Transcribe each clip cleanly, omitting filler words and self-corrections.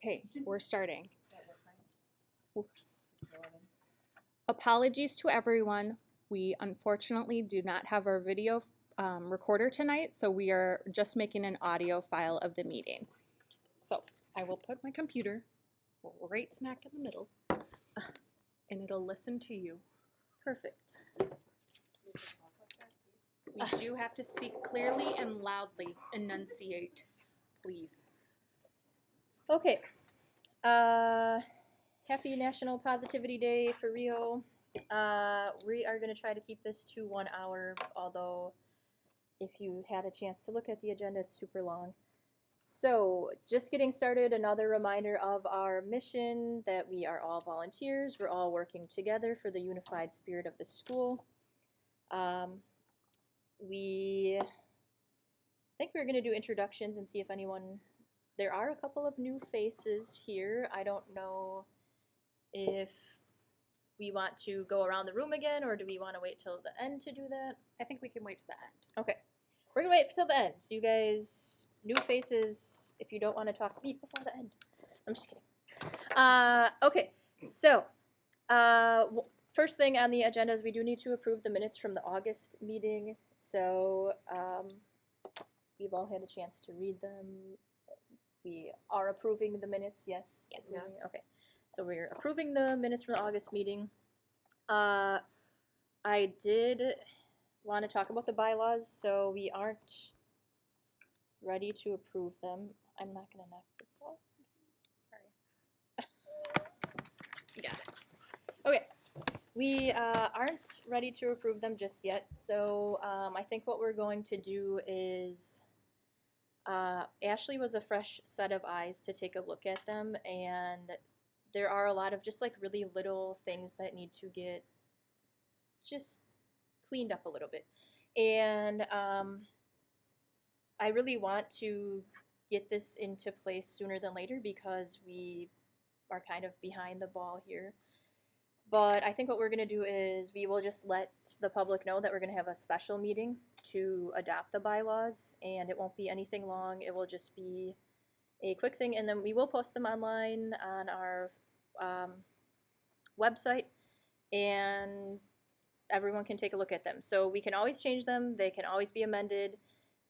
Okay, we're starting. Apologies to everyone. We unfortunately do not have our video recorder tonight, so we are just making an audio file of the meeting. So I will put my computer right smack in the middle, and it'll listen to you. Perfect. We do have to speak clearly and loudly. Enunciate, please. Okay. Happy National Positivity Day for Rio. We are going to try to keep this to 1 hour, although if you had a chance to look at the agenda, it's super long. So, just getting started, another reminder of our mission that we are all volunteers. We're all working together for the unified spirit of the school. We think we're going to do introductions and see if anyone... There are a couple of new faces here. I don't know if we want to go around the room again, or do we want to wait till the end to do that? I think we can wait to the end. Okay. We're going to wait till the end. So you guys, new faces, if you don't want to talk, leave before the end. I'm just kidding. Okay. So, first thing on the agenda is we do need to approve the minutes from the August meeting. So, we've all had a chance to read them. We are approving the minutes, yes? Yes. Yeah. Okay. So we're approving the minutes from the August meeting. I did want to talk about the bylaws, so we aren't ready to approve them. I'm not going to knock this off. Sorry. You got it. Okay. We aren't ready to approve them just yet, so I think what we're going to do is... Ashley was a fresh set of eyes to take a look at them, and there are a lot of just like really little things that need to get just cleaned up a little bit. And I really want to get this into place sooner than later because we are kind of behind the ball here. But I think what we're going to do is we will just let the public know that we're going to have a special meeting to adopt the bylaws, and it won't be anything long. It will just be a quick thing, and then we will post them online on our website, and everyone can take a look at them. So we can always change them. They can always be amended,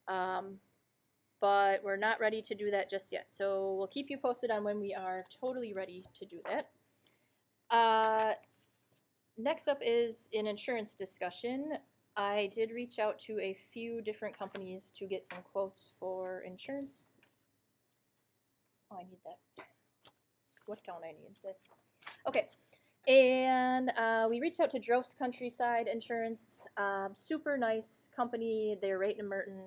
but we're not ready to do that just yet. So we'll keep you posted on when we are totally ready to do that. Next up is an insurance discussion. I did reach out to a few different companies to get some quotes for insurance. Oh, I need that. What don't I need? That's okay. And we reached out to Drost Countryside Insurance. Super nice company. They're right in Merton.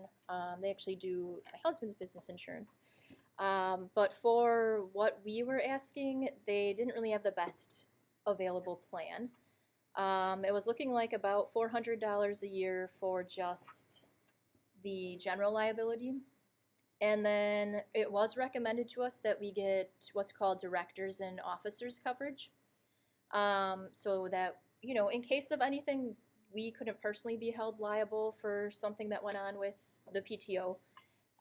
They actually do my husband's business insurance. But for what we were asking, they didn't really have the best available plan. It was looking like about $400 a year for just the general liability. And then it was recommended to us that we get what's called directors and officers coverage. So that, you know, in case of anything, we couldn't personally be held liable for something that went on with the PTO.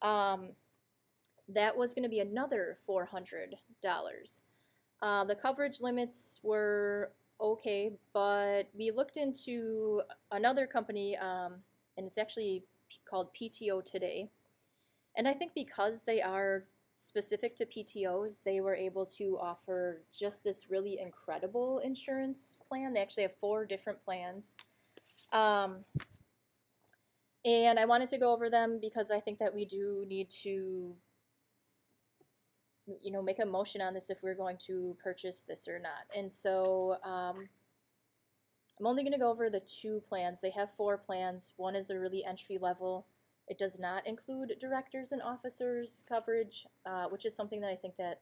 That was going to be another $400. The coverage limits were okay, but we looked into another company, and it's actually called PTO Today. And I think because they are specific to PTOs, they were able to offer just this really incredible insurance plan. They actually have 4 different plans. And I wanted to go over them because I think that we do need to, you know, make a motion on this if we're going to purchase this or not. And so I'm only going to go over the 2 plans. They have 4 plans. One is a really entry level. It does not include directors and officers coverage, which is something that I think that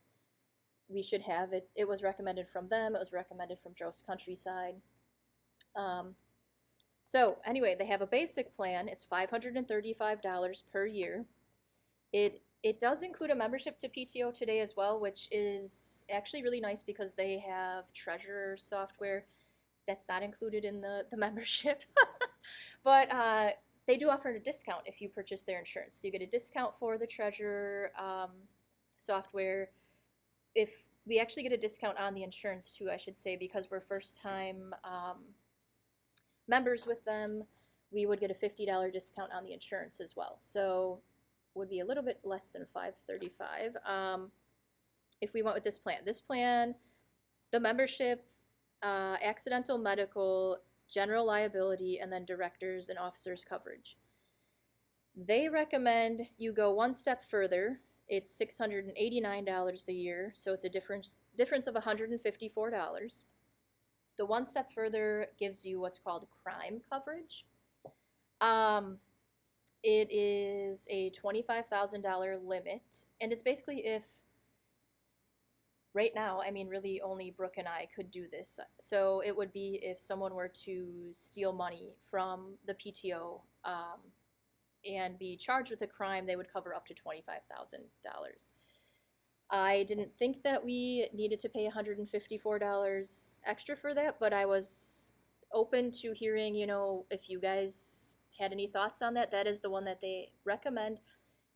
we should have. It was recommended from them. It was recommended from Drost Countryside. So anyway, they have a basic plan. It's $535 per year. It does include a membership to PTO Today as well, which is actually really nice because they have treasurer software that's not included in the membership. But they do offer a discount if you purchase their insurance. So you get a discount for the treasurer software. if we actually get a discount on the insurance too, I should say, because we're first time members with them, we would get a $50 discount on the insurance as well. So would be a little bit less than $535 if we went with this plan. This plan, the membership, accidental medical, general liability, and then directors and officers coverage. They recommend you go one step further. It's $689 a year, so it's a difference of $154. The one step further gives you what's called crime coverage. It is a $25,000 limit, and it's basically if, right now, I mean, really only Brooke and I could do this. So it would be if someone were to steal money from the PTO and be charged with a crime, they would cover up to $25,000. I didn't think that we needed to pay $154 extra for that, but I was open to hearing, you know, if you guys had any thoughts on that. That is the one that they recommend.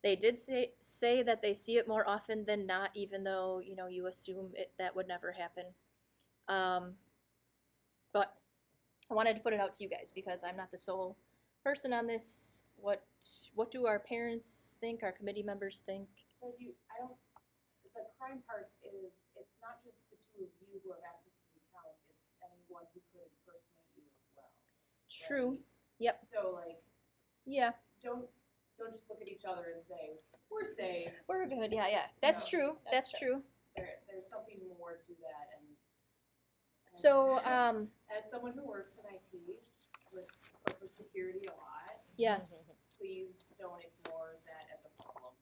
They did say that they see it more often than not, even though, you know, you assume that would never happen. But I wanted to put it out to you guys because I'm not the sole person on this. What do our parents think? Our committee members think? So the crime part is, it's not just the two of you who have access to the account, it's anyone who could impersonate you as well. True. Right? Yep. So like, Yeah. don't just look at each other and say, we're safe. We're good. Yeah. That's No, true. That's true. There's something more to that. And So, as someone who works in IT with corporate security a lot, yeah. please don't ignore that as a problem.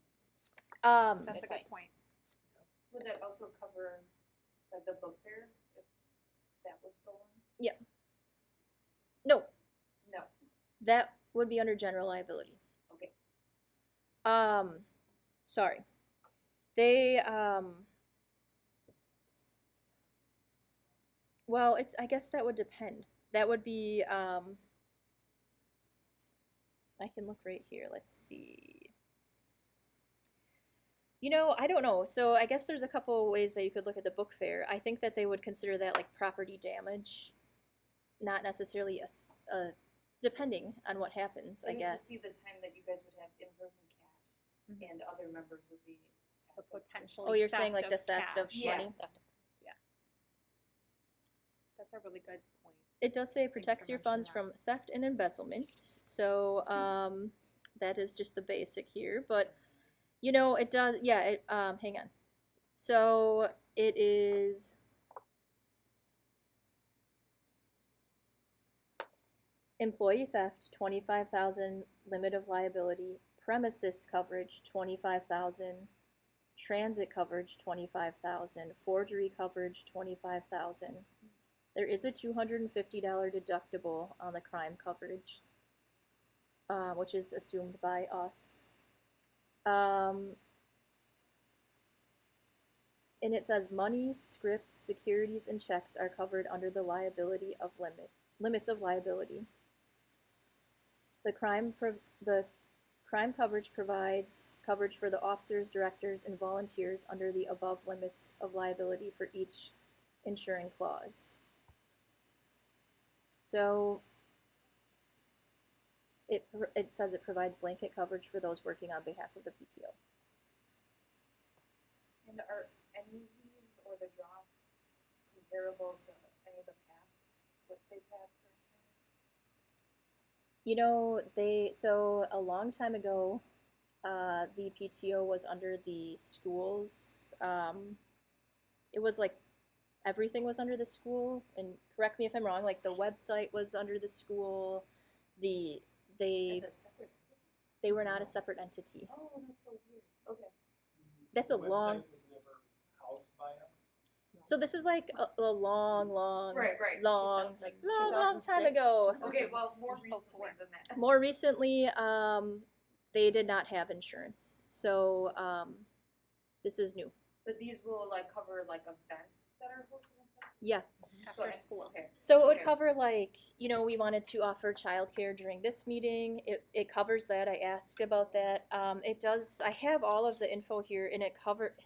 That's a good point. Would that also cover the book fair if that was stolen? No, No. that would be under general liability. Okay. Sorry. They, well, I guess that would depend. That would be, I can look right here. Let's see. You know, I don't know. So I guess there's a couple ways that you could look at the book fair. I think that they would consider that like property damage, not necessarily depending on what happens, I would guess. just see the time that you guys would have in-person cash and other members would be. So potentially. Oh, you're saying like the theft of cash. money? Yeah. That's a really good point. It does say protects your funds from theft and embezzlement. So that is just the basic here. But, you know, it does, yeah, hang on. So it is employee theft, 25,000 limit of liability, premises coverage, 25,000, transit coverage, 25,000, forgery coverage, 25,000. There is a $250 deductible on the crime coverage, which is assumed by us. And it says money, scripts, securities, and checks are covered under the liability of limits of liability. The crime coverage provides coverage for the officers, directors, and volunteers under the above limits of liability for each insuring clause. So it says it provides blanket coverage for those working on behalf of the PTO. And are any of these or the drops comparable to any of the past, what they've had for insurance? You know, so a long time ago, the PTO was under the schools. It was like everything was under the school, and correct me if I'm wrong, like the website was under the school. They were not a separate entity. Oh, that's so weird. Okay. That's a long. Was never housed by us. So this is like a long, Right. long, Like long time 2006, ago. Okay, well, more recently than that. More recently, they did not have insurance, so this is new. But these will like cover like events that are hosted and stuff? Yeah. After school. Okay. So it would Okay. cover like, you know, we wanted to offer childcare during this meeting. It covers that. I asked about that. It does, I have all of the info here and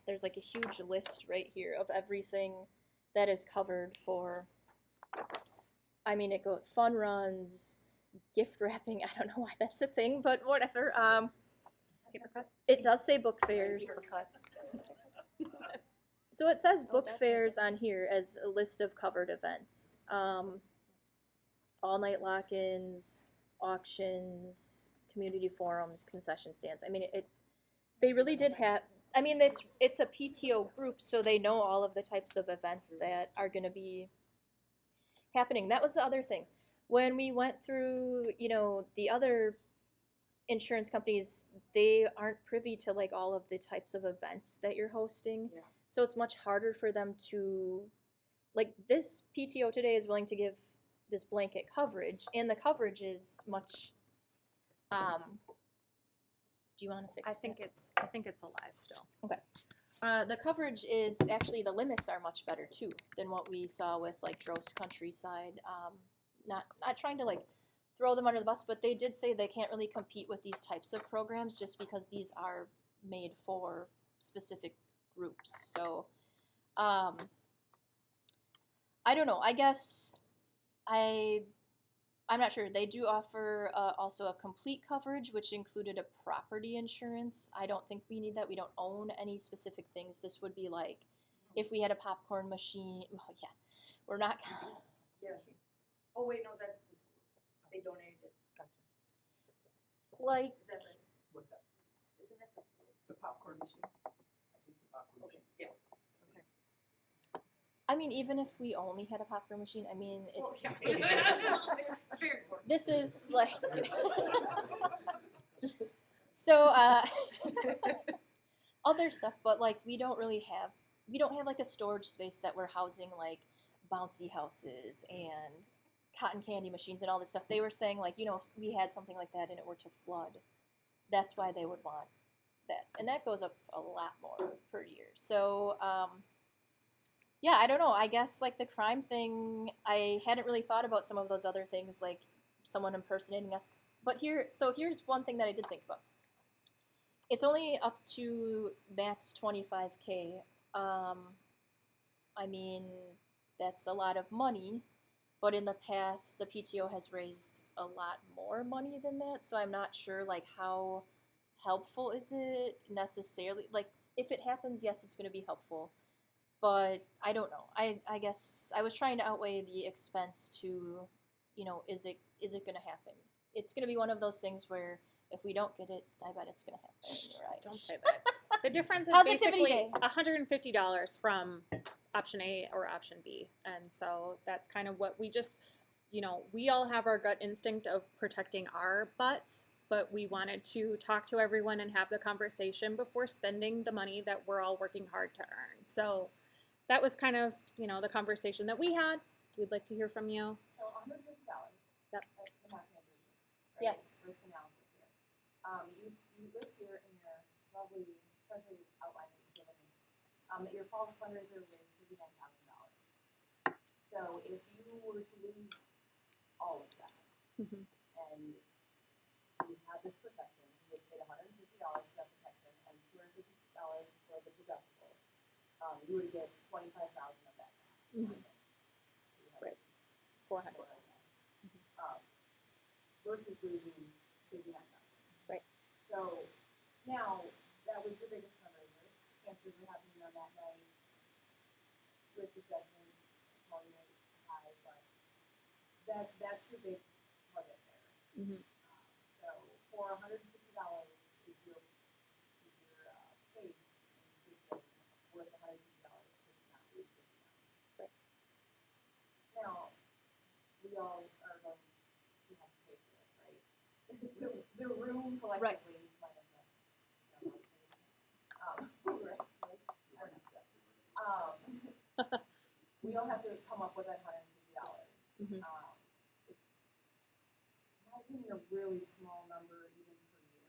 there's like a huge list right here of everything that is covered for, I mean, it goes fun runs, gift wrapping. I don't know why that's a thing, but whatever. Paper cuts? It does say book fairs. Paper cuts. So it says Oh, book it does say fairs book on fairs. here as a list of covered events. All night lock-ins, auctions, community forums, concession stands. I mean, they really did have. I mean, it's a PTO group, so they know all of the types of events that are going to be happening. That was the other thing. When we went through, you know, the other insurance companies, they aren't privy to like all of the types of events that you're hosting. Yeah. So it's much harder for them to, like, this PTO today is willing to give this blanket coverage, and the coverage is much. Do you want to fix? I think it's alive still. The coverage is actually, the limits are much better too than what we saw with like Drost Countryside. Not trying to like throw them under the bus, but they did say they can't really compete with these types of programs just because these are made for specific groups. So I don't know. I guess I'm not sure. They do offer also a complete coverage, which included a property insurance. I don't think we need that. We don't own any specific things. This would be like if we had a popcorn machine. Well, yeah, we're not. Yeah. Oh, wait, no, that's the schools. They donated it. Gotcha. Like, Is that right? What's that? Isn't it the schools? The popcorn machine? I think the popcorn Okay, machine. yeah. I mean, even if we only had a popcorn machine, I mean, Oh, it's, yeah. it's It's very important. this is like. So other stuff, but like we don't have like a storage space that we're housing like bouncy houses and cotton candy machines and all this stuff. They were saying like, you know, if we had something like that and it were to flood, that's why they would want that, and that goes up a lot more per year. So yeah, I don't know. I guess like the crime thing, I hadn't really thought about some of those other things like someone impersonating us. But here's one thing that I did think about. It's only up to max 25K. I mean, that's a lot of money, but in the past, the PTO has raised a lot more money than that, so I'm not sure, like, how helpful is it necessarily? Like, if it happens, yes, it's going to be helpful, but I don't know. I guess I was trying to outweigh the expense to, you know, is it going to happen? It's going to be one of those things where if we don't get it, I bet it's going to happen. Right. Don't say that. The difference is Positivity basically $150 from option A or option B. And so that's kind of what we just, you know, we all have our gut instinct of protecting our butts, but we wanted to talk to everyone and have the conversation before spending the money that we're all working hard to earn. So that was kind of, you know, the conversation that we had. We'd like to hear from you. So $150. Yep. That's the math major, right? Yes. Risk analysis here. You list here in your lovely, friendly outline that you've given me, that your fall fundraiser is $59,000. So if you were to lose all of that, Mhm. and you had this protection, you would pay $150 for that protection and $250 for the deductible, you would get $25,000 of that. Mhm. Right. 400. Versus losing 59,000. Right. So now that was your biggest fundraiser. Chances of happening on that night. Risk assessment, small unit, high, but that's your big target there. Mhm. So for $150 is your faith in the system worth $150 to not lose 59. Right. Now we all are going to have to pay for this, right? the room collectively minus us. We all have to come up with that $150. Mhm. It's, in my opinion, a really small number even per year.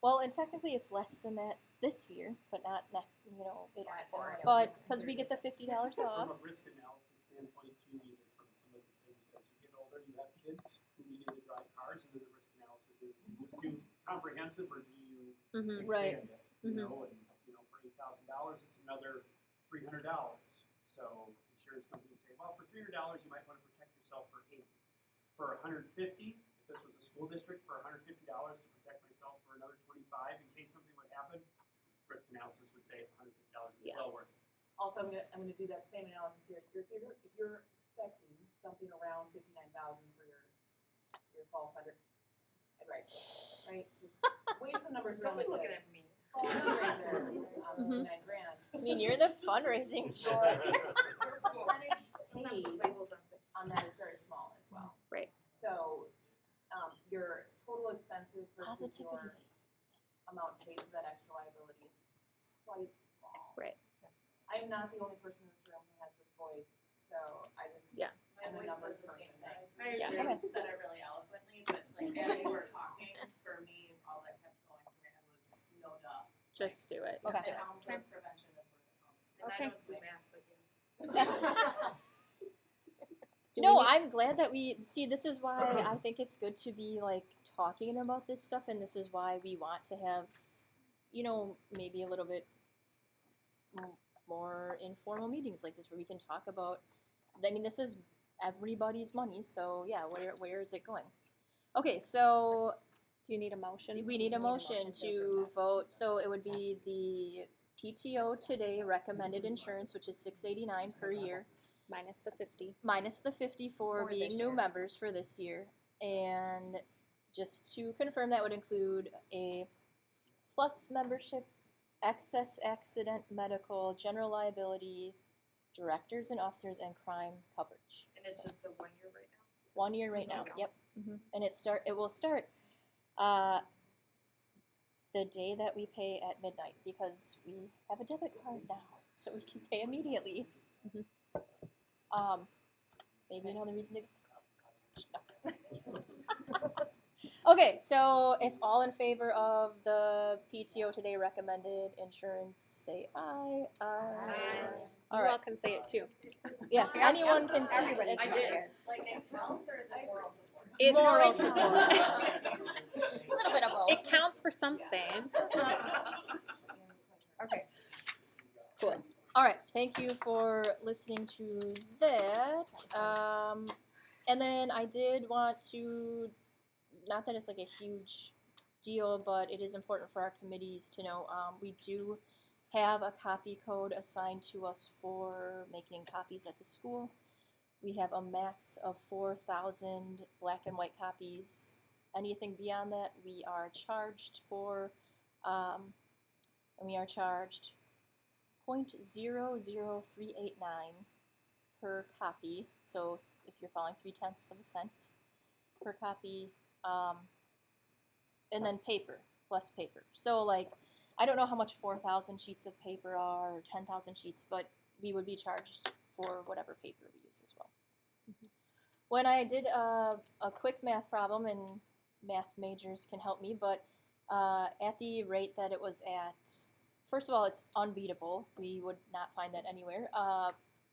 Well, and technically it's less than that this year, but not, you know, Yeah, I know. but because we get the $50 From off. a risk analysis and point to either from some of the things as you get older, you have kids who need you to drive cars, and then the risk analysis is just do comprehensive or do you expand Right. it? You know, and for $8,000, it's another $300. So insurance companies say, well, for $300, you might want to protect yourself for $8. For $150, if this was a school district, for $150 to protect myself for another $25 in case something would happen, risk analysis would say $150 is well worth it. Also, I'm gonna do that same analysis here. If you're expecting something around 59,000 for your fall funder, right? Just wave some numbers around like this. me. Fall fundraiser, $59,000. I mean, you're the fundraising. Your percentage paid Labels on things. on that is very small as well. Right. So, your total expenses versus Positivity your day. amount paid for that extra liability is quite small. Right. I'm not the only person in this room who has this voice, so I just Yeah. am a My voice numbers says the person. same thing. Yeah. I Okay. just said it really eloquently, but like as you were talking, for me, all that kept going through my head was no duh. Just do it. Okay. Just an ounce of prevention is worth it. And Okay. I don't do math, but yes. Do No, we need- I'm glad that we see. This is why I think it's good to be like talking about this stuff, and this is why we want to have, maybe a little bit more informal meetings like this, where we can talk about. I mean, this is everybody's money, so yeah, where is it going? Okay, so Do you need a motion? we need a motion to vote. So it would be the PTO today recommended insurance, which is $689 per year. Minus the 50. Minus the 50 for For being this new year. members for this year. And just to confirm, that would include a plus membership, excess accident, medical, general liability, directors and officers, and crime coverage. And it's just the 1 year right now? 1 year right now. Okay. Yep. And it will start the day that we pay at midnight, because we have a debit card now, so we can pay immediately. Mhm. Maybe another reason to get the coverage. Okay, so if all in favor of the PTO today recommended insurance, say aye. Aye. All You right. all can say it too. Yes, anyone can say it. It's I fine. did. Like it counts or is it moral support? It's Moral support. A little bit of both. It counts for something. Okay. Cool. All right, thank you for listening to that. And then I did want to, not that it's like a huge deal, but it is important for our committees to know, we do have a copy code assigned to us for making copies at the school. We have a max of 4,000 black and white copies. Anything beyond that, we are charged for, and we are charged 0.00389 per copy. So if you're following 0.3 cents per copy, and then paper plus paper. So like, I don't know how much 4,000 sheets of paper are or 10,000 sheets, but we would be charged for whatever paper we use as well. When I did a quick math problem, and math majors can help me, but at the rate that it was at, first of all, it's unbeatable. We would not find that anywhere.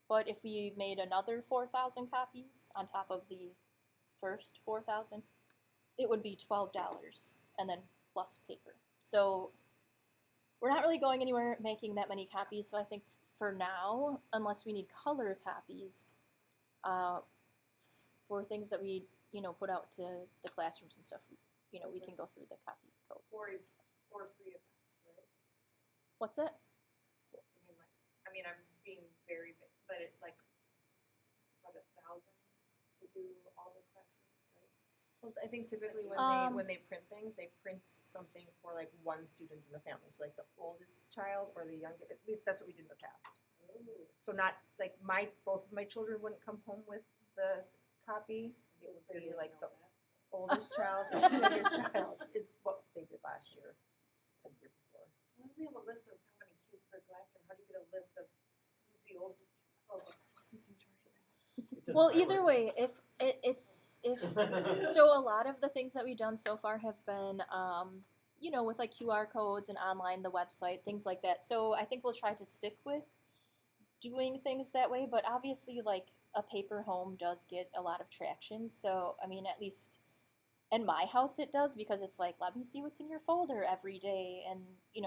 But if we made another 4,000 copies on top of the first 4,000, it would be $12, and then plus paper. So we're not really going anywhere making that many copies. So I think for now, unless we need color copies, for things that we put out to the classrooms and stuff, we can go through the copy code. For free events, right? What's that? I mean, I'm being very big, but it's like, what, 1,000 to do all the classrooms, right? Well, I think typically when they print things, they print something for like one student in the family. So like the oldest child or the youngest. At least that's what we did in the past. So not like both of my children wouldn't come home with the copy. It would be like the oldest child or the youngest child is what they did last year and the year before. Why do we have a list of how many kids per classroom? How do you get a list of who's the oldest? Oh, I wasn't in charge of that. Well, either way, if so, a lot of the things that we've done so far have been, with like QR codes and online, the website, things like that. So I think we'll try to stick with doing things that way. But obviously, like a paper home does get a lot of traction. So, I mean, at least in my house it does, because it's like, let me see what's in your folder every day. And,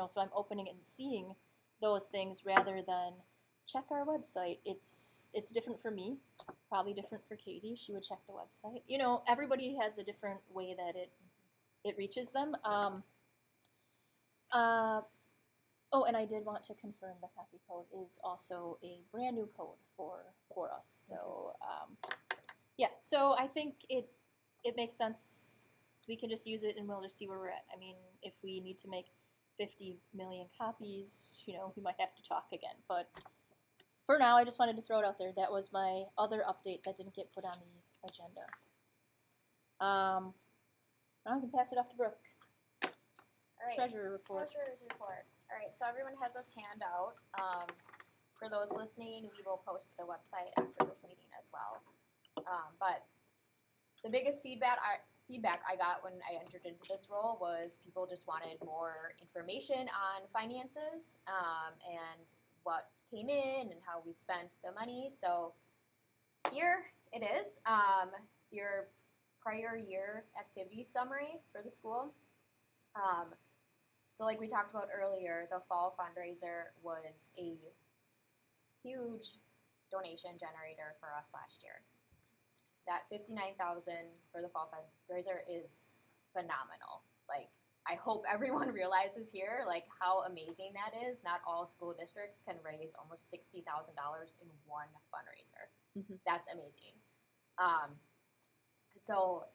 so I'm opening it and seeing those things rather than check our website. It's different for me, probably different for Katie. She would check the website. Everybody has a different way that it reaches them. Oh, and I did want to confirm the copy code is also a brand new code for us. So, yeah, so I think it makes sense. We can just use it and we'll just see where we're at. I mean, if we need to make 50 million copies, we might have to talk again. But for now, I just wanted to throw it out there. That was my other update that didn't get put on the agenda. Now I can pass it off to Brooke. All right. Treasurer report. Treasurer's report. All right, so everyone has this handout. For those listening, we will post to the website after this meeting as well. But the biggest feedback I got when I entered into this role was people just wanted more information on finances and what came in and how we spent the money. So here it is, your prior year activity summary for the school. So like we talked about earlier, the fall fundraiser was a huge donation generator for us last year. That $59,000 for the fall fundraiser is phenomenal. Like, I hope everyone realizes here, like, how amazing that is. Not all school districts can raise almost $60,000 in one fundraiser. Mm-hmm. That's amazing. So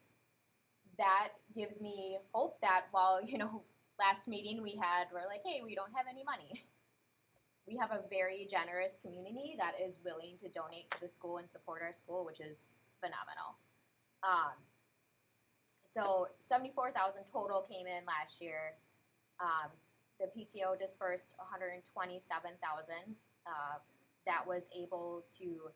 that gives me hope that while, last meeting we're like, hey, we don't have any money. We have a very generous community that is willing to donate to the school and support our school, which is phenomenal. So 74,000 total came in last year. The PTO dispersed 127,000. That was able to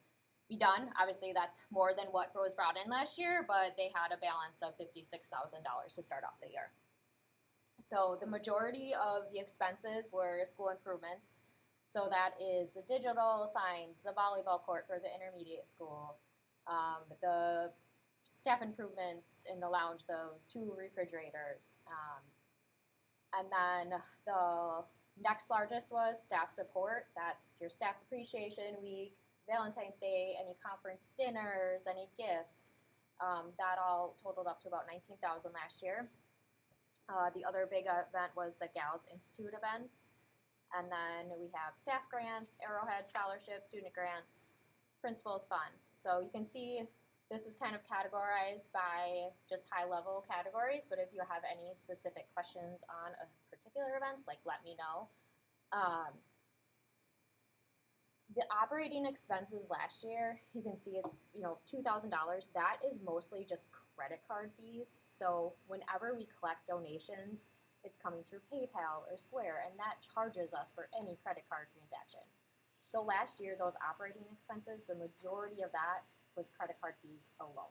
be done. Obviously, that's more than what was brought in last year, but they had a balance of $56,000 to start off the year. So the majority of the expenses were school improvements. So that is the digital signs, the volleyball court for the intermediate school, the staff improvements in the lounge, those 2 refrigerators. And then the next largest was staff support. That's your staff appreciation week, Valentine's Day, any conference dinners, any gifts. That all totaled up to about $19,000 last year. The other big event was the Gals Institute events. And then we have staff grants, Arrowhead scholarships, student grants, principals fund. So you can see this is kind of categorized by just high-level categories, but if you have any specific questions on a particular events, like let me know. The operating expenses last year, you can see it's $2,000. That is mostly just credit card fees. So whenever we collect donations, it's coming through PayPal or Square, and that charges us for any credit card transaction. So last year, those operating expenses, the majority of that was credit card fees alone.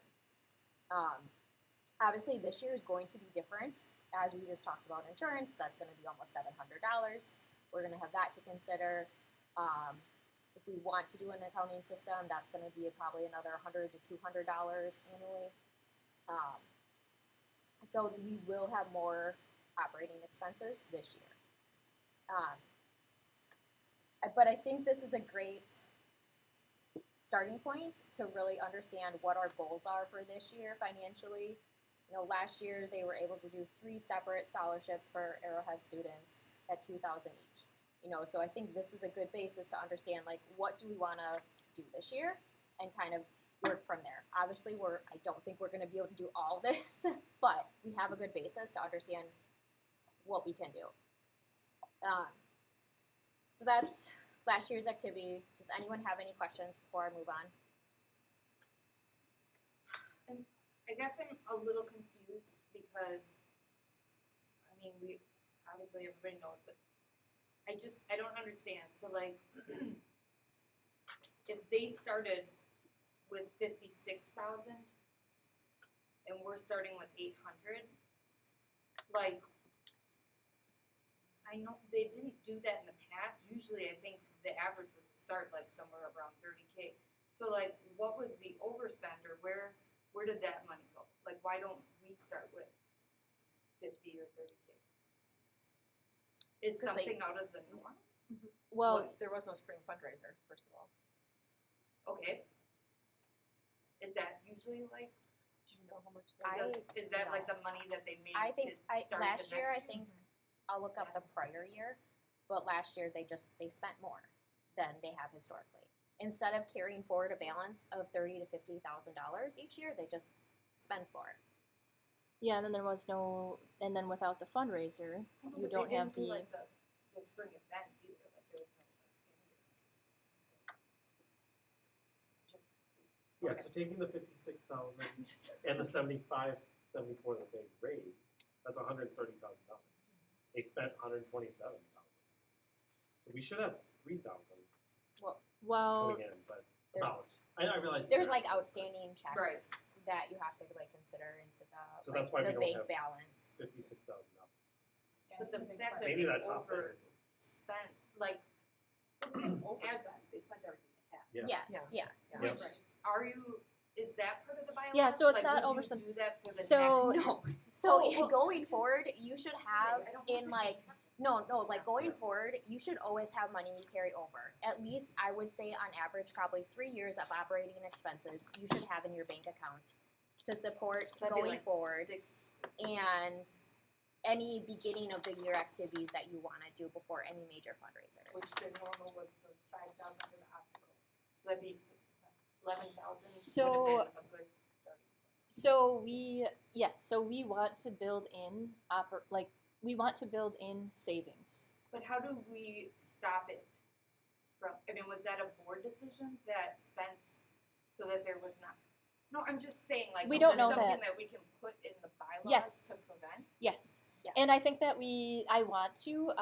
Obviously, this year is going to be different. As we just talked about insurance, that's going to be almost $700. We're going to have that to consider. If we want to do an accounting system, that's going to be probably another $100 to $200 annually. So we will have more operating expenses this year. But I think this is a great starting point to really understand what our goals are for this year financially. Last year they were able to do 3 separate scholarships for Arrowhead students at $2,000 each. So I think this is a good basis to understand, like, what do we want to do this year and kind of work from there. Obviously, I don't think we're going to be able to do all this, but we have a good basis to understand what we can do. So that's last year's activity. Does anyone have any questions before I move on? I guess I'm a little confused because, we obviously everybody knows, but I don't understand. So like, if they started with 56,000 and we're starting with 800, like, I know they didn't do that in the past. Usually I think the average was to start like somewhere around 30K. So like, what was the overspend, or where did that money go? Like, why don't we start with 50 or 30K? Is 'Cause something out of the norm? Well, There was no spring fundraiser, first of all. Okay. Is that usually like, Do you know how much? is that like the money that they made I think to start the last year, I next think, I'll look up the prior year, but last year they spent more than they have historically. Instead of carrying forward a balance of $30,000 to $50,000 each year, they just spent more. yeah, and then there was no, and then without the fundraiser, I know, you but they don't have didn't do, the. like the spring event either, like there was no like scavenger hunt. So, Yeah, so taking the 56,000 and the 75, 74 that they raised, that's $130,000. They spent 127,000. So we should have 3,000 Well, coming in, but There's about. I realize there's they're like not, outstanding checks Right. that you have to like consider into So the that's why we the don't bank have balance. but $56,000. But the fact that Maybe they that's up there. overspent, like, Overspent, they spent everything they had. Yeah. Yes, yeah. Yeah. which, are you, is that part of the bylaw? Yeah, so it's Like, not would overspent. you do that for the So- next? No. So Oh, well, going just- forward, you should have I don't in want like that. like going forward, you should always have money you carry over. At least I would say on average, probably 3 years of operating expenses you should have in your bank account to support That'd be going like forward 6. and any beginning of the year activities that you want to do before any major fundraisers. Which the normal was the 5,000 for the obstacle. So that'd be 11,000 So- would have been a good starting. so we want to build in we want to build in savings. But how do we stop it from, I mean, was that a board decision that spent so that there was not? No, I'm just saying, like, We is don't this know something that. that we can put in the bylaws Yes. to prevent? Yes. Yes. And I think that I want to.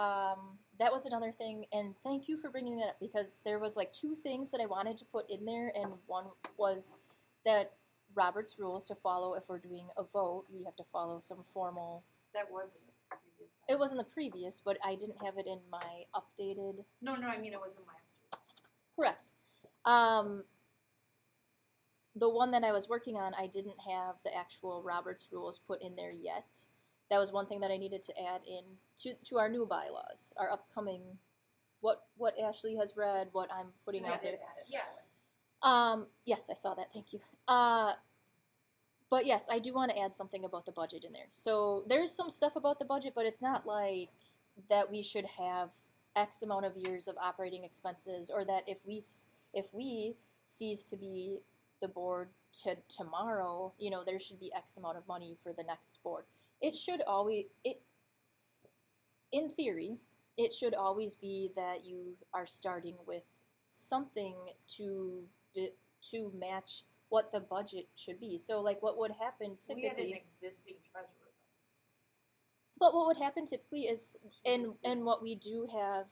That was another thing, and thank you for bringing that up because there was like 2 things that I wanted to put in there, and one was that Robert's rules to follow if we're doing a vote, you have to follow some formal. That wasn't the previous bylaw. It wasn't the previous, but I didn't have it in my updated. No, I mean, it wasn't last year. Correct. The one that I was working on, I didn't have the actual Robert's rules put in there yet. That was one thing that I needed to add in to our new bylaws, our upcoming, what Ashley has read, what I'm putting out there. Yeah. Yes, I saw that. Thank you. But yes, I do want to add something about the budget in there. So there's some stuff about the budget, but it's not like that we should have X amount of years of operating expenses, or that if we cease to be the board tomorrow, there should be X amount of money for the next board. It should always, in theory, it should always be that you are starting with something to match what the budget should be. So, like, what would happen We had an typically? existing treasurer. But what would happen typically is, and what we do have,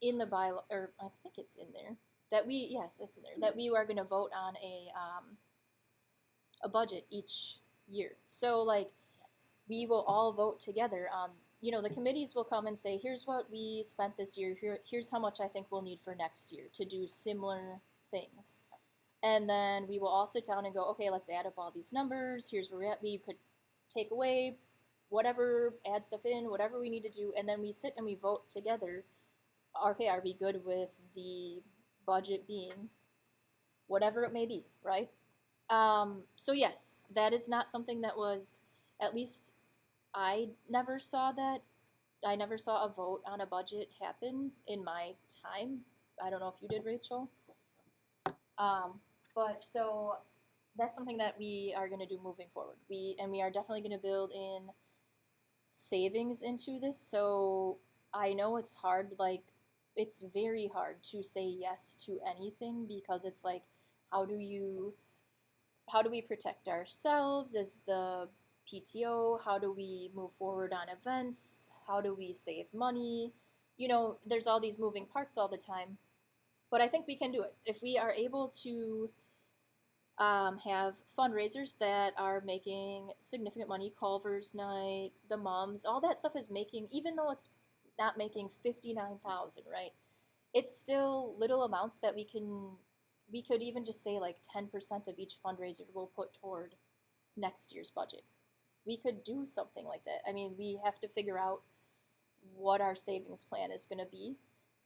in the bylaw, or I think it's in there, it's in there, that we are going to vote on a budget each year. So, like, we will all vote together on, the committees will come and say, here's what we spent this year, here's how much I think we'll need for next year to do similar things. And then we will all sit down and go, okay, let's add up all these numbers, here's where we're at, we could take away whatever, add stuff in, whatever we need to do, and then we sit and we vote together. Okay, are we good with the budget being whatever it may be, right? So yes, that is not something that was, at least I never saw that. I never saw a vote on a budget happen in my time. I don't know if you did, Rachel. But so that's something that we are going to do moving forward. We are definitely going to build in savings into this. So I know it's hard, like, it's very hard to say yes to anything because it's like, how do we protect ourselves as the PTO? How do we move forward on events? How do we save money? There's all these moving parts all the time. But I think we can do it. If we are able to have fundraisers that are making significant money, Culver's Night, the Moms, all that stuff is making, even though it's not making $59,000, right? it's still little amounts that we could even just say like 10% of each fundraiser we'll put toward next year's budget. We could do something like that. I mean, we have to figure out what our savings plan is going to be.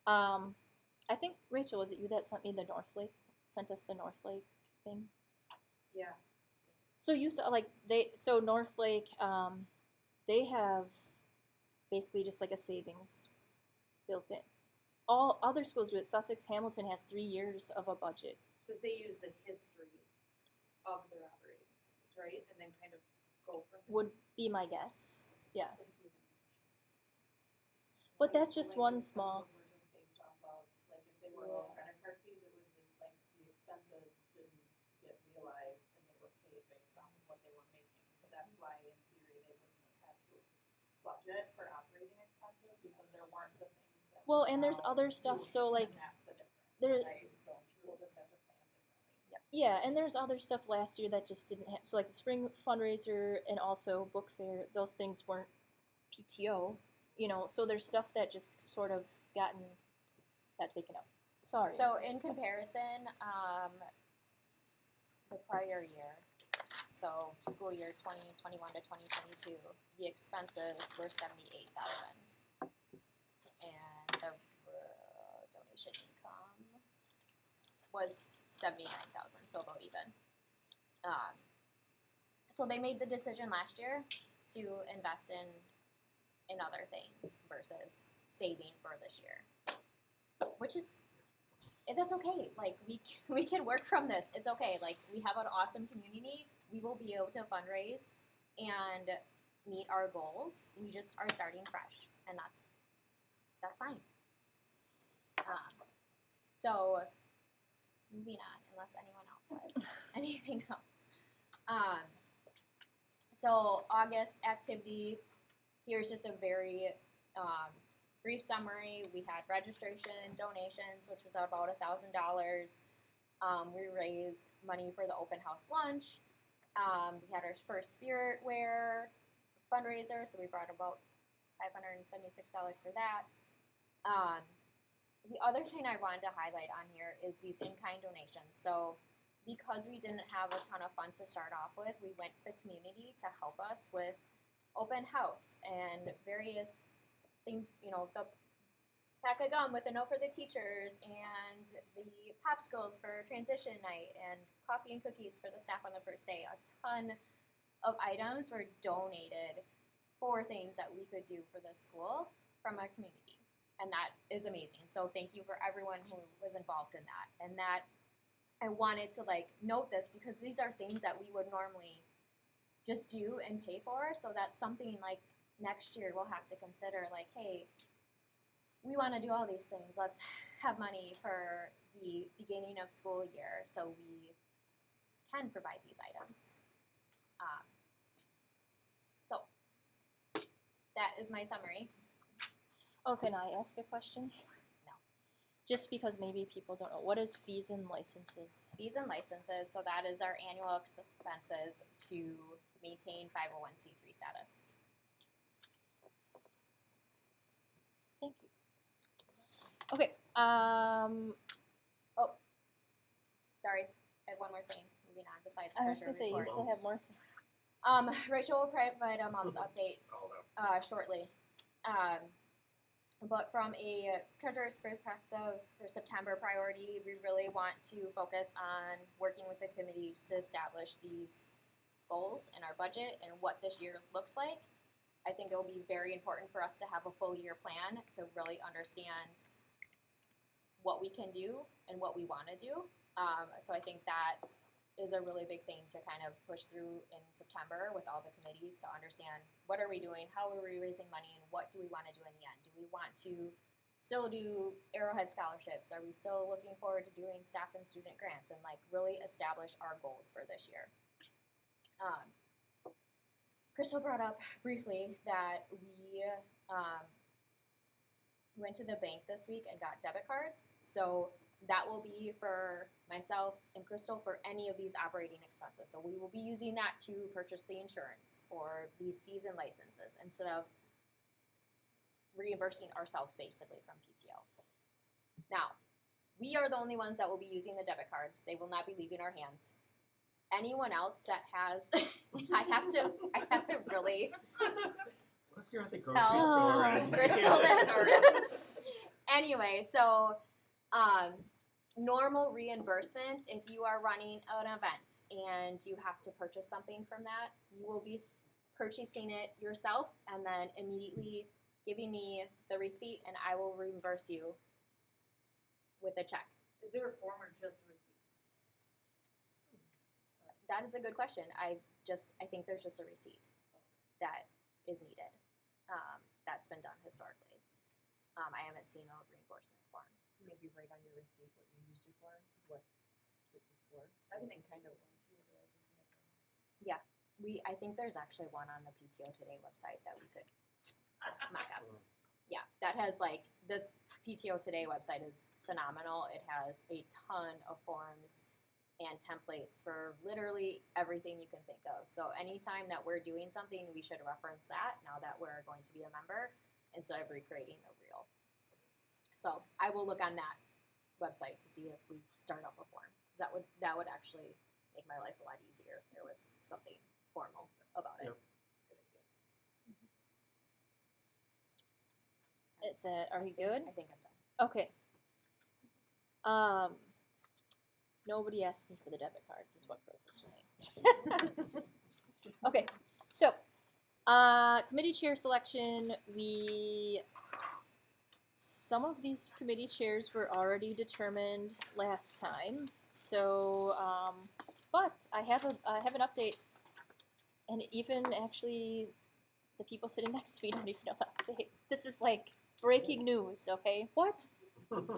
I think, Rachel, was it you that sent us the North Lake thing? Yeah. So you saw North Lake, they have basically just like a savings built in. All other schools do it. Sussex Hamilton has 3 years of a budget. Because they use the history of their operating expenses, right? And then kind of go from there. Would be my guess. Yeah. But that's just one small. Expenses were just based off of, like, if they were low credit card fees, it was like the expenses didn't get realized and they were paid based off of what they were making. So that's why in theory they wouldn't have had to budget for operating expenses because there weren't the things that. Well, and there's other stuff. So like And that's the difference, there. right? So we'll just have to plan differently. Yeah, and there's other stuff last year that just didn't have. So like the spring fundraiser and also book fair, those things weren't PTO. So there's stuff that just sort of got taken out. Sorry. So in comparison, the prior year, so school year 2021 to 2022, the expenses were $78,000, and the donation income was $79,000, so about even. So they made the decision last year to invest in other things versus saving for this year, which is, that's okay. Like we can work from this. It's okay. Like we have an awesome community. We will be able to fundraise and meet our goals. We just are starting fresh, and that's fine. So moving on, unless anyone else has anything else. So August activity. Here's just a very brief summary. We had registration, donations, which was about $1,000. We raised money for the open house lunch. We had our first spirit wear fundraiser, so we brought about $576 for that. The other thing I wanted to highlight on here is these in-kind donations. So because we didn't have a ton of funds to start off with, we went to the community to help us with open house and various things, the pack of gum with a note for the teachers and the popsicles for transition night and coffee and cookies for the staff on the first day. A ton of items were donated for things that we could do for the school from our community. And that is amazing. So thank you for everyone who was involved in that. And that I wanted to note this because these are things that we would normally just do and pay for, so that's something next year we'll have to consider, hey, we want to do all these things, let's have money for the beginning of school year so we can provide these items. So that is my summary. Oh, can I ask a question? No. Just because maybe people don't know, what is fees and licenses? Fees and licenses, so that is our annual expenses to maintain 501c3 status. Thank you. Okay. Oh, sorry. I have one more thing. Moving on. Besides I was treasurer gonna say you report. still have more. Rachel will provide a mom's update shortly. But from a treasurer's perspective, for September priority, we really want to focus on working with the committees to establish these goals in our budget and what this year looks like. I think it will be very important for us to have a full year plan to really understand what we can do and what we want to do. So I think that is a really big thing to kind of push through in September with all the committees to understand what are we doing, how are we raising money, and what do we want to do in the end. Do we want to still do Arrowhead scholarships? Are we still looking forward to doing staff and student grants and really establish our goals for this year? Crystal brought up briefly that we went to the bank this week and got debit cards. So that will be for myself and Crystal for any of these operating expenses. So we will be using that to purchase the insurance or these fees and licenses instead of reimbursing ourselves basically from PTO. Now, we are the only ones that will be using the debit cards. They will not be leaving our hands. Anyone else that has, I have to really What if you're at the grocery tell store and Crystal this. Anyway, so normal reimbursement, if you are running an event and you have to purchase something from that, you will be purchasing it yourself and then immediately giving me the receipt and I will reimburse you with a check. Is there a form or just a receipt? That is a good question. I think there's just a receipt that is needed. That's been done historically. I haven't seen a reimbursement form. Maybe write on your receipt what you used it for, what it was for. I think kind of. I think there's actually one on the PTO Today website that we could mock up. Yeah, that has like, this PTO Today website is phenomenal. It has a ton of forms and templates for literally everything you can think of. So anytime that we're doing something, we should reference that now that we're going to be a member instead of recreating the reel. So I will look on that website to see if we start up a form, because that would actually make my life a lot easier if there was something formal about it. Yep. Is it, are we good? I think I'm done. Okay. Nobody asked me for the debit card, is what Brooke was saying. Okay, so, committee chair selection, some of these committee chairs were already determined last time, so, but I have an update, and even actually, the people sitting next to me don't even know the update. This is like breaking news, okay? What?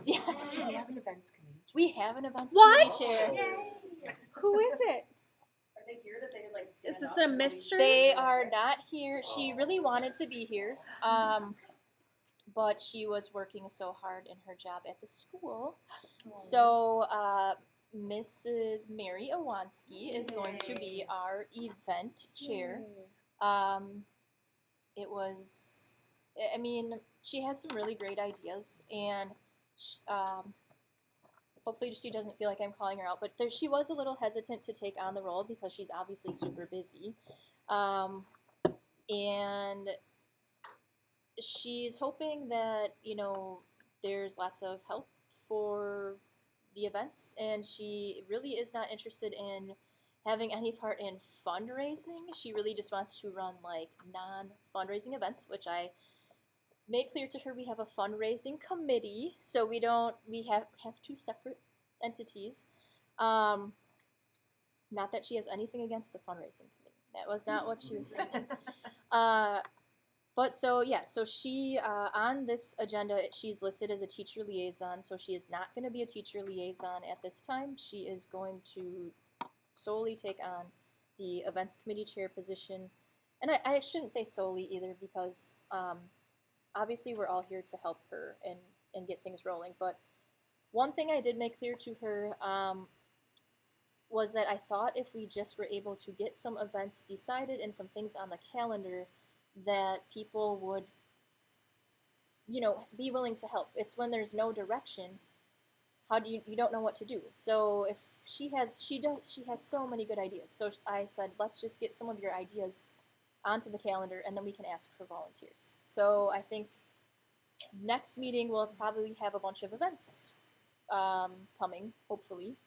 Yes. Do we have an events committee? We have an events What? committee chair. Who is it? Are they here that they could like Is stand this up a and mystery? They are not here. She really wanted to be here, but she was working so hard in her job at the school. So Mrs. Mary Owanski is going to be our event chair. It was, I mean, she has some really great ideas, and hopefully she doesn't feel like I'm calling her out, but she was a little hesitant to take on the role because she's obviously super busy. And she's hoping that, you know, there's lots of help for the events, and she really is not interested in having any part in fundraising. She really just wants to run like non-fundraising events, which I made clear to her we have a fundraising committee, so we have two separate entities. Not that she has anything against the fundraising committee. That was not what she was saying. But so yeah, so she on this agenda she's listed as a teacher liaison, so she is not going to be a teacher liaison at this time. She is going to solely take on the events committee chair position, and I shouldn't say solely either, because obviously we're all here to help her and get things rolling. But one thing I did make clear to her was that I thought if we just were able to get some events decided and some things on the calendar, that people would, you know, be willing to help. It's when there's no direction, how do you don't know what to do. So if she has so many good ideas. So I said, let's just get some of your ideas onto the calendar, and then we can ask for volunteers. So I think next meeting we'll probably have a bunch of events coming, hopefully.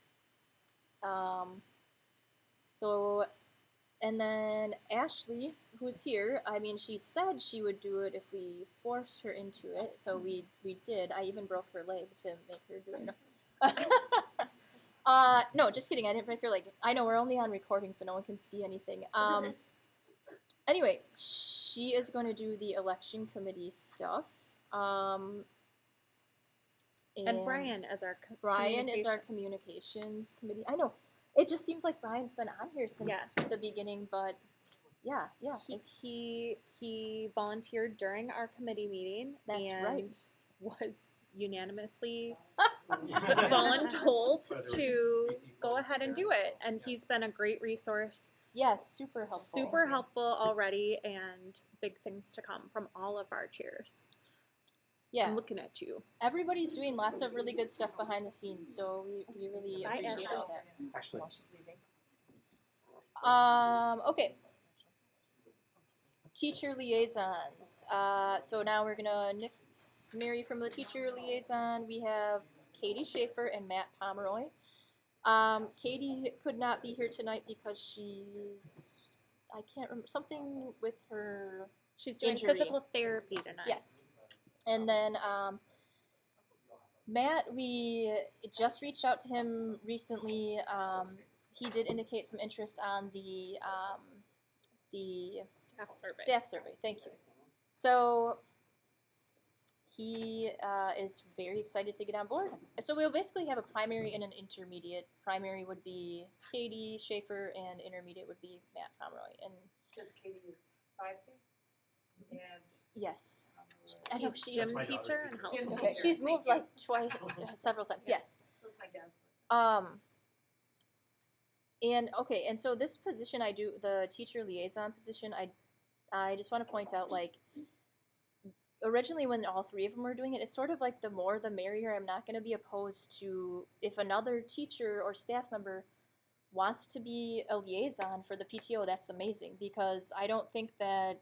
And then Ashley, who's here, I mean, she said she would do it if we forced her into it, so we did. I even broke her leg to make her do it. No, just kidding. I didn't break her leg. I know we're only on recording, so no one can see anything. Anyway, she is going to do the election committee stuff. And Brian is our communications committee. I know. It just seems like Brian's been on here since the beginning, but yeah. He volunteered during our committee meeting. That's and right. Was unanimously voluntold to go ahead and do it. And he's been a great resource. Yes, super helpful. Super helpful already, and big things to come from all of our chairs. Yeah, I'm looking at you. everybody's doing lots of really good stuff behind the scenes, so we really I appreciate all that. Actually, While she's leaving. Okay. Teacher liaisons. So now we're gonna nix Mary from the teacher liaison. We have Katie Schaefer and Matt Pomeroy. Katie could not be here tonight because I can't remember, something with her. She's doing Injury. physical therapy tonight. Yes. And then Matt, we just reached out to him recently. He did indicate some interest on the Staff survey. staff survey. Thank you. So he is very excited to get on board. So we'll basically have a primary and an intermediate. Primary would be Katie Schaefer, and intermediate would be Matt Pomeroy. And Because Katie is 5K and yes, I know He's she's gym my teacher daughter's and health Gym coach. okay. teacher. She's moved like twice, several times. Yes. that's my dad's. And okay, and so this position I do, the teacher liaison position, I just want to point out, like, originally when all three of them were doing it, it's sort of like the more the merrier. I'm not going to be opposed to if another teacher or staff member wants to be a liaison for the PTO, that's amazing, because I don't think that,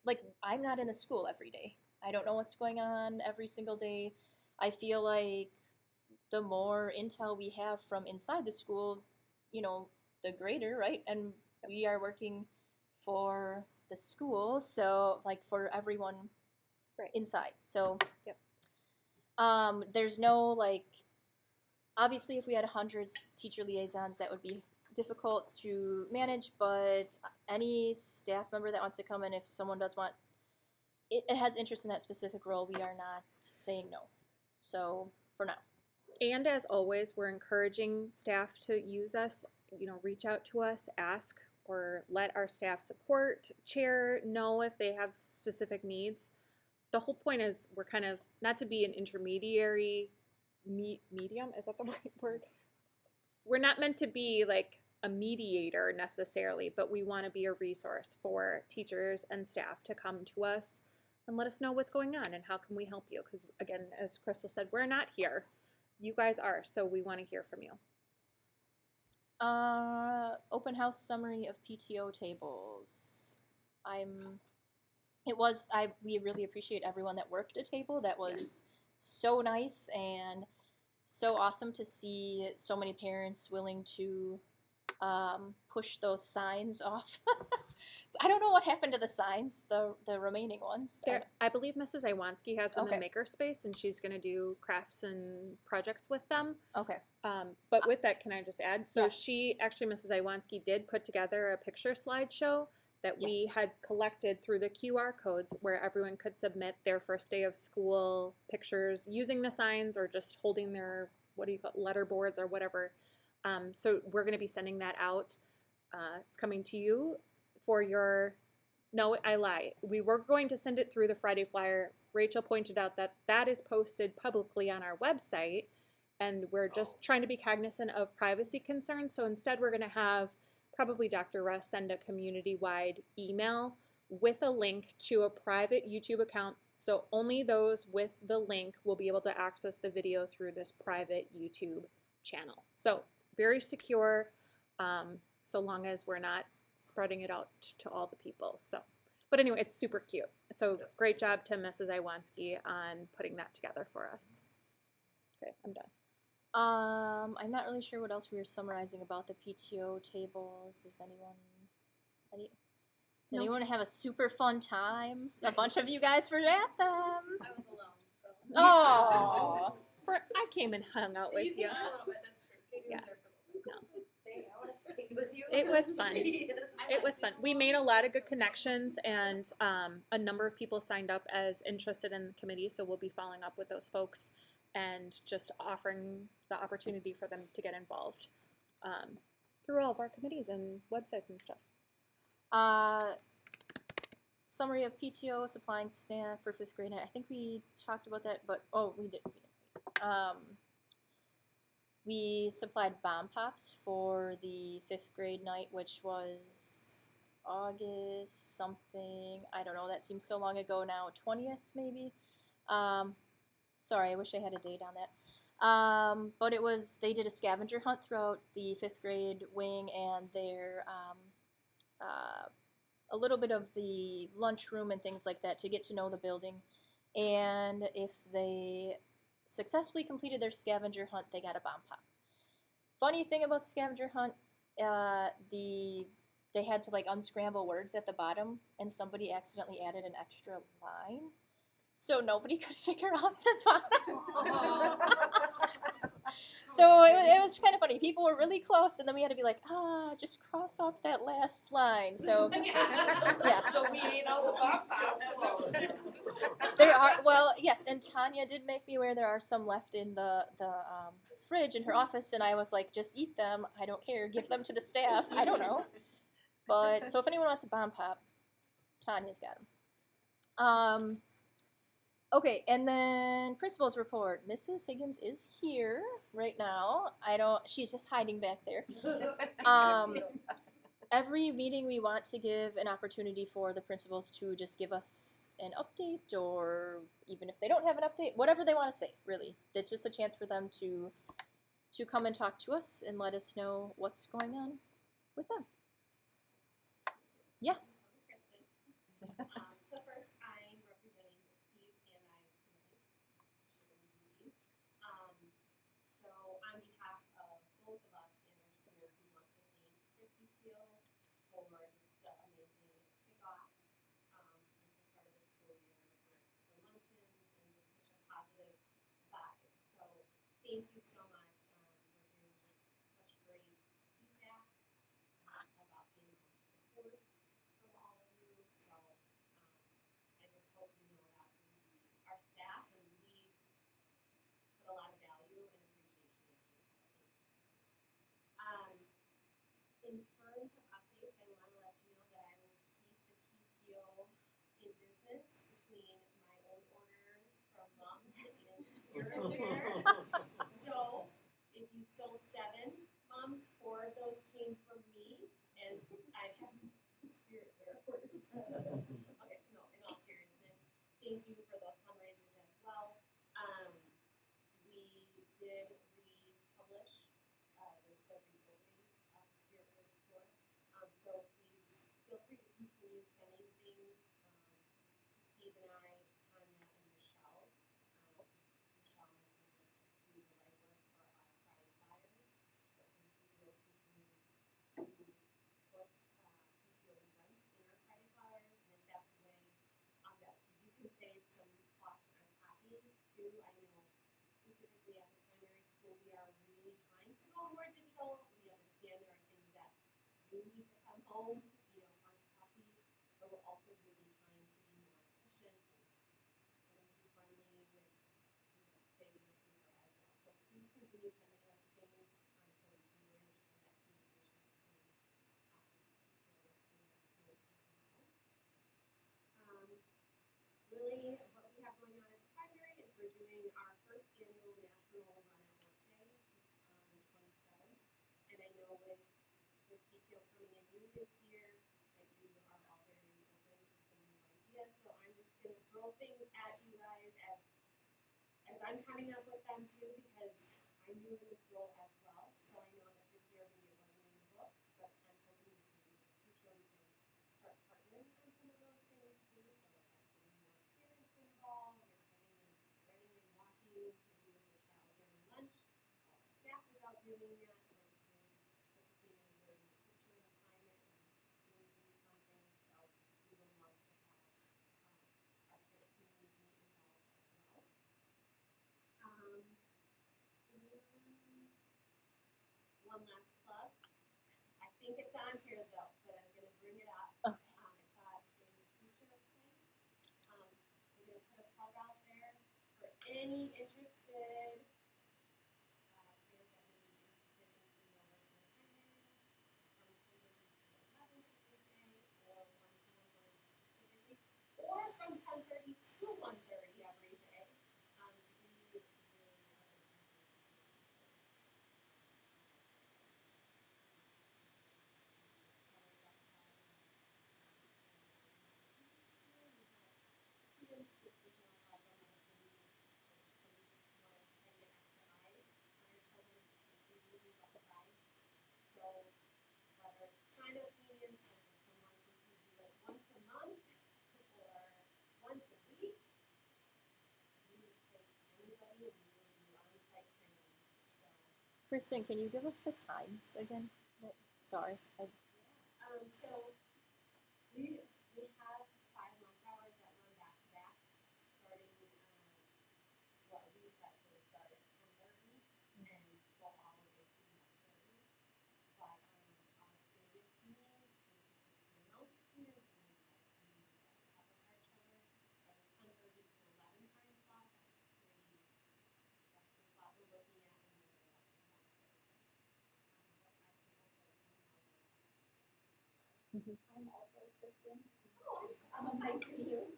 like, I'm not in the school every day. I don't know what's going on every single day. I feel like the more intel we have from inside the school, you know, the greater, right? And we are working for the school, so, like, for everyone Right. inside. So, Yep. There's no, like, obviously if we had 100 teacher liaisons, that would be difficult to manage, but any staff member that wants to come in, if someone does want, it has interest in that specific role, we are not saying no. So, for now. And as always, we're encouraging staff to use us, reach out to us, ask, or let our staff support chair know if they have specific needs. The whole point is we're kind of, not to be an intermediary medium, is that the right word? We're not meant to be like a mediator necessarily, but we want to be a resource for teachers and staff to come to us and let us know what's going on and how can we help you. Because again, as Crystal said, we're not here. You guys are, so we want to hear from you. Open house summary of PTO tables. We really appreciate everyone that worked a table. That was so nice and so awesome to see so many parents willing to push those signs off. I don't know what happened to the signs, the remaining ones. I believe Mrs. Iwanski has them Okay. in Makerspace, and she's going to do crafts and projects with them. Okay. But with that, can I just add? So Yeah. Mrs. Iwanski did put together a picture slideshow that we Yes. had collected through the QR codes where everyone could submit their first day of school pictures using the signs or just holding their, letter boards or whatever. So we're going to be sending that out. It's coming to you for your, no, I lie. We were going to send it through the Friday Flyer. Rachel pointed out that that is posted publicly on our website, and we're just trying to be cognizant of privacy concerns. So instead, we're going to have probably Dr. Russ send a community-wide email with a link to a private YouTube account. So only those with the link will be able to access the video through this private YouTube channel. So very secure, so long as we're not spreading it out to all the people. So, but anyway, it's super cute. So great job to Mrs. Iwanski on putting that together for us. Okay, I'm done. I'm not really sure what else we were summarizing about the PTO tables. Does anyone have a super fun time? A bunch of you guys were at them. I was alone, so. Oh. I came and hung out with you. Came a little bit, that's true. Katie Yeah. was there for a little bit. Stay, I wanna stay with you. It was fun. She is. It was fun. We made a lot of good connections, and a number of people signed up as interested in the committee, so we'll be following up with those folks and just offering the opportunity for them to get involved through all of our committees and websites and stuff. Summary of PTO supplying snack for 5th grade night. I think we talked about that, but we did. We supplied bomb pops for the 5th grade night, which was August something. I don't know. That seems so long ago now. 20th maybe. Sorry, I wish I had a date on that. But they did a scavenger hunt throughout the 5th grade wing, and a little bit of the lunchroom and things like that to get to know the building. And if they successfully completed their scavenger hunt, they got a bomb pop. Funny thing about the scavenger hunt, they had to like unscramble words at the bottom, and somebody accidentally added an extra line, so nobody could figure out the bottom. So it was kind of funny. People were really close, and then we had to be like, just cross off that last line. So yeah. So we ate all the bomb There are, well, yes, and Tanya did make me aware there are some left in the fridge in her office, and I was like, just eat them. I don't care. Give them to the staff. I don't know. But so if anyone wants a bomb pop, Tanya's got them. Okay, and then principal's report. Mrs. Higgins is here right now. She's just hiding back there. Every meeting we want to give an opportunity for the principals to just give us an update, or even if they don't have an update, whatever they want to say, really. It's just a chance for them to come and talk to us and let us know what's going on with them. Yeah. So first, I'm representing Steve and I tonight, just so on behalf of both of us and our students, we want to thank the PTO for just the amazing kickoff at the start of the school year with the luncheons and just such a positive vibe. So thank you so much. We're hearing just such great feedback about the amount of support from all of you. So I just hope you know that our staff and we put a lot of value and appreciation into. So thank you. In terms of updates, I want to let you know that I will keep the PTO in business between my own orders from moms and Spirit Wear. So if you sold 7 moms, 4 of those came from me, and I have Spirit Wear orders. Okay, no, in all seriousness, thank you for those fundraisers as well. We did republish the reopening of the Spirit Wear store. So please feel free to continue sending things to Steve and I, Tanya, and Michelle. Michelle is going to do the legwork for our Friday flyers. So thank you. We'll continue to put PTO events in our Friday flyers, and if that's a way that you can save some costs on copies too. I know specifically at the primary school we are really trying to go more digital. We understand there are things that do need to come home, hard copies, but we're also really trying to be more efficient and energy friendly with saving the paper as well. So please continue sending us things so we can manage some of that communication between PTO as well. Really, what we have going on at the primary is we're doing our first annual National Run at Work Day on the 27th. And I know with PTO coming in new this year, that you are all very open to some new ideas. So I'm just going to throw things at you guys as I'm coming up with them too, because I'm new in this role as well. So I know that this year maybe it wasn't in the books, but I'm hoping that maybe in the future we can start partnering on some of those things too. So if that's getting more parents involved, or coming and running and walking, maybe with your child during lunch, our staff is out doing that. So just really focusing on really the culture and climate and doing some fun things. So we would love to have our community involved as well. One last plug. I think it's on here though, but I'm going to bring it up. Okay. I saw it in future plans. I'm going to put a plug out there for any interested parent that may be interested in coming over to the primary from 10:30 to 11 every day, or 1 to 1:30 specifically, or from 10:30 to 1:30 every day. We really are encouraging the support. Students just with no problem, other things Kristen, can you give us the times again? Sorry. So we have 5 lunch hours that run back to back, starting recess will start at 10:30 and go all the way through 1:30. But our biggest needs, just because of the amount of students and the needs that we have with our children, are the 10:30 to 11 time slot. That's the slot we're looking at, and then right up to 1:30. But I can also email those. I'm also Kristen. Nice to meet you.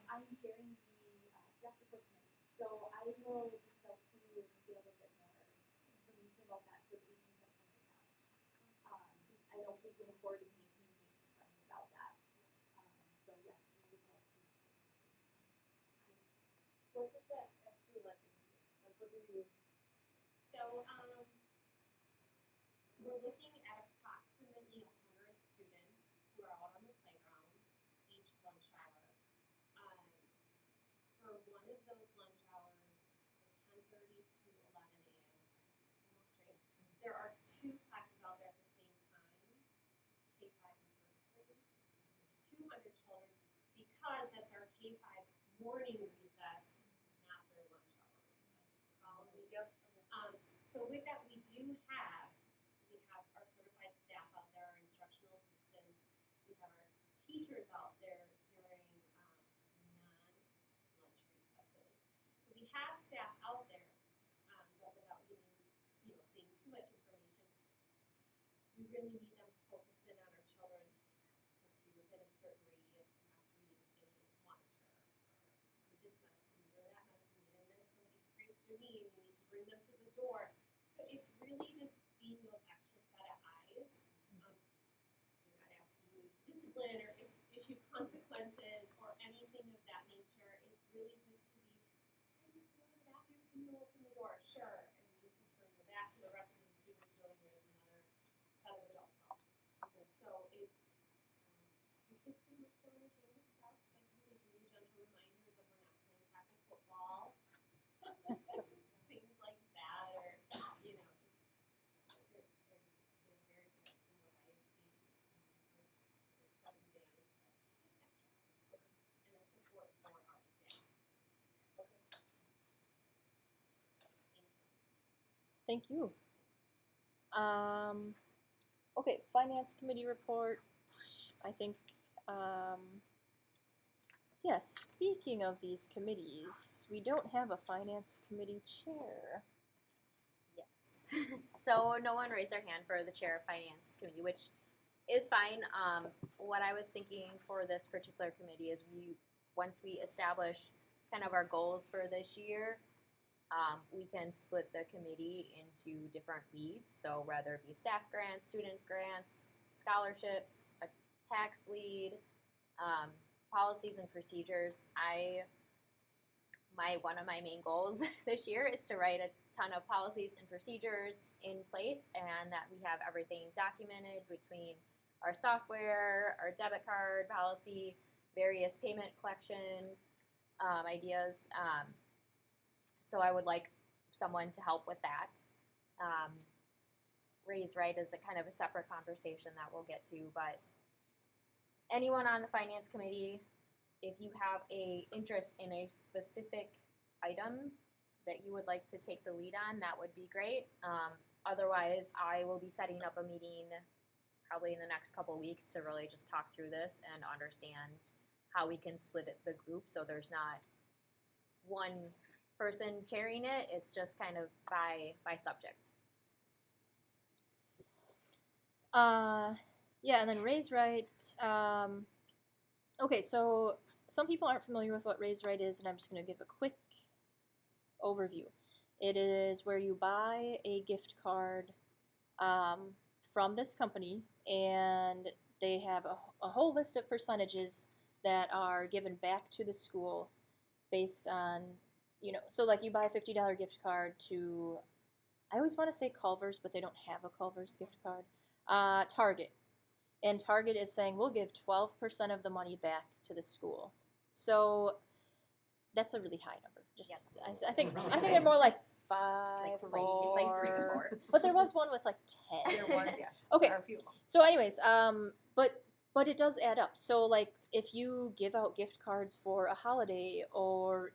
I'm chairing the staff support committee. So I will reach out to you and get a little bit more information about that so that we can set something up. I know Kate looking forward to getting communication from you about that. So yes, we would love to. What does that actually look into? Like, what do you? So, we're looking at approximately 100 students who are out on the playground each lunch hour. For one of those lunch hours, the 10:30 to 11 a.m. is time to demonstrate. There are 2 classes out there at the same time, K-5 and first grade. There's 200 children because that's our K-5's morning recess, not their lunch hour recess. Follow me? Yep. So with that, we have our certified staff out there, our instructional assistants. We have our teachers out there during non-lunch recesses. So we have staff out there, but without getting, seeing too much information, we really need them to focus in on our children, hopefully within a certain radius, perhaps reading a monitor or this medical need or that medical need. And then if somebody scrapes their knee, we need to bring them to the door. So it's really just being those extra set of eyes. We're not asking you to discipline or issue consequences or anything of that nature. It's really just to be, I need to go to the bathroom, can you open the door? Sure. And you can turn your back to the rest of the students knowing there's another set of adults out. So it's, the kids pretty much so entertain themselves, but really really gentle reminders of we're not playing tackle football. Things like that, or just they're very good from what I have seen in the first 6-7 days. But just extra hours and a support for our staff. Thank you. Okay, finance committee report. I think, yeah, speaking of these committees, we don't have a finance committee chair. Yes. So no one raised their hand for the chair of finance committee, which is fine. What I was thinking for this particular committee is once we establish kind of our goals for this year, we can split the committee into different leads. So whether it be staff grants, student grants, scholarships, a tax lead, policies and procedures. One of my main goals this year is to write a ton of policies and procedures in place, and that we have everything documented between our software, our debit card policy, various payment collection ideas. So I would like someone to help with that. Raise right is a kind of a separate conversation that we'll get to, but anyone on the finance committee, if you have a interest in a specific item that you would like to take the lead on, that would be great. Otherwise, I will be setting up a meeting probably in the next couple weeks to really just talk through this and understand how we can split the group so there's not one person chairing it. It's just kind of by subject. Yeah, and then Raise Right. Okay, so some people aren't familiar with what Raise Right is, and I'm just going to give a quick overview. It is where you buy a gift card from this company, and they have a whole list of percentages that are given back to the school based on, so like you buy a $50 gift card to, I always want to say Culver's, but they don't have a Culver's gift card, Target. And Target is saying, we'll give 12% of the money back to the school. So that's a really high number. I think they're more like 5, Like 3. 4. It's like 3 or 4. But there was one with like 10. There was, yeah. Okay. There are a few of them. So anyways, but it does add up. So like if you give out gift cards for a holiday, or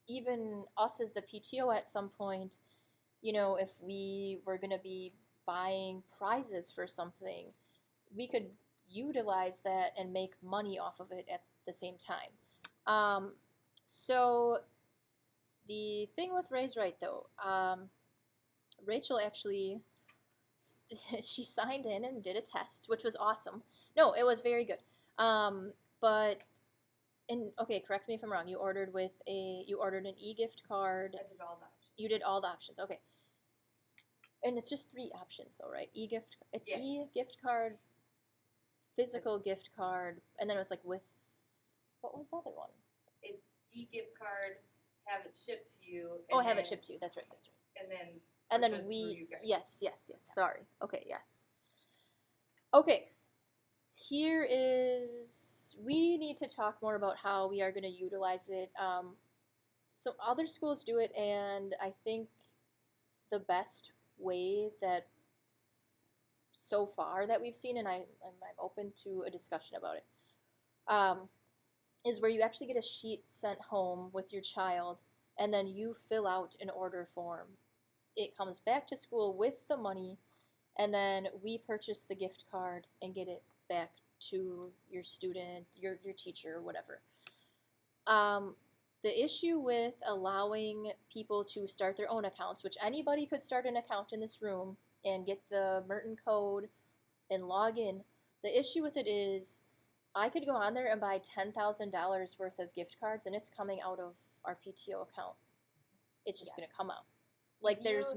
even us as the PTO at some point, you know, if we were going to be buying prizes for something, we could utilize that and make money off of it at the same time. So the thing with Raise Right though, Rachel actually, she signed in and did a test, which was awesome. No, it was very good. But, and okay, correct me if I'm wrong. You ordered an e-gift card. I did all that. You did all the options. Okay. And it's just 3 options though, right? It's Yeah. e-gift card, physical gift card, and then it was like with, what was the other one? It's e-gift card, have it shipped to you. Oh, have it shipped to you. That's right. And then And then purchase through you guys. yes. Sorry. Okay, yes. Okay. We need to talk more about how we are going to utilize it. So other schools do it, and I think the best way that so far that we've seen, and I'm open to a discussion about it, is where you actually get a sheet sent home with your child, and then you fill out an order form. It comes back to school with the money, and then we purchase the gift card and get it back to your student, your teacher, whatever. The issue with allowing people to start their own accounts, which anybody could start an account in this room and get the Merton code and log in, the issue with it is I could go on there and buy $10,000 worth of gift cards, and it's coming out of our PTO account. It's just going to come out. Like, there's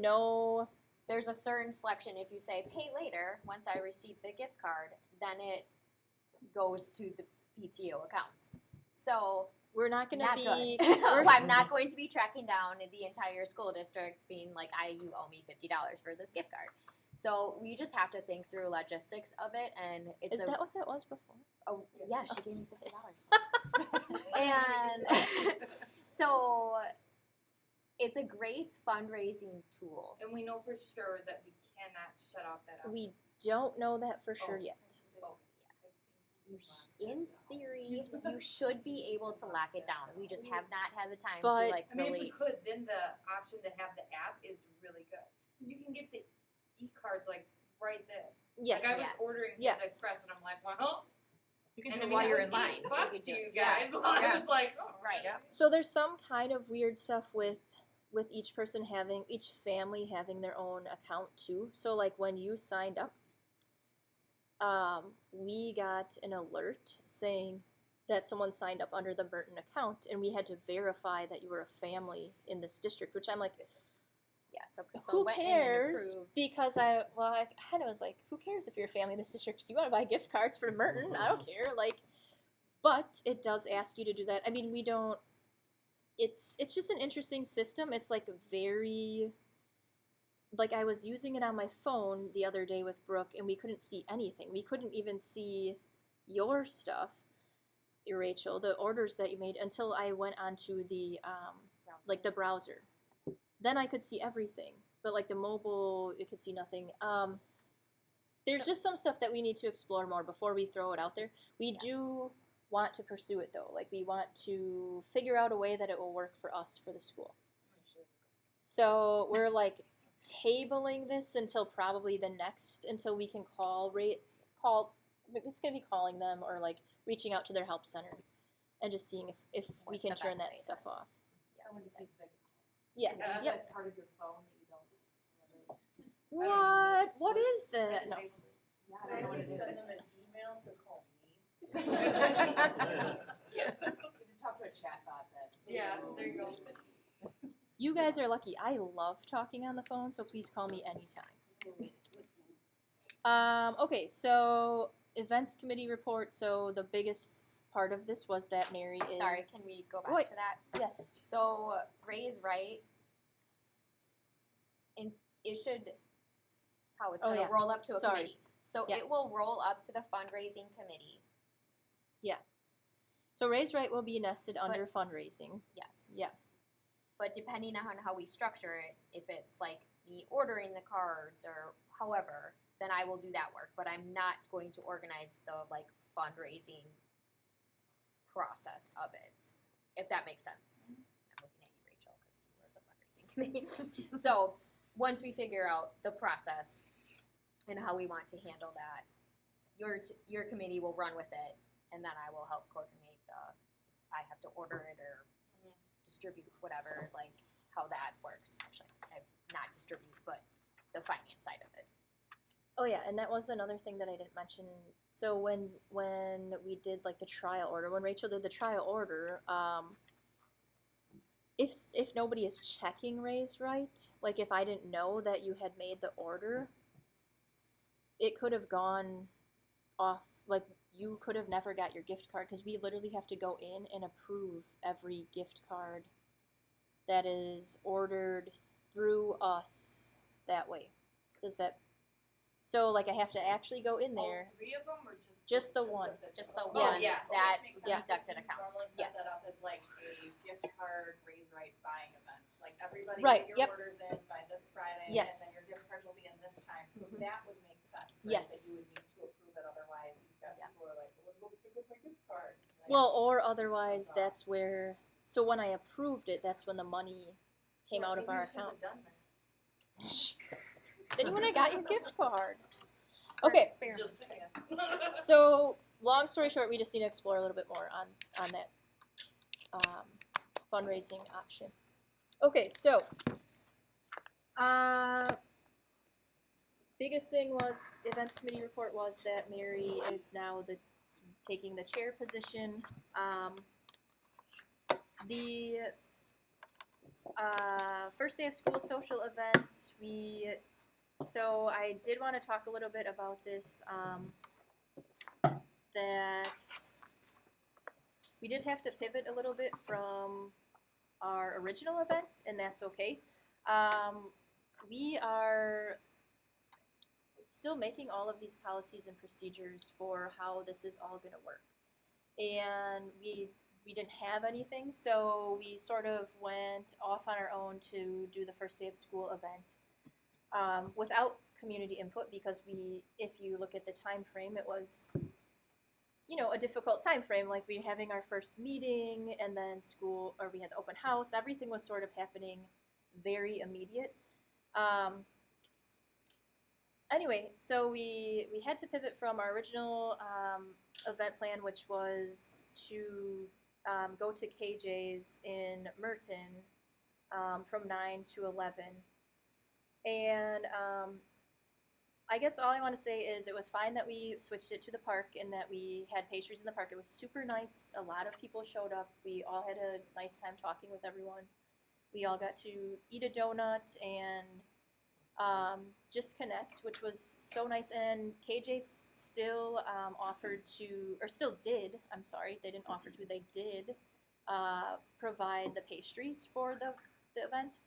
a certain selection. If you say pay later, once I receive the gift card, then it goes to the PTO account. So we're not going to not be. good. I'm not going to be tracking down the entire school district, being like, you owe me $50 for this gift card. So we just have to think through logistics of it, and it's. Is that what that was before? Oh yeah, she gave me $50. And so it's a great fundraising tool. And we know for sure that we cannot shut off that option. We don't know that for sure yet. In theory, you should be able to lock it down. We just have not had the time But- to like I mean, if we really. could, then the option to have the app is really good. Because you can get the e-cards like right there. Yes. Like I was Yeah. ordering Yeah. Panda Express and I'm like, well, You can and do I it mean, while it you're was in line. $8 You to could you do it. guys. While I Yeah. was like, oh, Right. Yeah. So there's some kind of weird stuff with each family having their own account too. So like when you signed up, we got an alert saying that someone signed up under the Merton account, and we had to verify that you were a family in this district, which I'm like, Yeah. So Crystal who went cares? in and approved. Because I kind of was like, who cares if you're a family in this district? If you want to buy gift cards for Merton, I don't care. Like, but it does ask you to do that. I mean, we don't. It's just an interesting system. It's like very. Like I was using it on my phone the other day with Brooke, and we couldn't see anything. We couldn't even see your stuff, Rachel, the orders that you made, until I went onto the like the browser. Then I could see everything, but like the mobile, you could see nothing. There's just some stuff that we need to explore more before we throw it out there. We do want to pursue it though. Like we want to figure out a way that it will work for us for the school. So we're like tabling this until probably until we can call. It's gonna be calling them or like reaching out to their help center and just seeing if we can the turn best that way stuff off. Someone just needs to. Yeah. Yeah. Yep. Part of your phone that you don't. What is that? No. Yeah, I don't know what it is. Send them an email to call me. You can talk to a chatbot then. Yeah, there you go. You guys are lucky. I love talking on the phone, so please call me anytime. Okay, so events committee report. So the biggest part of this was that Mary is. Sorry, can we go back Wait. to that? Yes. So Raise Right, and it should how it's Oh, going to yeah. roll up to a Sorry. committee. So Yeah. it will roll up to the fundraising committee. So Raise Right will be nested under fundraising. Yes. Yeah. But depending on how we structure it, if it's like me ordering the cards or however, then I will do that work. But I'm not going to organize the like fundraising process of it, if that makes sense. I'm looking at you, Rachel, because you were the fundraising committee. So once we figure out the process and how we want to handle that, your committee will run with it, and then I will help coordinate if I have to order it or distribute whatever, like how that works. Actually, not distribute, but the finance side of it. Oh yeah, and that was another thing that I didn't mention. So when we did like the trial order, when Rachel did the trial order, if nobody is checking Ray's right, like if I didn't know that you had made the order, it could have gone off, like you could have never got your gift card, because we literally have to go in and approve every gift card that is ordered through us that way. Does that, so like I have to actually go in there. All 3 of them, or Just the one. Just the Yeah. one yeah, that which makes sense, deducted because account. we normally Yes. set that up as like a gift card raise right buying event. Like everybody Right, get your yep. orders in by this Friday, Yes. and then your gift cards will be in this time. So Mhm. that would make sense, right? Yes. That you would need to approve it, otherwise you've got Yeah. people who are like, well, go pick up my gift card. Like, Well, or otherwise that's where, so when I approved it, that's when the money came out of our account. Done that. Then when I got your gift card. Okay, Just saying. so long story short, we just need to explore a little bit more on that fundraising option. Okay, so biggest thing was events committee report was that Mary is now taking the chair position. The first day of school social event, so I did want to talk a little bit about this, that we did have to pivot a little bit from our original event, and that's okay. We are still making all of these policies and procedures for how this is all going to work. And we didn't have anything, so we sort of went off on our own to do the first day of school event. Without community input, because if you look at the time frame, it was, a difficult time frame. Like we having our first meeting, and then school, or we had the open house. Everything was sort of happening very immediate. Anyway, so we had to pivot from our original event plan, which was to go to KJ's in Merton from 9 to 11. And I guess all I want to say is it was fine that we switched it to the park and that we had pastries in the park. It was super nice. A lot of people showed up. We all had a nice time talking with everyone. We all got to eat a donut and just connect, which was so nice. And KJ still offered to, or still did, I'm sorry, they didn't offer to, they did provide the pastries for the event.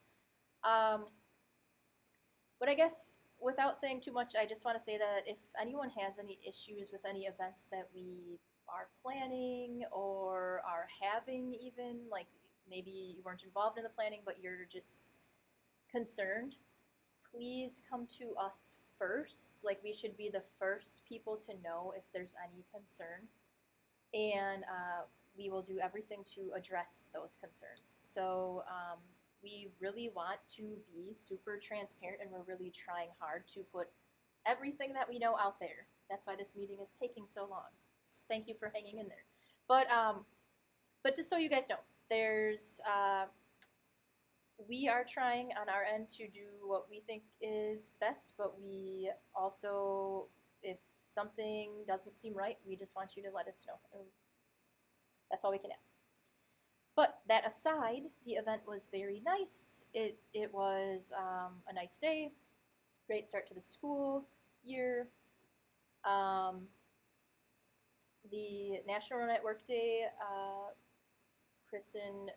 But I guess without saying too much, I just want to say that if anyone has any issues with any events that we are planning or are having, even, like maybe you weren't involved in the planning but you're just concerned, please come to us first. Like we should be the first people to know if there's any concern. And we will do everything to address those concerns. So we really want to be super transparent, and we're really trying hard to put everything that we know out there. That's why this meeting is taking so long. Thank you for hanging in there. But just so you guys know, there's we are trying on our end to do what we think is best, but we also, if something doesn't seem right, we just want you to let us know. And that's all we can ask. But that aside, the event was very nice. It was a nice day, great start to the school year. The National Road Network Day, Kristen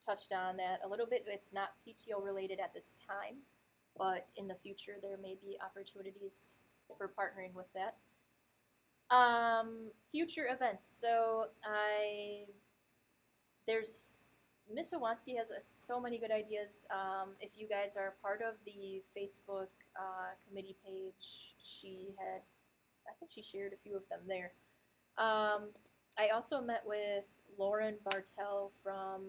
touched on that a little bit. It's not PTO related at this time, but in the future there may be opportunities for partnering with that. Future events. So there's Miss Owanski has so many good ideas. If you guys are part of the Facebook committee page, I think she shared a few of them there. I also met with Lauren Bartell from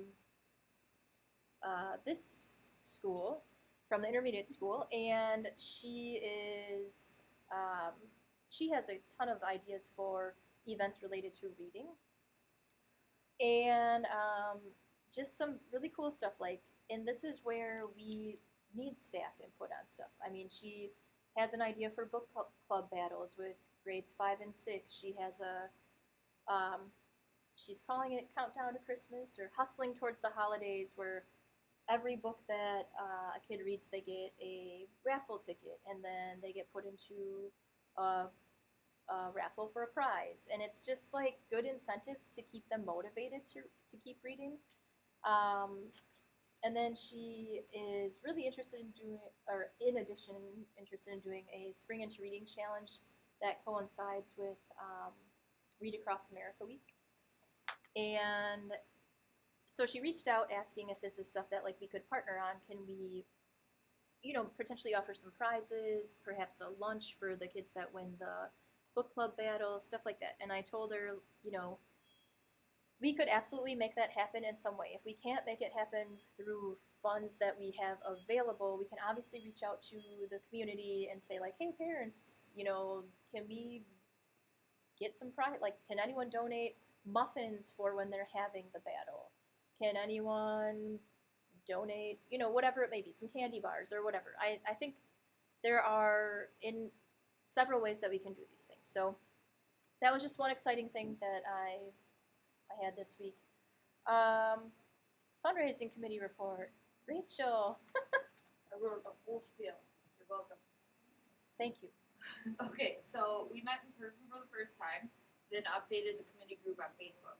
this school, from the intermediate school, and she has a ton of ideas for events related to reading. And just some really cool stuff and this is where we need staff input on stuff. I mean, she has an idea for book club battles with grades 5 and 6. She has she's calling it Countdown to Christmas or Hustling Towards the Holidays, where every book that a kid reads, they get a raffle ticket, and then they get put into a raffle for a prize. And it's just like good incentives to keep them motivated to keep reading. And then she is really interested in doing, or in addition, interested in doing a Spring Into Reading Challenge that coincides with Read Across America Week. And so she reached out asking if this is stuff that we could partner on. Can we, potentially offer some prizes, perhaps a lunch for the kids that win the book club battle, stuff like that. And I told her, we could absolutely make that happen in some way. If we can't make it happen through funds that we have available, we can obviously reach out to the community and say hey, parents, can we get some prize? Can anyone donate muffins for when they're having the battle? Can anyone donate, whatever it may be, some candy bars or whatever. I think there are in several ways that we can do these things. So that was just one exciting thing that I had this week. Fundraising committee report. Rachel. I wrote a whole spiel. You're welcome. Thank you. Okay, so we met in person for the first time, then updated the committee group on Facebook.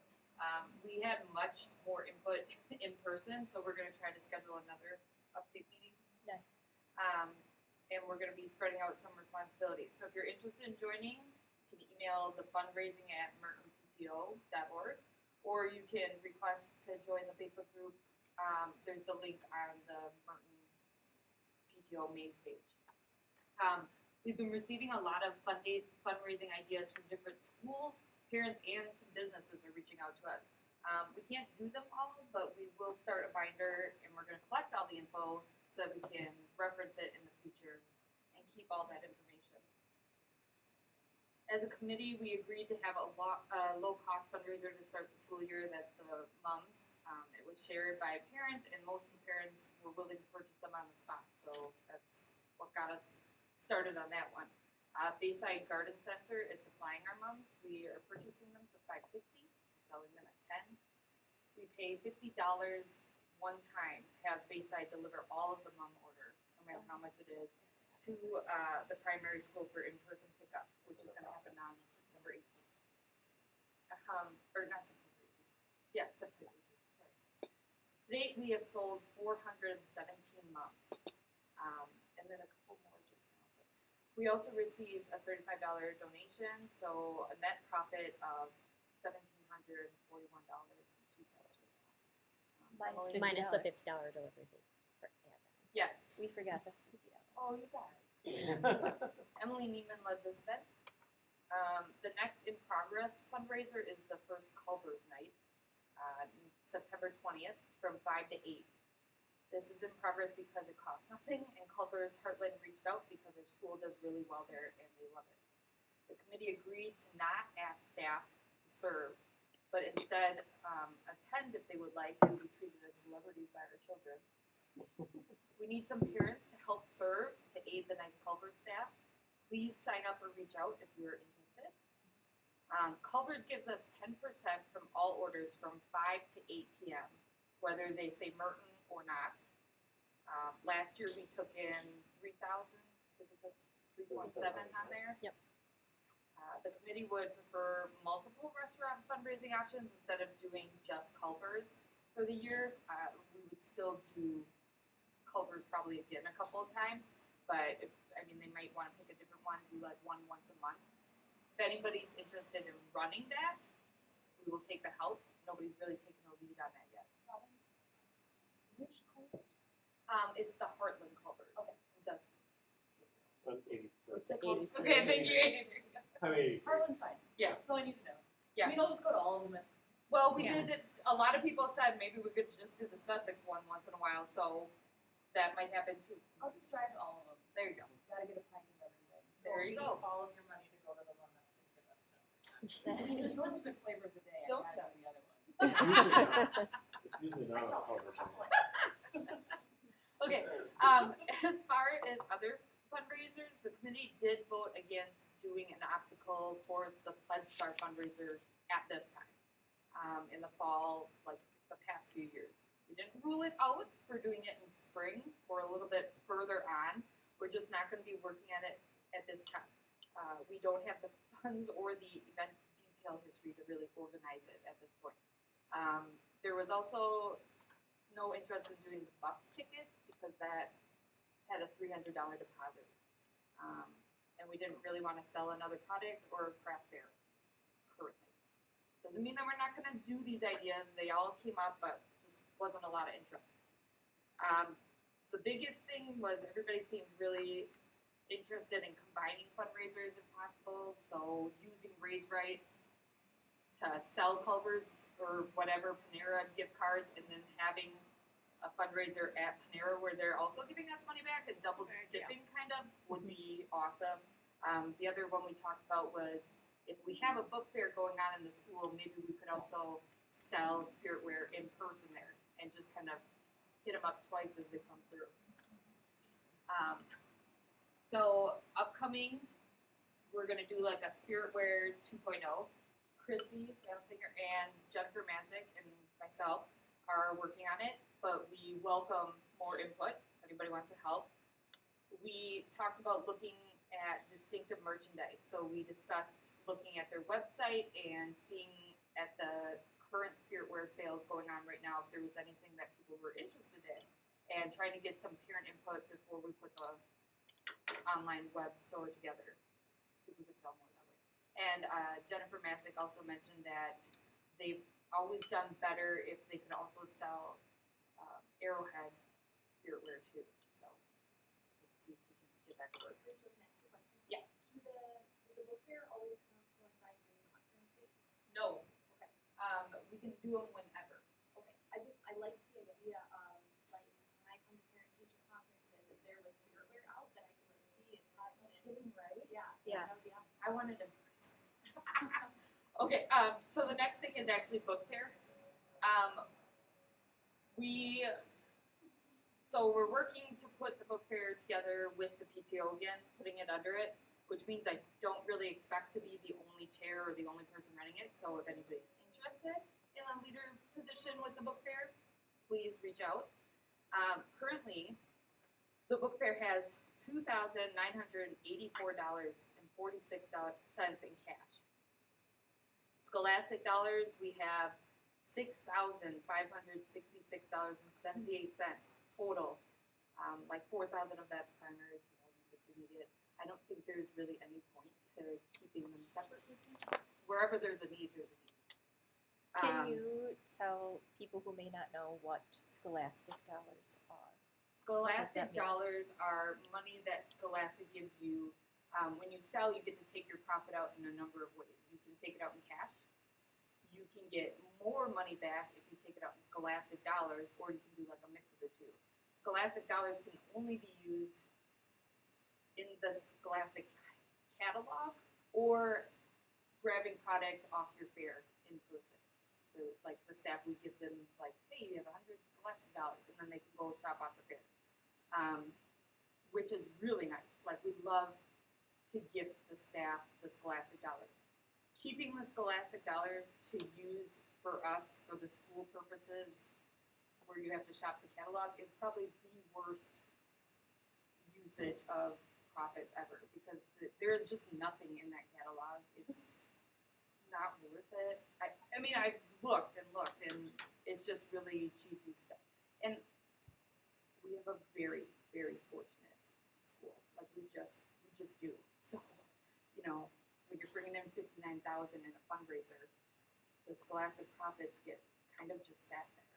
We had much more input in person, so we're going to try to schedule another update meeting. Nice. And we're going to be spreading out some responsibilities. So if you're interested in joining, you can email the fundraising at mertonpto.org, or you can request to join the Facebook group. There's the link on the Merton PTO main page. We've been receiving a lot of fundraising ideas from different schools. Parents and some businesses are reaching out to us. We can't do them all, but we will start a binder, and we're going to collect all the info so that we can reference it in the future and keep all that information. As a committee, we agreed to have a low-cost fundraiser to start the school year. That's the mums. It was shared by a parent, and most of the parents were willing to purchase them on the spot. So that's what got us started on that one. Bayside Garden Center is supplying our mums. We are purchasing them for $5.50 and selling them at $10. We pay $50 one time to have Bayside deliver all of the mum order, no matter how much it is, to the primary school for in-person pickup, which is going to happen on September 18th. Or not September 18th. Yes, September 18th. Sorry. To date, we have sold 417 mums, and then a couple more just now. We also received a $35 donation, so a net profit of $1,741.02 with that. Minus the $50 delivery fee. Yes. We forgot the $50. Oh, you guys. Emily Neiman led this event. The next in progress fundraiser is the first Culver's night, September 20th from 5 to 8. This is in progress because it costs nothing, and Culver's Heartland reached out because their school does really well there and they love it. The committee agreed to not ask staff to serve, but instead attend if they would like and be treated as celebrities by our children. We need some parents to help serve to aid the nice Culver's staff. Please sign up or reach out if you're interested. Culver's gives us 10% from all orders from 5 to 8 p.m., whether they say Merton or not. Last year we took in 3,000, it was a 3.7 on there. Yep. The committee would prefer multiple restaurant fundraising options instead of doing just Culver's for the year. We would still do Culver's probably again a couple of times, but they might want to pick a different one, do like one once a month. If anybody's interested in running that, we will take the help. Nobody's really taken the lead on that yet. It's the Heartland Culvers. Okay. That's, I'm 80. It's like 83. okay, thank you. I'm 80. Harlan's fine. Yeah. That's all I need to know. Yeah. I mean, I'll just go to all of them. Well, we Yeah. did, a lot of people said maybe we could just do the Sussex one once in a while, so that might happen too. I'll just drive to all of them. There you go. Gotta get a pint of everything. There you go. All of your money to go to the one that's gonna give us 10%. I mean, if you want a good flavor of the day, I Don't gotta judge. do the other one. It's usually not a cover. Okay, as far as other fundraisers, the committee did vote against doing an obstacle course, the Pledge Star fundraiser at this time, in the fall, like the past few years. We didn't rule it out for doing it in spring or a little bit further on. We're just not gonna be working on it at this time. We don't have the funds or the event detail history to really organize it at this point. There was also no interest in doing the Bucks tickets because that had a $300 deposit. And we didn't really want to sell another product or a craft fair currently. Doesn't mean that we're not going to do these ideas. They all came up, but just wasn't a lot of interest. The biggest thing was everybody seemed really interested in combining fundraisers if possible. So using Raise Right to sell Culver's or whatever, Panera gift cards, and then having a fundraiser at Panera where they're also giving us money back and double dipping kind of would be awesome. The other one we talked about was if we have a book fair going on in the school, maybe we could also sell spiritware in person there and just kind of hit them up twice as they come through. So upcoming, we're gonna do like a spiritware 2.0. Chrissy Singer and Jennifer Masick and myself are working on it, but we welcome more input if anybody wants to help. We talked about looking at distinctive merchandise, so we discussed looking at their website and seeing at the current spiritware sales going on right now if there was anything that people were interested in, and trying to get some parent input before we put the online web store together, see if we could sell more that way. And Jennifer Masick also mentioned that they've always done better if they could also sell Arrowhead spiritware too. So let's see if we can get that to work. Rachel, next question. Yeah. Does the book fair always coincide with conference dates? No. Okay. We can do them whenever. Okay. I liked the idea of like when I come to parent teacher conferences, if there was spiritware out that I could like see and touch. No kidding, right? Yeah. Yeah. That would be awesome. I wanted to. Okay. So the next thing is actually book fair. So we're working to put the book fair together with the PTO again, putting it under it, which means I don't really expect to be the only chair or the only person running it. So if anybody's interested in a leader position with the book fair, please reach out. Currently, the book fair has $2,984.46 in cash. Scholastic dollars, we have $6,566.78 total. Like 4,000 of that's primary, 2,000 is intermediate. I don't think there's really any point to keeping them separate with each other. Wherever there's a need, there's a need. Can you tell people who may not know what scholastic dollars are? Scholastic mean? dollars are money that Scholastic gives you. When you sell, you get to take your profit out in a number of ways. You can take it out in cash. You can get more money back if you take it out in Scholastic dollars, or you can do like a mix of the two. Scholastic dollars can only be used in the Scholastic catalog or grabbing product off your fair in person. So like the staff, we give them like, hey, you have 100 Scholastic dollars, and then they can go shop off the fair, which is really nice. Like we love to gift the staff the Scholastic dollars. Keeping the Scholastic dollars to use for us for the school purposes where you have to shop the catalog is probably the worst usage of profits ever, because there is just nothing in that catalog. It's not worth it. I mean, I've looked and it's just really cheesy stuff. And we have a very, very fortunate school. Like we just do. So, you know, when you're bringing in $59,000 in a fundraiser, the Scholastic profits get kind of just sat there.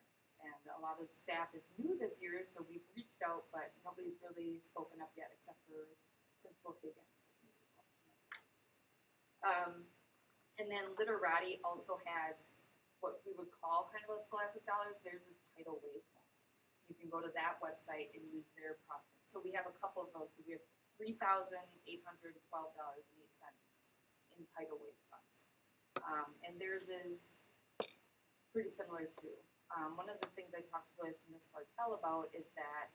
And a a lot of the staff is new this year, so we've reached out, but nobody's really spoken up yet except for Principal Higgins. And then Literati also has what we would call kind of a Scholastic Dollars. Theirs is Tidal Wave Fund. You can go to that website and use their products. So we have a couple of those. We have $3,812.08 in Tidal Wave funds. And theirs is pretty similar too. One of the things I talked with Ms. Bartel about is that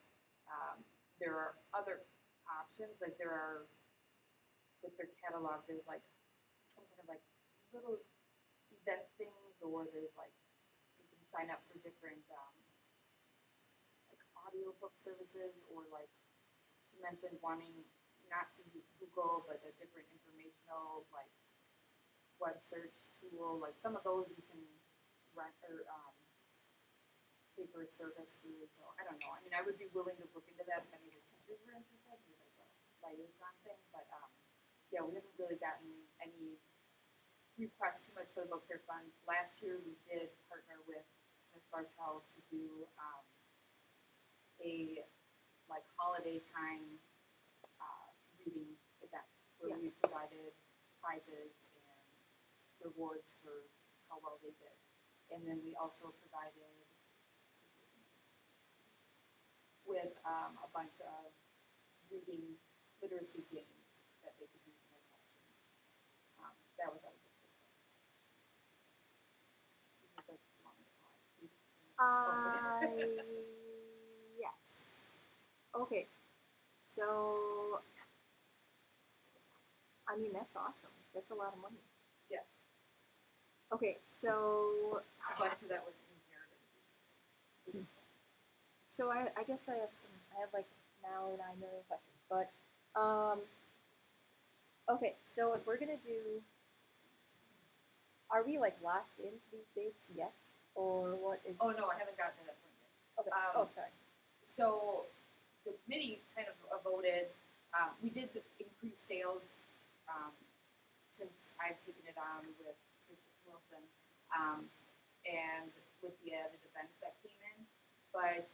there are other options. Like there are, with their catalog, there's like some kind of like little event things, or there's like, you can sign up for different like audiobook services, or like she mentioned wanting not to use Google, but a different informational like web search tool. Like some of those you can rent or pay for a service through. So I don't know. I mean, I would be willing to look into that if any of the teachers were interested, because it's a liaison thing. But yeah, we haven't really gotten any requests too much for the book fair funds. Last year we did partner with Ms. Bartel to do a like holiday time reading event where we provided prizes and rewards for how well they did. And then we also provided with a bunch of reading literacy games that they could use in their classroom. That was our book fair funds. Yes. Okay. So, I mean, that's awesome. That's a lot of money. Yes, Okay, so a bunch of that was inherited. So I guess I have like now 9 million questions, but okay, so if we're gonna do, are we like locked into these dates yet, or what is? Oh no, I haven't gotten to that point yet. Okay. Oh, sorry. So the committee kind of voted. We did increase sales since I've taken it on with Tricia Wilson, and with the added events that came in. But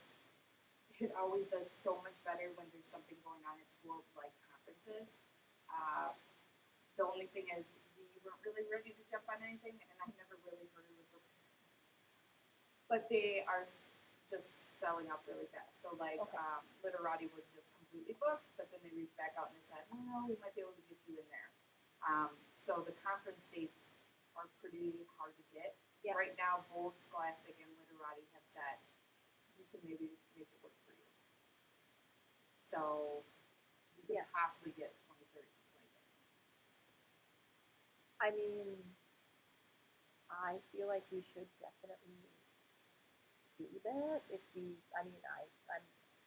it always does so much better when there's something going on at school, like conferences. The only thing is we weren't really ready to jump on anything, and I never really heard of it. But they are just selling up really fast. So like Literati was just completely booked, but then they reached back out and they said, well, we might be able to get you in there. So the conference dates are pretty hard to get. Yeah. Right now, both Scholastic and Literati have said we can maybe make it work for you. So we could possibly get 2030. I mean, I feel like we should definitely do that if we. I mean, I'm.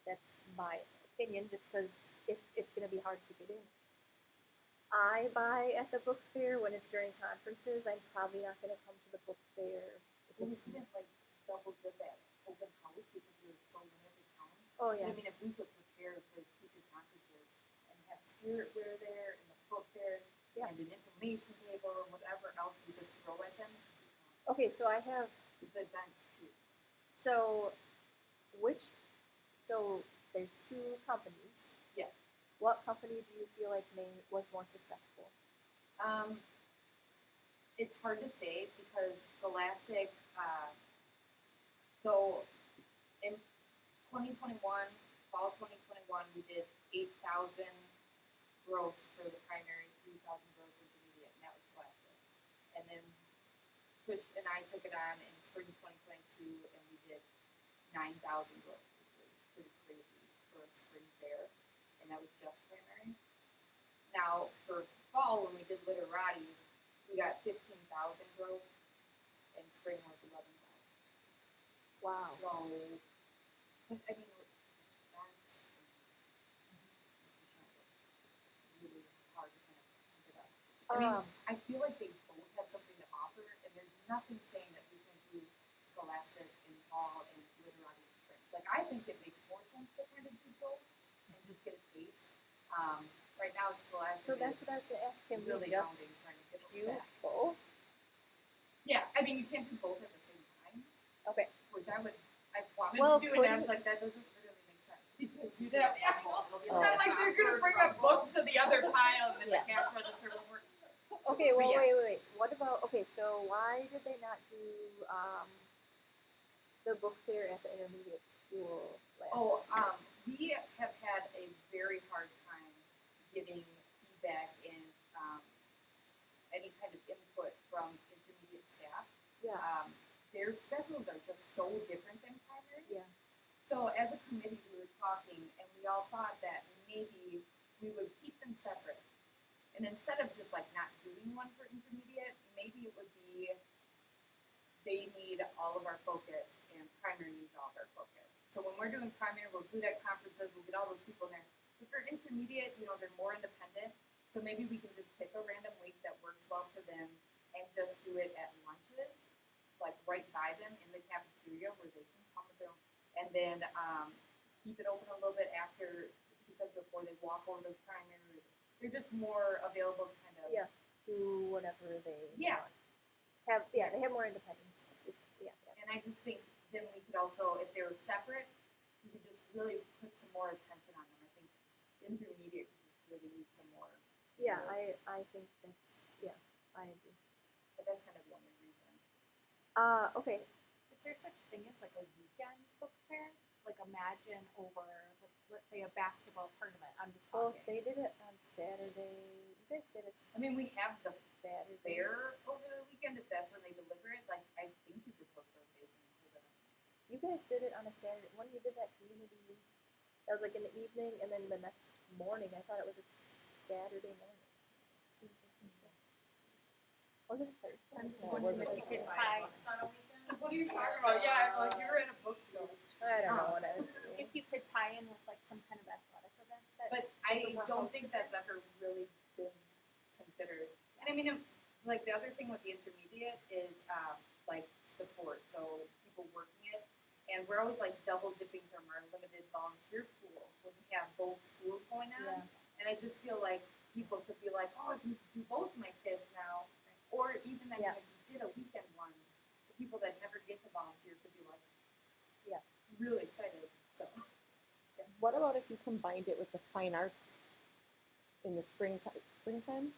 That's my opinion, just because if it's gonna be hard to get in. I buy at the book fair when it's during conferences. I'm probably not gonna come to the book fair if We it's. couldn't like double dip that open house because we were so limited time. Oh I yeah. mean, if we could prepare for teacher conferences and have spirit wear there and the book fair and an information table and whatever else we could throw at them. Okay, so I have. The events too. So, so there's 2 companies. Yes. What company do you feel like was more successful? It's hard to say because Scholastic. So in 2021, fall 2021, we did 8,000 gross for the primary, 3,000 gross intermediate, and that was Scholastic. And then Trish and I took it on in spring 2022, and we did 9,000 gross, which was pretty crazy for a spring fair, and that was just primary. Now, for fall, when we did Literati, we got 15,000 gross, and spring was 11,000. Wow. So, I mean, that's really hard to kind of pump it up. I mean, I feel like they both have something to offer, and there's nothing saying that we can do Scholastic in fall and Literati in spring. Like, I think it makes more sense to kind of do both and just get a taste. Right now, Scholastic So that's is what I was going to ask. Can really we just rounding, trying to get us do back. both? Yeah, I mean, you can't do both at the same time, Okay. which I want Well, doing that, I was like, that doesn't really make sense. Because you'd have, it's Oh. not like they're gonna bring up books to the other pile and then Yeah. the cash register will work. Okay, well, Yeah. wait. What about, okay, so why did they not do, the book fair at the intermediate school last Oh, year? we have had a very hard time getting feedback and, any kind of input from intermediate staff. Yeah, Their schedules are just so different than primary. yeah, So as a committee, we were talking, and we all thought that maybe we would keep them separate. And instead of just like not doing one for intermediate, maybe it would be they need all of our focus and primary needs all of our focus. So when we're doing primary, we'll do that conferences, we'll get all those people in there. If they're intermediate, they're more independent. So maybe we can just pick a random week that works well for them and just do it at lunches, like right by them in the cafeteria where they can come with their own. And then keep it open a little bit after, because before they walk over to primary, they're just more available to kind of. yeah, do whatever they Yeah. want. They have more independence, yeah. And I just think then we could also, if they were separate, we could just really put some more attention on them. I think intermediate could just really use some more. Yeah, I think that's, yeah, I agree. But that's kind of the only reason. Okay, Is there such thing as like a weekend book fair? Like imagine over, let's say a basketball tournament, I'm just well, talking. they did it on Saturday, you guys did it I mean, we have the Saturday. fair over the weekend if that's when they deliver it. Like, I think you could book those days and hold it. You guys did it on a Saturday, when you did that community, that was like in the evening, and then the next morning, I thought it was a Saturday morning. Was it Thursday? I'm just Yeah, wondering was if it you could tie books on a weekend. What are you talking about? Yeah, I'm like, you're in a bookstore. I don't know what I was saying. If you could tie in with like some kind of athletic event that. But I we're don't think hosting. that's ever really been considered. And I mean, like the other thing with the intermediate is like support. So people working it, and we're always like double dipping from our limited volunteer pool when we have both schools going on. Yeah. And I just feel like people could be like, oh, I can do both of my kids now, or even if Yeah. you did a weekend one, the people that never get to volunteer could be like, Yeah. really excited. So. What about if you combined it with the fine arts in the springtime?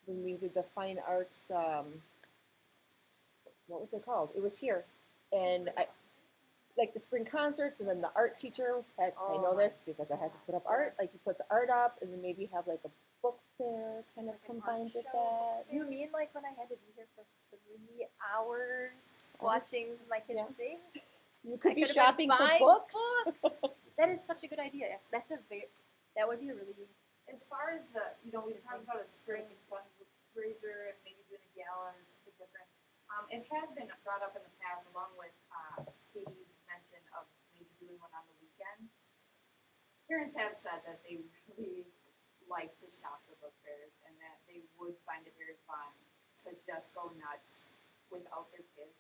When we did the fine arts, what was it called? It was here. And like the spring concerts, and then the art teacher had, I know this because I had to put up art, like you put the art up, and then maybe have like a book fair kind of Like an art combined with show. that. You mean like when I had to be here for 3 hours I was- watching my kids yeah. sing? You could be could've been shopping for buying books. That is such a good idea. That would be a really As far as we talked about a spring fundraiser and maybe doing a gala or something different. It has been brought up in the past, along with Katie's mention of maybe doing one on the weekend. Parents have said that they really like to shop the book fairs and that they would find it very fun to just go nuts without their kids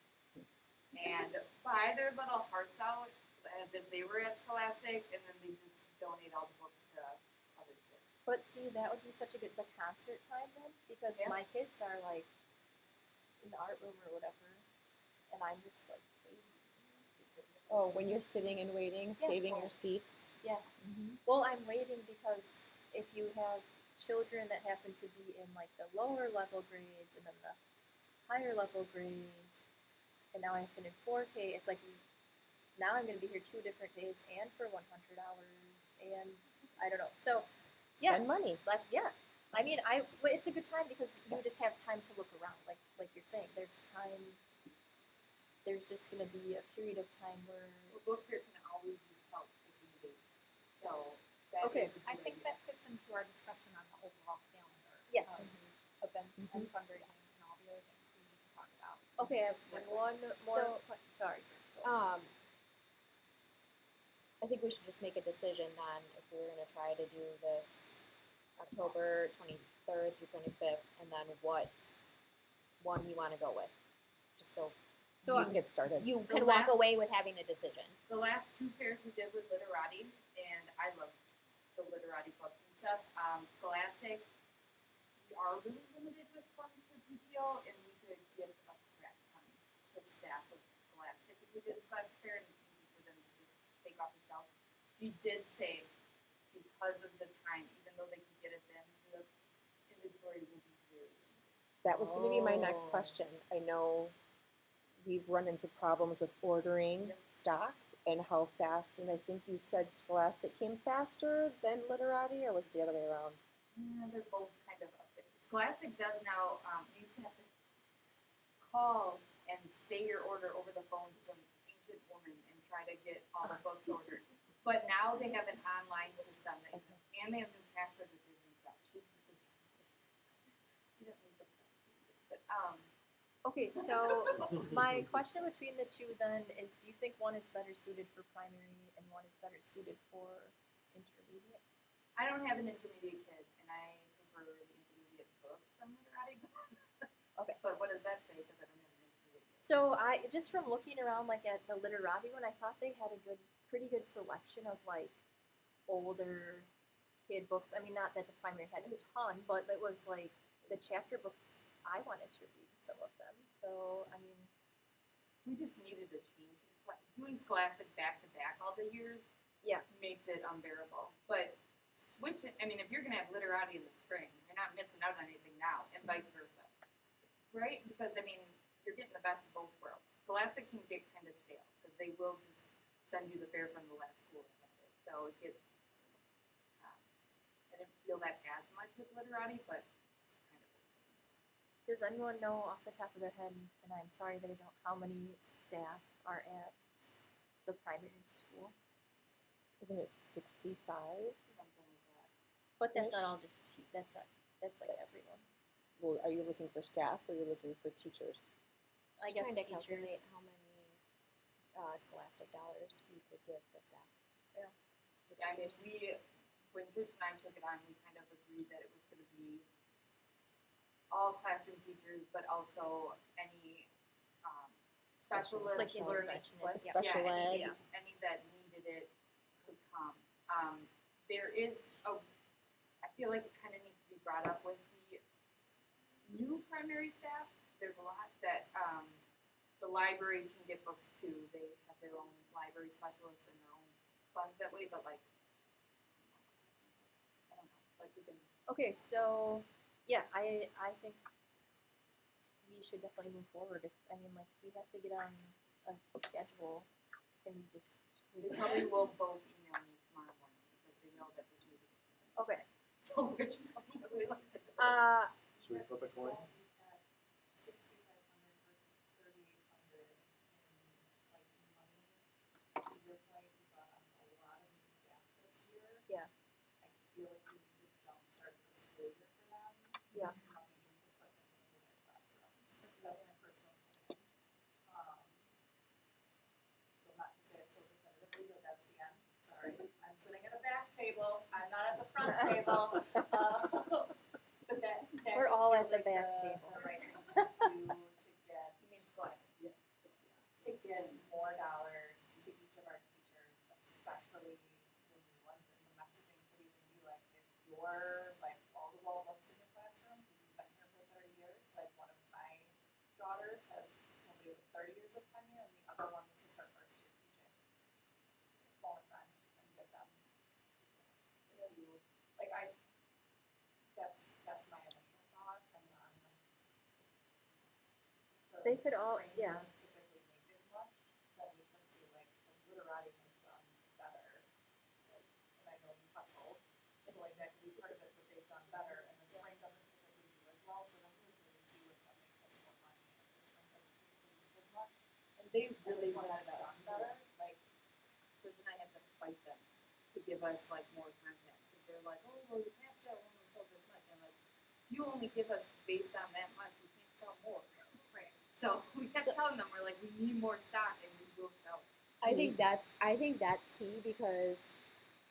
and buy their little hearts out as if they were at Scholastic, and then they just donate all the books to other kids. But see, that would be such a good concert time then, because Yeah. my kids are like in the art room or whatever, and I'm just like waiting. Oh, when you're sitting and waiting, Yeah. saving your seats. Yeah. Mm-hmm. Well, I'm waiting because if you have children that happen to be in like the lower level grades and then the higher level grades, and now I have to in 4K, it's like now I'm going to be here 2 different days and for 100 hours, and I don't know. So, yeah. Spend money. Like, yeah. I mean, but it's a good time because you just have time to look around. Like you're saying, there's time. There's just going to be a period of time where. The book fair can always use help picking dates. So that Okay. is a I good think idea. that fits into our discussion on the overall calendar. Yes. Of events and fundraising and all the other things we need to talk about. Okay, I have one more. Sorry. I think we should just make a decision then if we're gonna try to do this October 23rd through 25th, and then what one we want to go with, just so So you can get started. you The can walk last- away with having a decision. The last 2 fairs we did with Literati, and I love the Literati books and stuff. Scholastic, we are really limited with funds for PTO, and we could give a crap ton to staff of Scholastic if we did a Scholastic fair, and it's easy for them to off the shelves. She did say, because of the time, even though they can get us in, the inventory will be very. That was going to be my next Oh. question. I know we've run into problems with ordering stock and how fast, and I think you said Scholastic came faster than Literati, or was it the other way around? They're both kind of up there. Scholastic does now, you used to have to call and say your order over the phone to some ancient woman and try to get all the books ordered. But now they have an online system that you can, and they have new cash registers and stuff. She's you don't need the but Okay, so my question between the two then is, do you think one is better suited for primary and one is better suited for intermediate? I don't have an intermediate kid, and I prefer the intermediate books from Literati. Okay. But what does that say? Because I don't have an intermediate kid. So I just from looking around like at the Literati one, I thought they had a pretty good selection of like older kid books. I mean, not that the primary had a ton, but it was like the chapter books I wanted to read some of them. So I mean, We just needed a change. Doing Scholastic back to back all the years, Yeah. makes it unbearable. But switching, I mean, if you're gonna have Literati in the spring, you're not missing out on anything now, and vice versa, right? Because I mean, you're getting the best of both worlds. Scholastic can get kind of stale because they will just send you the fare from the last school that ended. So it gets. I didn't feel that as much with Literati, but it's kind of those things. Does anyone know off the top of their head, and I'm sorry that I don't, how many staff are at the primary school? Isn't it 65? Something like that. But that's not Ish. all just, that's like That's- everyone. Well, are you looking for staff or are you looking for teachers? I Just guess trying to teachers. calculate how many Scholastic dollars we could give the staff. Yeah. The I mean, teachers. when Church and I took it on, we kind of agreed that it was going to be all classroom teachers, but also any specialists, Special learning, interventionists, yeah, Special any, ed. any that needed it could come. There is I feel like it kind of needs to be brought up with the new primary staff. There's a lot that the library can get books too. They have their own library specialists and their own funds that way, but like, I don't know, like we can. Okay, so yeah, I think we should definitely move forward. If I mean, like, if we have to get on a schedule, can we just? They probably will both email me tomorrow morning because they know that this meeting is coming. Okay. So which one would we like to go? Should we flip a coin? 6,500 versus 3,800 in like money. To your point, we brought on a lot of new staff this year. Yeah. I feel like we need to jumpstart the school year for them. Yeah. Coming into put them in their classrooms. That's my personal opinion. So not to say it so definitively, but that's the end. Sorry, I'm sitting at a back table. I'm not at the front table. But that We're just all feels at the like back the table. right thing to do to get You mean Scholastic? Yes. To get more dollars to each of our teachers, especially the new ones, and the messaging could even be like, if you're like all the wall books in your classroom, because you've been here for 30 years, like one of my daughters has somebody with 30 years of tenure, and the other one, this is her first year teaching. Phone a friend and get them. Like that's my initial thought, and then the They could all- spring yeah. doesn't typically make as much, then we can see like, because Literati has done better, and I know you hustled, so like that could be part of it, but they've done better, and the spring doesn't typically do as well, so then we would really see what makes us more money, and the spring doesn't typically do as much, And they and really this one wanted has us. done better, like, Chris and I have to fight them to give us like more content because they're like, oh, well, you can't sell one we sold this much. And like, you only give us based on that much. We can't sell more. right. So we kept So- telling them, we're like, we need more stock and we will sell. I think that's key because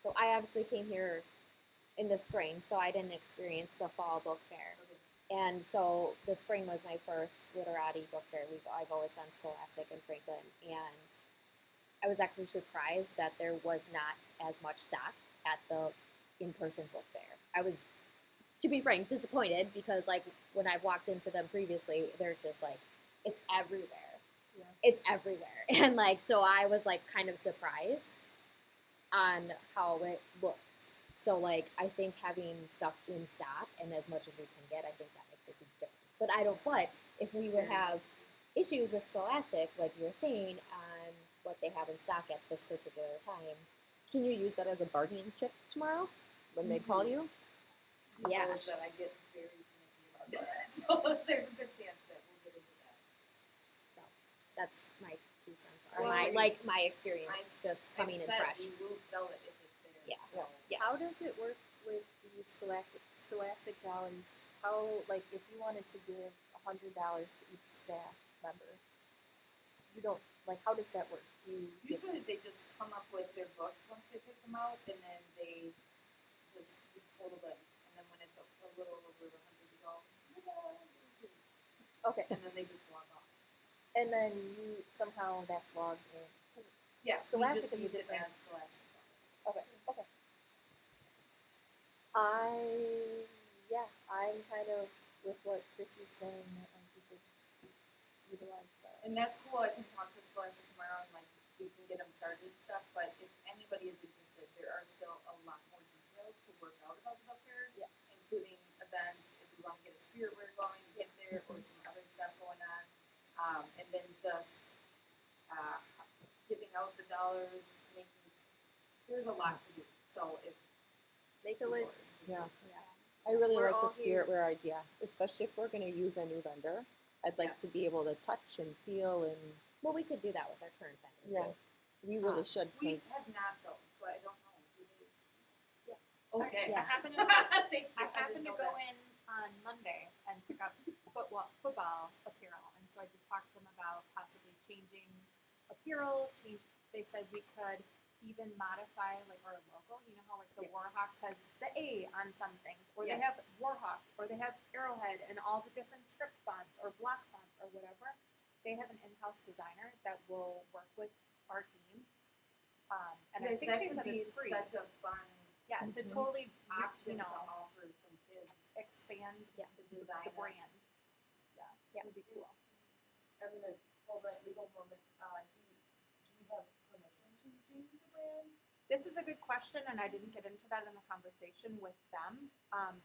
so I obviously came here in the spring, so I didn't experience the fall book fair. And so the spring was my first Literati book fair. I've always done Scholastic in Franklin, and I was actually surprised that there was not as much stock at the in-person book fair. I was, to be frank, disappointed because like when I've walked into them previously, there's just like it's everywhere. Yeah. It's everywhere, and like so I was like kind of surprised. on how it looked. So like I think having stuff in stock and as much as we can get, I think that makes a huge difference. But if we would have issues with Scholastic, like you were saying, on what they have in stock at this particular time, Can you use that as a bargaining chip tomorrow when they call you? yes. That I get very finicky about that. So there's a good chance that we'll get into that. So that's my 2 cents. Or Well, my experience just coming in Like I fresh. said, we will sell it if it's there. Yeah. So. Yes. How does it work with the Scholastic dollars? How, like, if you wanted to give $100 to each staff member, you don't, like, how does that work? Do you give, Usually they just come up with their books once they pick them out, and then they just total them. And then when it's a little over 100, you go, okay, and then they just log off. and then you, somehow that's logged in? 'Cause Yes, Scholastic we is a just use it different- as Scholastic. Okay, okay. I'm kind of with what Chris is saying, that we should utilize that. And that's cool. I can talk to Scholastic tomorrow and like we can get them started and stuff. But if anybody is interested, there are still a lot more details to work out about the book fair, Yeah. including events. If we want to get a spirit we're going to get there, or some other stuff going on, and then just giving out the dollars, making. There's a lot to do. So if Make a list. Yeah. Yeah. I really We're like all the spiritware idea, especially if we're going to use a new vendor. I'd like Yes. to be able to touch and feel, and Well, we could do that with our current vendor yeah, too. we really Ah. should. we 'Cause have not though, so I don't know. Do they? Yeah. Okay. Yeah. I happen to, Thank you. I didn't happened to know go that. in on Monday and pick up football apparel, and so I did talk to them about possibly changing apparel. They said we could even modify like our logo. You know how like the Yes. Warhawks has the A on some things, or they Yes. have Warhawks, or they have Arrowhead and all the different script fonts or block fonts or whatever. They have an in-house designer that will work with our team, and I Yes, think that she could said be it's free. such a fun Yeah, to Mhm. totally option you know, to offer some kids expand Yeah. to the design it. brand. Yeah, Yeah. it would be cool. I'm gonna hold that legal moment, do we have permission to change the brand? This is a good question, and I didn't get into that in the conversation with them.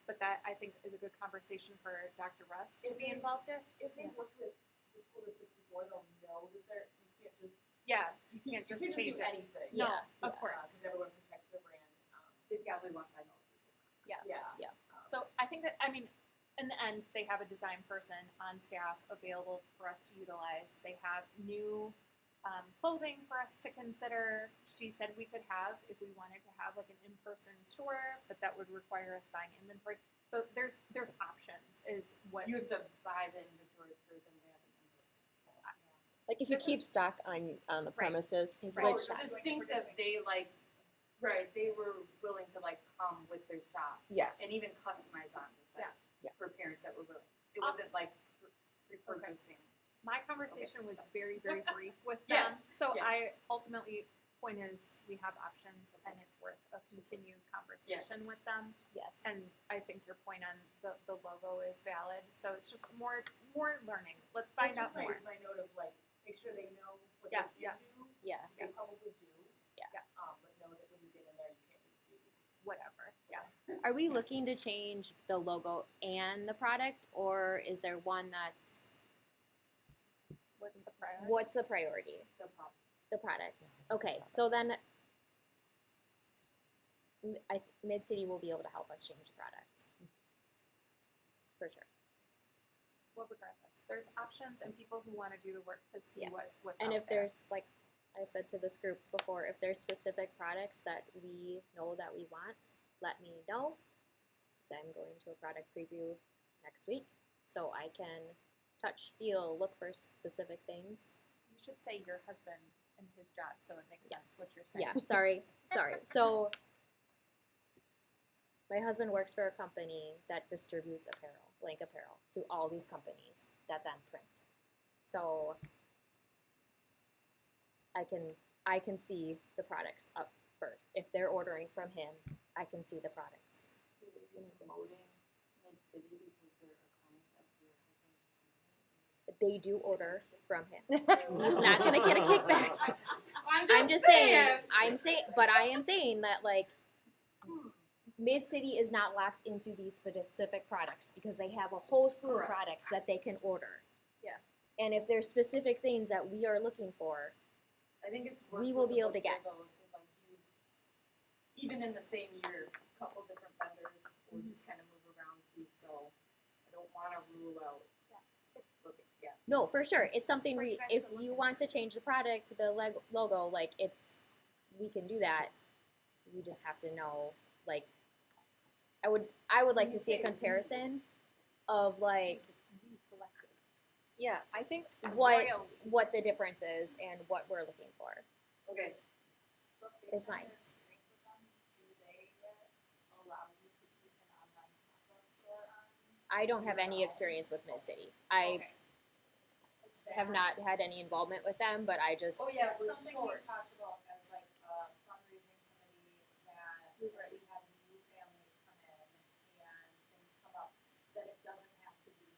But that I think is a good conversation for Dr. Russ to If be they- involved in. If they've worked with the school districts before, they'll know that you can't just, Yeah, you can't just change do it. anything. No, Yeah, of course. Because everyone protects their brand. They probably want $5. Yeah. So I think that, I mean, in the end, they have a design person on staff available for us to utilize. They have new clothing for us to consider. She said we could have, if we wanted to have like an in-person store, but that would require us buying inventory. So there's options is what. You have to buy the inventory for them to have an in-person. like if you keep stock on the Right. premises, Right. which Oh, distinctive. They like, right? They were willing to like come with their shop yes, and even customize on the site Yeah. for parents that were willing. It wasn't like repurchasing. My conversation was very, very brief with Yes, them. So yes. I ultimately, point is, we have options and it's worth a continued conversation with them. Yes. And I think your point on the logo is valid. So it's just more learning. Let's find That's out just more. my note of like, make sure they know what Yeah, they can do. Yeah. They probably do. Yeah. But know that when you get in there, you can't just do. Whatever. Yeah. Are we looking to change the logo and the product, or is there one that's What's the priority? what's the priority? The product. The product. Okay, so then Mid City will be able to help us change the product for sure. Well, regardless, there's options and people who want to do the work to see Yes. what's And out if there. there's, like I said to this group before, if there's specific products that we know that we want, let me know. Because I'm going to a product preview next week, so I can touch, feel, look for specific things. You should say your husband and his job, so it makes sense what you're saying. Yeah, sorry. So my husband works for a company that distributes apparel, blank apparel, to all these companies that then print. So I can see the products up first. If they're ordering from him, I can see the products. Promoting Mid City because they're a client of your husband's company. they do order from him. He's not gonna get a kickback. I'm just saying. But I am saying that like Mid City is not locked into these specific products because they have a whole slew of Correct. products that they can order. Yeah. And if there's specific things that we are looking for, I think it's worth we will be able to it get. though, to like use, even in the same year, a couple different vendors, or just kind of move around too, so I don't wanna rule out. It's looking, yeah. No, for sure. It's something for you guys if to look you at. want to change the product, the logo, like we can do that. We just have to know, like, I would like to see a comparison of like Yeah, I think what Royal- what the difference is and what we're looking for. Okay. Is mine. Do they allow you to keep an online pop-up store on? I don't have any experience with Mid City. I Okay. Is have that- not had any involvement with them, but I just Oh yeah, it was Something short. we talked about as like a fundraising committee that if we have new families come in and things come up, that it doesn't have to be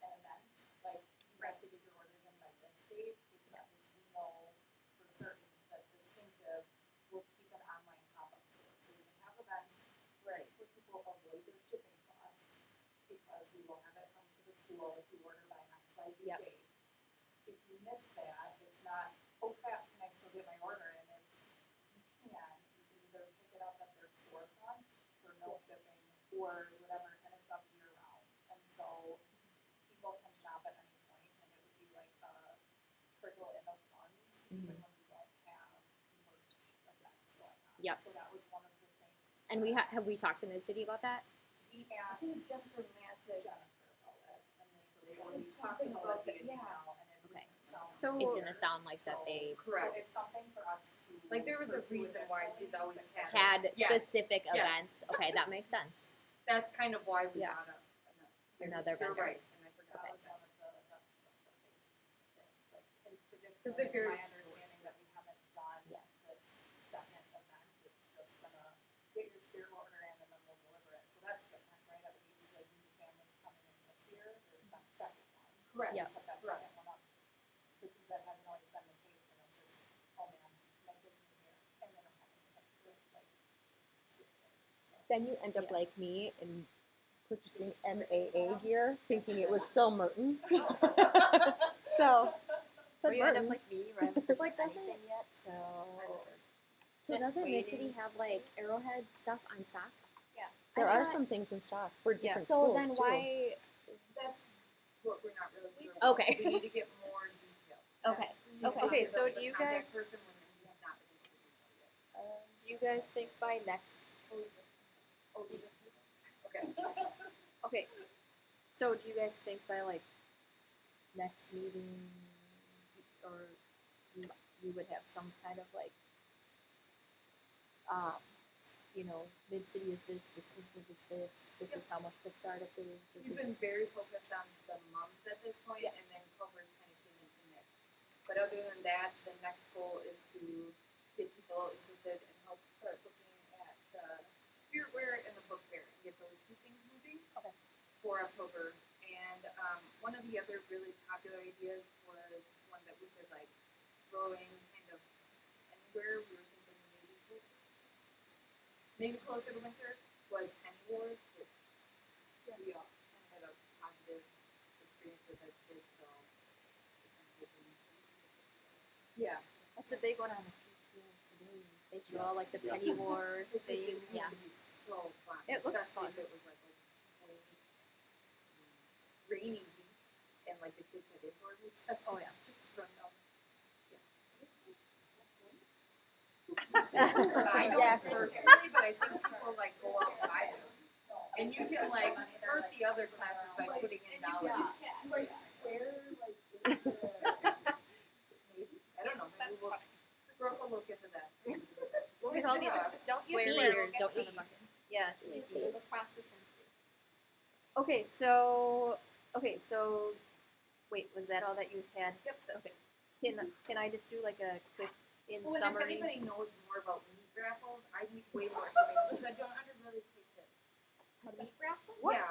an event, like you have to get your orders in by this date, because we know for certain that Distinctive will keep an online pop-up store, so we can have events where people avoid their shipping costs, because we will have it come to the school if you order by XYZ Yep. date. If you miss that, it's not, oh crap, can I still get my order? And it's, you can either pick it up at their storefront for no shipping or whatever, and it's up year round. And so people can shop at any point, and it would be like a trickle in of funds, even when we don't have merch events going on. Yep. So that was one of the things. and we that have we talked to Mid City about that? we asked Jennifer Massick. Jennifer about it initially, or we talked about it via email, and it Okay. didn't sound. So- It didn't sound like that they Correct. So it's something for us to. Like there was a pursue reason why additionally she's always to had had Yes. specific Yes. events. Okay, that makes sense. That's kind of why we Yeah. got Another You're vendor. right, and I forgot That about was that. one of the things, like, and traditionally, Because the it's very my short. understanding that we haven't done Yeah. this second event, it's just gonna get your spirit order in and then we'll deliver it, so that's different, right, at least like new families coming in this year, there's that second one. Correct. Yeah. Put that Correct. second one up, but since that hasn't always been the case, then it's just, oh man, my kids are here, and then I'm having to like, switch it, so. Then you end up Yeah. like me and purchasing MAA gear, thinking it was still Merton. So, Or you end up Merton. like me, where I haven't Like, purchased doesn't anything yet, so. So Just doesn't Mid waiting City to have see. like Arrowhead stuff on stock? There I are thought- some things in stock for different So schools then too. why? That's what we're not really sure. Okay. about. We need to get more details. Okay. Okay, so do you guys- Person when we have not been able to do that Do you guys think by next? yet. Okay. So do you guys think by like next meeting, or we would have some kind of like, Mid City is this, Distinctive is this is how much the startup is, this We've is. been very focused on the mums at this point, Yeah. and then Culver's kind of came into the mix. But other than that, the next goal is to get people interested and help start looking at the spirit wear and the book fair and get those two things moving for October. And one of the other really popular ideas was one that we could like throw in kind of anywhere. We were thinking maybe closer to winter was Penny Wars, which we all kind of had a positive experience with as kids, so yeah. That's a big one on the PTO today. They show all like the penny war It things. used to be so fun. It looks especially fun. if it was like a rainy week and like the kids had indoor recess. Oh, yeah. Just run out. I Yeah. don't personally, but I think people like go out and buy them. And you can like hurt the other classes by putting in dollars. Like square, like, Maybe. I don't know. Maybe Brooke will look into that. Look at all these square Please, letters. don't use them. Yeah. Please. Okay, so wait, was that all that you had? Yep. That's Okay. Can I just do like a quick in Well, and summary? if anybody knows more about meat raffles, I need way more information because I don't really speak it. Meat raffle? What? Yeah,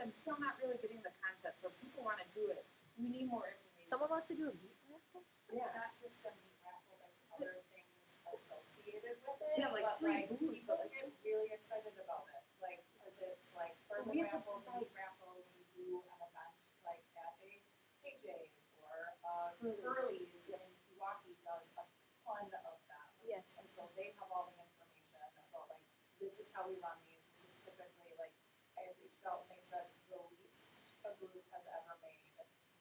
I'm still not really getting the concept. So if people want to do it, We need more information. Someone wants to do a meat raffle? It's not just a meat raffle, there's other things associated with it, Yeah, like but free like, booze, people but like- get really excited about it, like, cause it's like, for But the we have to raffles, decide- meat raffles, we do an event like at a KJ's or Curly's. Curly's, and Pewaukee does a ton of them. Yes. And so they have all the information about like, this is how we run these, this is typically like, I had reached out and they said the least a group has ever made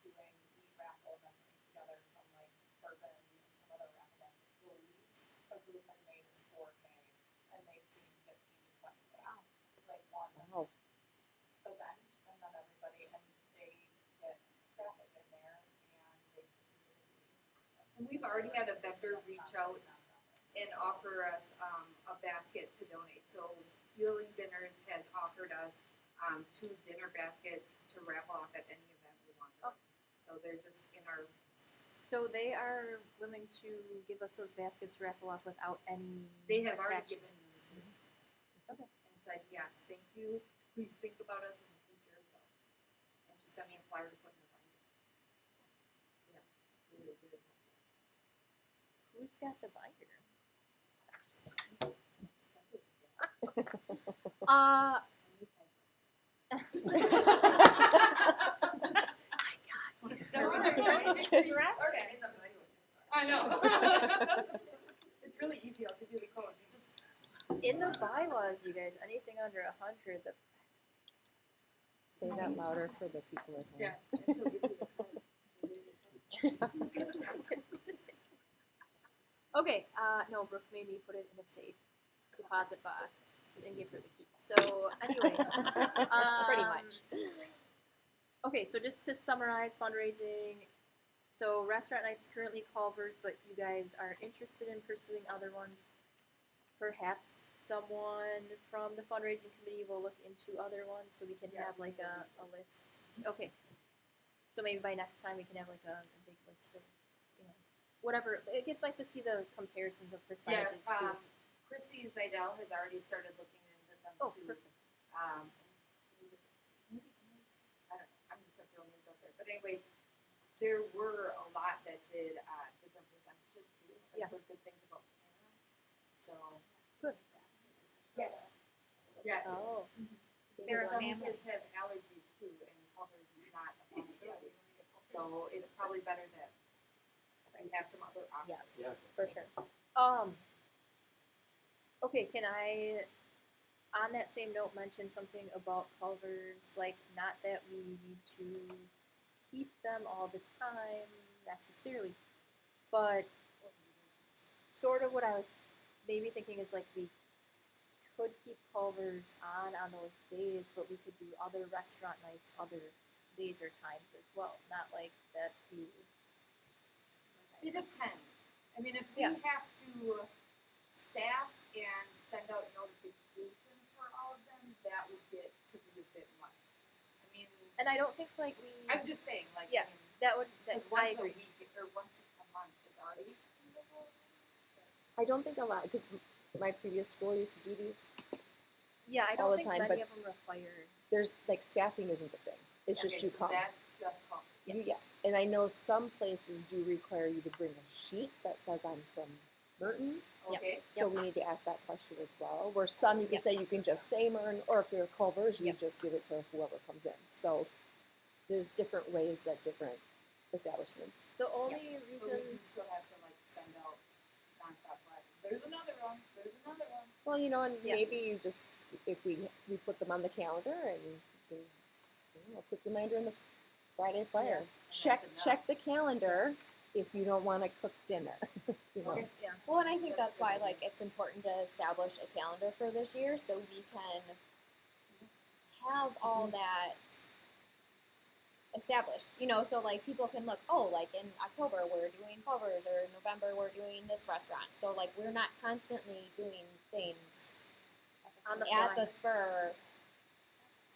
doing meat raffle and then putting together some like bourbon and some other raffle baskets. The least a group has made is 4K and they've seen 15 to 20K. Wow. Like one Wow. event and then everybody, and they get traffic in there and they continue to be. And we've already had a vendor reach out and offer us a basket to donate. So Healing Dinners has offered us 2 dinner baskets to raffle off at any event we want to. So they're just in our, So they are willing to give us those baskets to raffle off without any they have already given attachments. Okay. And said, yes, thank you, please think about us in the future, so. And she sent me a flyer to put in the binder. Yeah, really good. Who's got the binder? I know. It's really easy, I'll give you the code, you just. In the bylaws, you guys, anything under 100, the Say that louder for the people at home. Yeah. and she'll give you the code. just take it. Okay, no, Brooke made me put it in a safe deposit box and give her the key. So anyway, Pretty much. Okay, so just to summarize fundraising, so restaurant nights currently Culver's, but you guys are interested in pursuing other ones. Perhaps someone from the fundraising committee will look into other ones so we can have like a list. Okay, so maybe by next time we can have like a big list of, whatever. It's nice to see the comparisons of Yes, percentages too. Chrissy Zidell has already started looking into some Oh, too. perfect. I don't know, I'm just gonna throw names out there, but anyways, there were a lot that did, different percentages too. Yeah. I've heard good things about Hannah, so. Good. Yes. Yes. Oh. There some kids have allergies too, and Culver's is not a possibility. So it's probably better that we have some other options. Yes, Yeah. for sure. Okay, can I, on that same note, mention something about Culver's? Like, not that we need to keep them all the time necessarily, but sort of what I was maybe thinking is like we could keep Culver's on those days, but we could do other restaurant nights, other days or times as well. Not like that we. It depends. I mean, if we Yeah. have to staff and send out notification for all of them, that would get to be a bit much. I mean, And I don't think like we. I'm just saying, like, Yeah. I mean, That would. That, because I once a agree. week or once a month is already. I don't think a lot, because my previous school used to do these. Yeah, I all don't the think time, many but- of them require. There's, like, staffing isn't a thing. It's just Okay, you so come. That's just home. You- Yes. yeah. And I know some places do require you to bring a sheet that says I'm from Merton. Yep. Okay. So we need to ask that question as well. Where some you can Yep. say you can just say Merton, or if you're Culver's, you Yep. just give it to whoever comes in. So there's different ways that different establishments. The only But we reason. do still have to like send out nonstop flyers. There's another one. There's another one. Well, and Yeah. maybe you just, if we put them on the calendar and you can, put the reminder in the Friday flyer. Check that's enough. check the calendar if you don't want to cook dinner. Okay. Yeah. Well, and I think That's that's a good why, idea. like, it's important to establish a calendar for this year so we can have all that established, so, like, people can look, oh, like, in October we're doing Culver's, or in November we're doing this restaurant. So, like, we're not constantly doing things On the at fly. the spur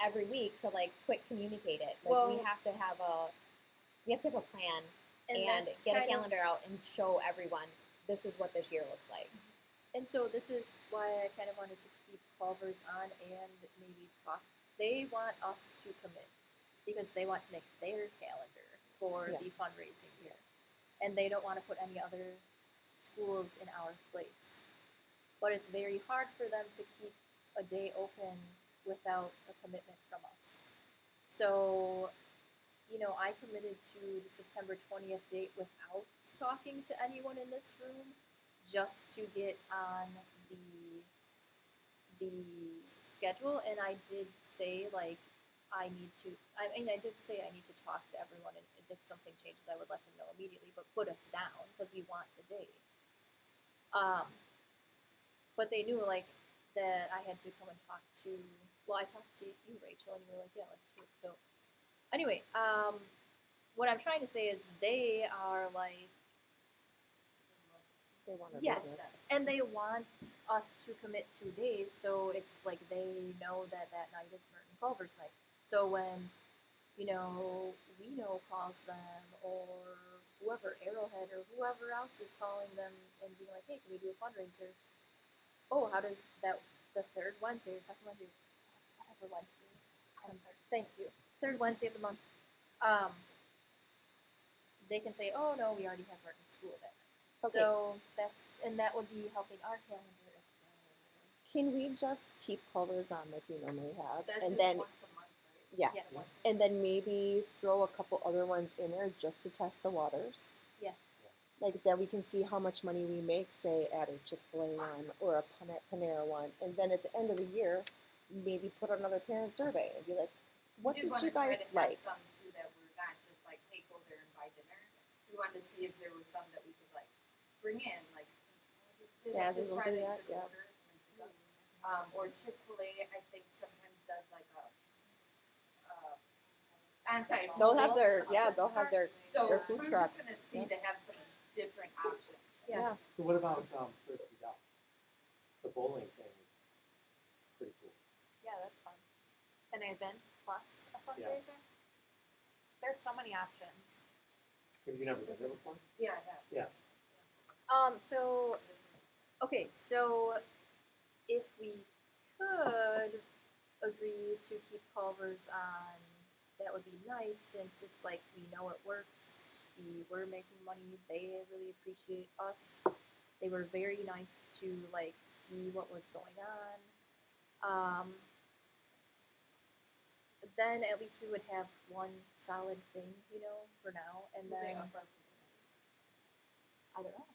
every week to, like, quick communicate it. Like, Well- we have to have a plan and that's get a kind of- calendar out and show everyone this is what this year looks like. And so this is why I kind of wanted to keep Culver's on and maybe talk. They want us to commit because they want to make their calendar for Yeah. the fundraising year. And they don't want to put any other schools in our place. But it's very hard for them to keep a day open without a commitment from us. So, you know, I committed to the September 20th date without talking to anyone in this room, just to get on the schedule. And I did say, like, I did say I need to talk to everyone, and if something changes, I would let them know immediately, but put us down, because we want the date. But they knew, like, that I had to come and talk to, well, I talked to you, Rachel, and you were like, yeah, let's do it. So, anyway, what I'm trying to say is they are, like, They want our yes, business. and they want us to commit 2 days, so it's like they know that that night is Merton Culver's night. So when, you know, Reno calls them, or whoever, Arrowhead, or whoever else is calling them and being like, hey, can we do a fundraiser? Oh, how does that, the third Wednesday or second Wednesday, whatever Wednesday, thank you, third Wednesday of the month, they can say, oh, no, we already have Merton School that night. Okay. So that's, and that would be helping our calendar as well. Can we just keep Culver's on like we normally have, That's and just then once a month, right? yeah, Yes, and then maybe throw a couple other ones in there just to test the waters? yes. Like then we can see how much money we make, say at a Chick-fil-A one or a Panera one, and then at the end of the year, maybe put another parent survey and be like, what We did wanna you try guys to have like? Some too that were not just like, hey, go there and buy dinner. We wanted to see if there were some that we could like bring in, like Saz's will try do to that, get yeah. order and then pick up. Or Chick-fil-A, I think sometimes does like a on-site. They'll have meal. their they'll have their So food we're truck. just gonna see to have some different options. Yeah. So what about Thirsty Dock? The bowling thing is pretty cool. Yeah, that's fun. An event plus a fundraiser. There's so many options. Have you never been there before? Yeah, I have. Yeah. So, okay, so if we could agree to keep Culver's on, that would be nice, since it's like we know it works. We were making money. They really appreciate us. They were very nice to like see what was going on. Then at least we would have one solid thing, you know, for now, and then I don't know.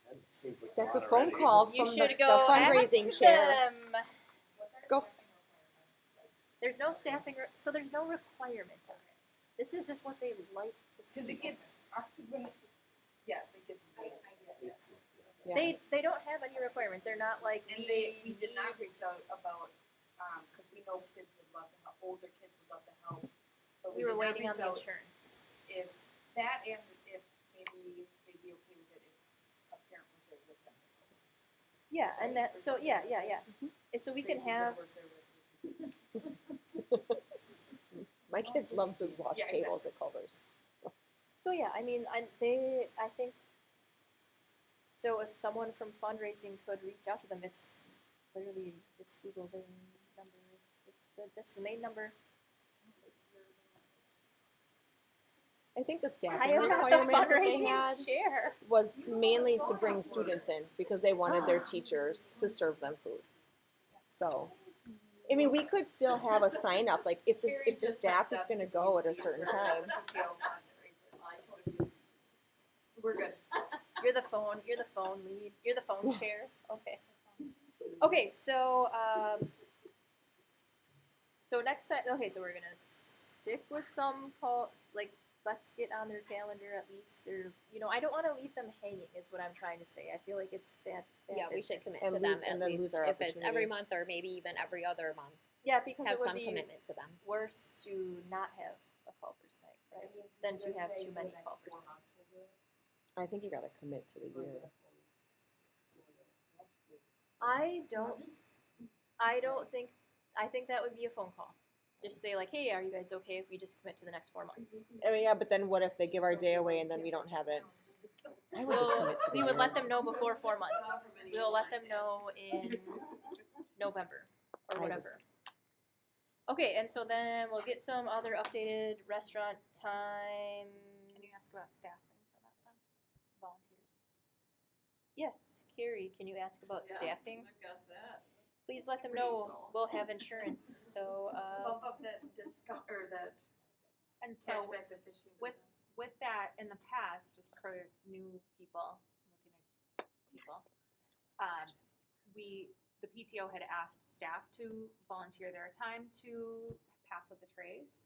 That seems like That's a lot phone already. call You from should the go fundraising ask chair. them. Go. There's no staffing, so there's no requirement on it. This is just what they like to see. Because it gets, yes, it gets big. Yeah. They don't have any requirement. They're not like And we did not reach out about, because we know kids would love to help, older kids would love to help. But We were did not waiting on reach the out insurance. If that and if maybe they'd be okay with it if a parent was there with them. Yeah, and that. So yeah. And so we can Tracy's have. gonna work there with you. My kids love to wash Yeah, tables at Culver's. So yeah, I mean, I think. So if someone from fundraising could reach out to them, it's literally just Google their number. It's just the main number. I think the I staffing am not the requirement they fundraising had chair. was mainly to bring students in because they wanted their teachers to serve them food. So, I mean, we could still have a sign up, like if the staff is going to go at a certain time. We're good. You're the phone lead. You're the phone chair. Okay. Okay, so so next time. Okay, so we're gonna stick with some call. Like, let's get on their calendar at least, or you know, I don't want to leave them hanging. Is what I'm trying to say. I feel like it's bad. Yeah, we should business. commit to And them lose- at and then least lose our if it's every opportunity. month or maybe even every other month. Yeah, because Have it would some be commitment to them. worse to not have a Culver's night, right, than to have too many Culver's nights. I think you got to commit to the year. I think that would be a phone call. Just say like, hey, are you guys okay if we just commit to the next 4 months? I mean, yeah, but then what if they give our day away and then we don't have it? I would just commit to the We year. would let them know before 4 months. We'll let them know in November or whatever. Okay, and so then we'll get some other updated restaurant times. ask about staffing for that then? Volunteers. Yes, Carrie, can you ask about staffing? I got that. Please let them Pretty know tall. we'll have insurance, so, Bump up that discount, or that And so cashback to 15%. with that in the past, just for new people, looking at people, the PTO had asked staff to volunteer their time to pass out the trays.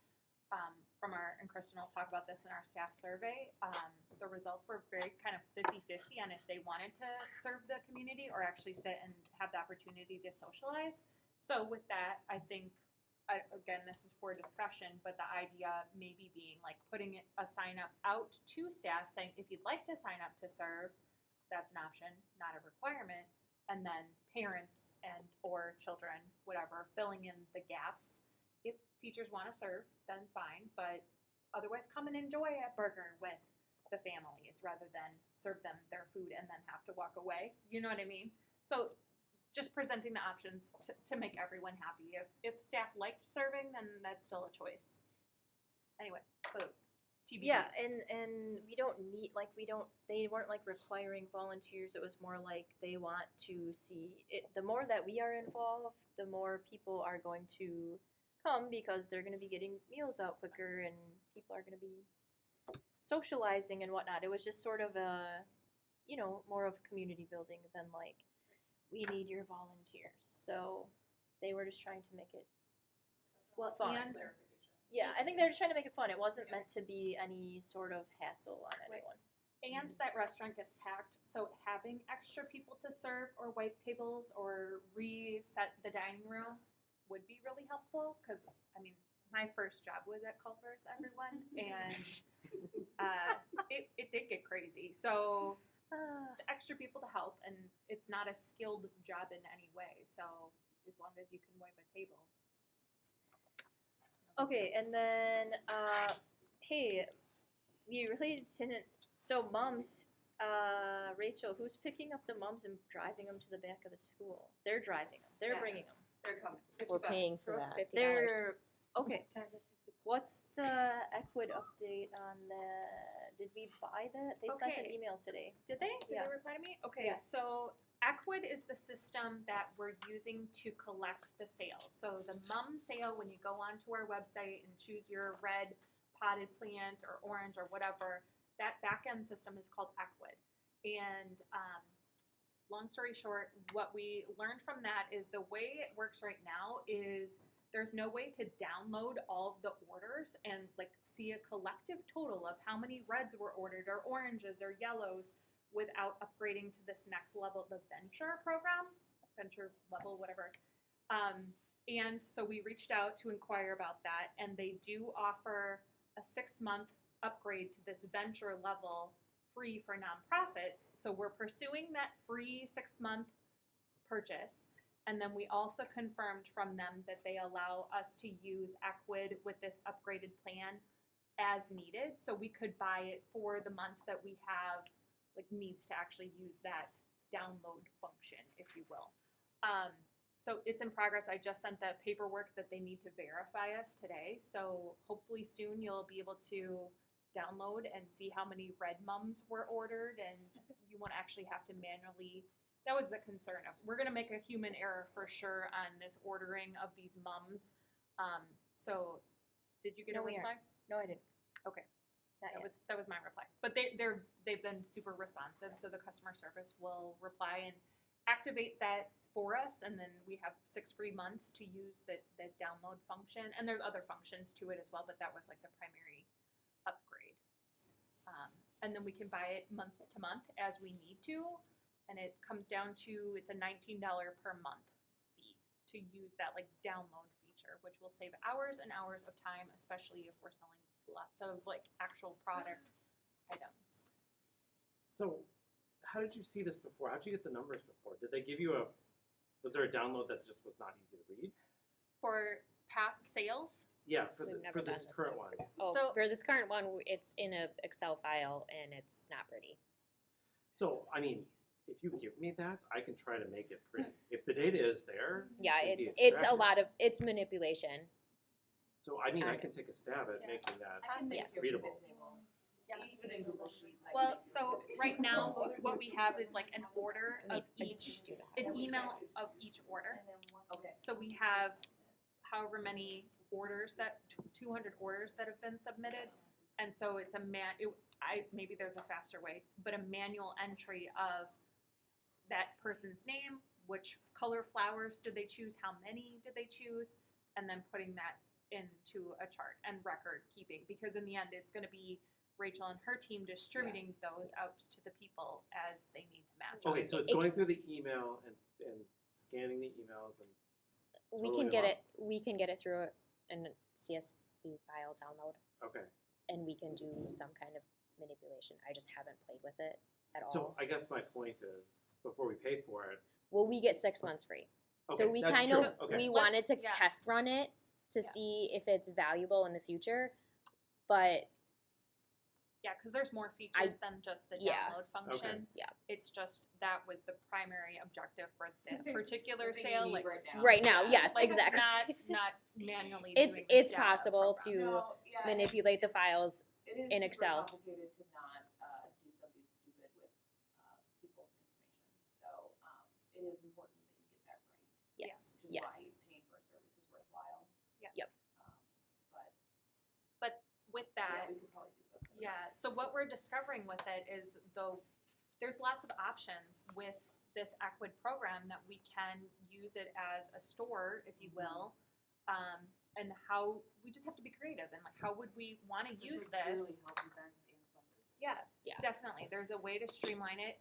And Kristen will talk about this in our staff survey. The results were very kind of 50-50 on if they wanted to serve the community or actually sit and have the opportunity to socialize. So with that, I think, again, this is for discussion, but the idea maybe being like putting a sign up out to staff saying, if you'd like to sign up to serve, that's an option, not a requirement. And then parents and or children, whatever, filling in the gaps. If teachers want to serve, then fine, but otherwise come and enjoy a burger with the families rather than serve them their food and then have to walk away. You know what I mean? So just presenting the options to make everyone happy. If staff liked serving, then that's still a choice. Anyway, so TBD. yeah, and we don't need, like, they weren't like requiring volunteers. It was more like they want to see it. The more that we are involved, the more people are going to come because they're going to be getting meals out quicker and people are going to be socializing and whatnot. It was just sort of a, more of community building than like, we need your volunteers. So they were just trying to make it fun. And Yeah, I think they're just trying to make it fun. It wasn't meant to be any sort of hassle on anyone. And that restaurant gets packed, so having extra people to serve or wipe tables or reset the dining room would be really helpful. Because, I mean, my first job was at Culver's, everyone, and it did get crazy. So the extra people to help, and it's not a skilled job in any way. So as long as you can wipe a table. Okay, and then, hey, we really didn't, so moms, Rachel, who's picking up the moms and driving them to the back of the school? They're driving them, they're Yeah. bringing them. They're coming. We're $50. paying for that. $50. They're, okay, Times it 50. what's the Equid update on did we buy that? They sent an Okay. email today. Did they? Did Yeah. they reply to me? Okay, Yeah. so Equid is the system that we're using to collect the sales. So the mum sale, when you go onto our website and choose your red potted plant or orange or whatever, that back end system is called Equid. And long story short, what we learned from that is the way it works right now is there's no way to download all of the orders and like see a collective total of how many reds were ordered or oranges or yellows without upgrading to this next level, the venture program, venture level, whatever. And so we reached out to inquire about that, and they do offer a 6-month upgrade to this venture level free for nonprofits. So we're pursuing that free 6-month purchase. And then we also confirmed from them that they allow us to use Equid with this upgraded plan as needed. So we could buy it for the months that we have like needs to actually use that download function, if you will. So it's in progress. I just sent the paperwork that they need to verify us today. So hopefully soon you'll be able to download and see how many red mums were ordered, and you won't actually have to manually. That was the concern of, we're going to make a human error for sure on this ordering of these mums. So did you get No, a we reply? No, I didn't. Okay. Not That yet. was my reply. But they've been super responsive, so the customer service will reply and activate that for us, and then we have 6 free months to use the download function. And there's other functions to it as well, but that was like the primary upgrade. And then we can buy it month to month as we need to, and it comes down to, it's a $19 per month fee to use that like download feature, which will save hours and hours of time, especially if we're selling lots of like actual product items. So, how did you see this before? How did you get the numbers before? Did they give you was there a download that just was not easy to read? For past sales, Yeah, for We've never this done this current one. Oh, So- for this current one, it's in a Excel file and it's not pretty. So, I mean, if you give me that, I can try to make it pretty. If the data is there, Yeah, it can be it's a extracted. lot of it's manipulation. So, I mean, I can take a stab at making that I can Yeah. make you a readable. pivot table. Even in Google Sheets. I Well, think so it's- right now, what we have is like an order of each, Do that. an email of each order. Okay. So we have however many orders that, 200 orders that have been submitted. And so it's maybe there's a faster way, but a manual entry of that person's name, which color flowers did they choose, how many did they choose, and then putting that into a chart and record keeping. Because in the end, it's going to be Rachel and her team distributing those out to the people as they need to match. Okay, so it's going through the email and scanning the emails and. We totaling can get them it. We can get it through a CSV file download, up. Okay, and we can do some kind of manipulation. I just haven't played with it at all. so I guess my point is, before we pay for it. Well, we get 6 months free. So Okay, we that's kind true. of Okay. we wanted to Yeah. test run it to Yeah. see if it's valuable in the future, but Yeah, because there's more features than just the Yeah. download function. Yeah. It's just that was the primary objective for this Okay. particular The thing you sale. need Like, right right now, now. yes, like exactly. not manually. It's doing this it's data possible program. to No, yeah, manipulate the files. it is in super Excel. complicated to not do something stupid with people's information. So it is important that you get that right. Yes, Which is yes. why paying for a service is worthwhile. Yeah. Yep. But With yeah, that, we could probably do something. yeah. So what we're discovering with it is, though, there's lots of options with this Equid program that we can use it as a store, if you will, and how we just have to be creative and like how would we want to Which use would this? really help events and fundraisers. Yeah, Yeah. definitely. There's a way to streamline it.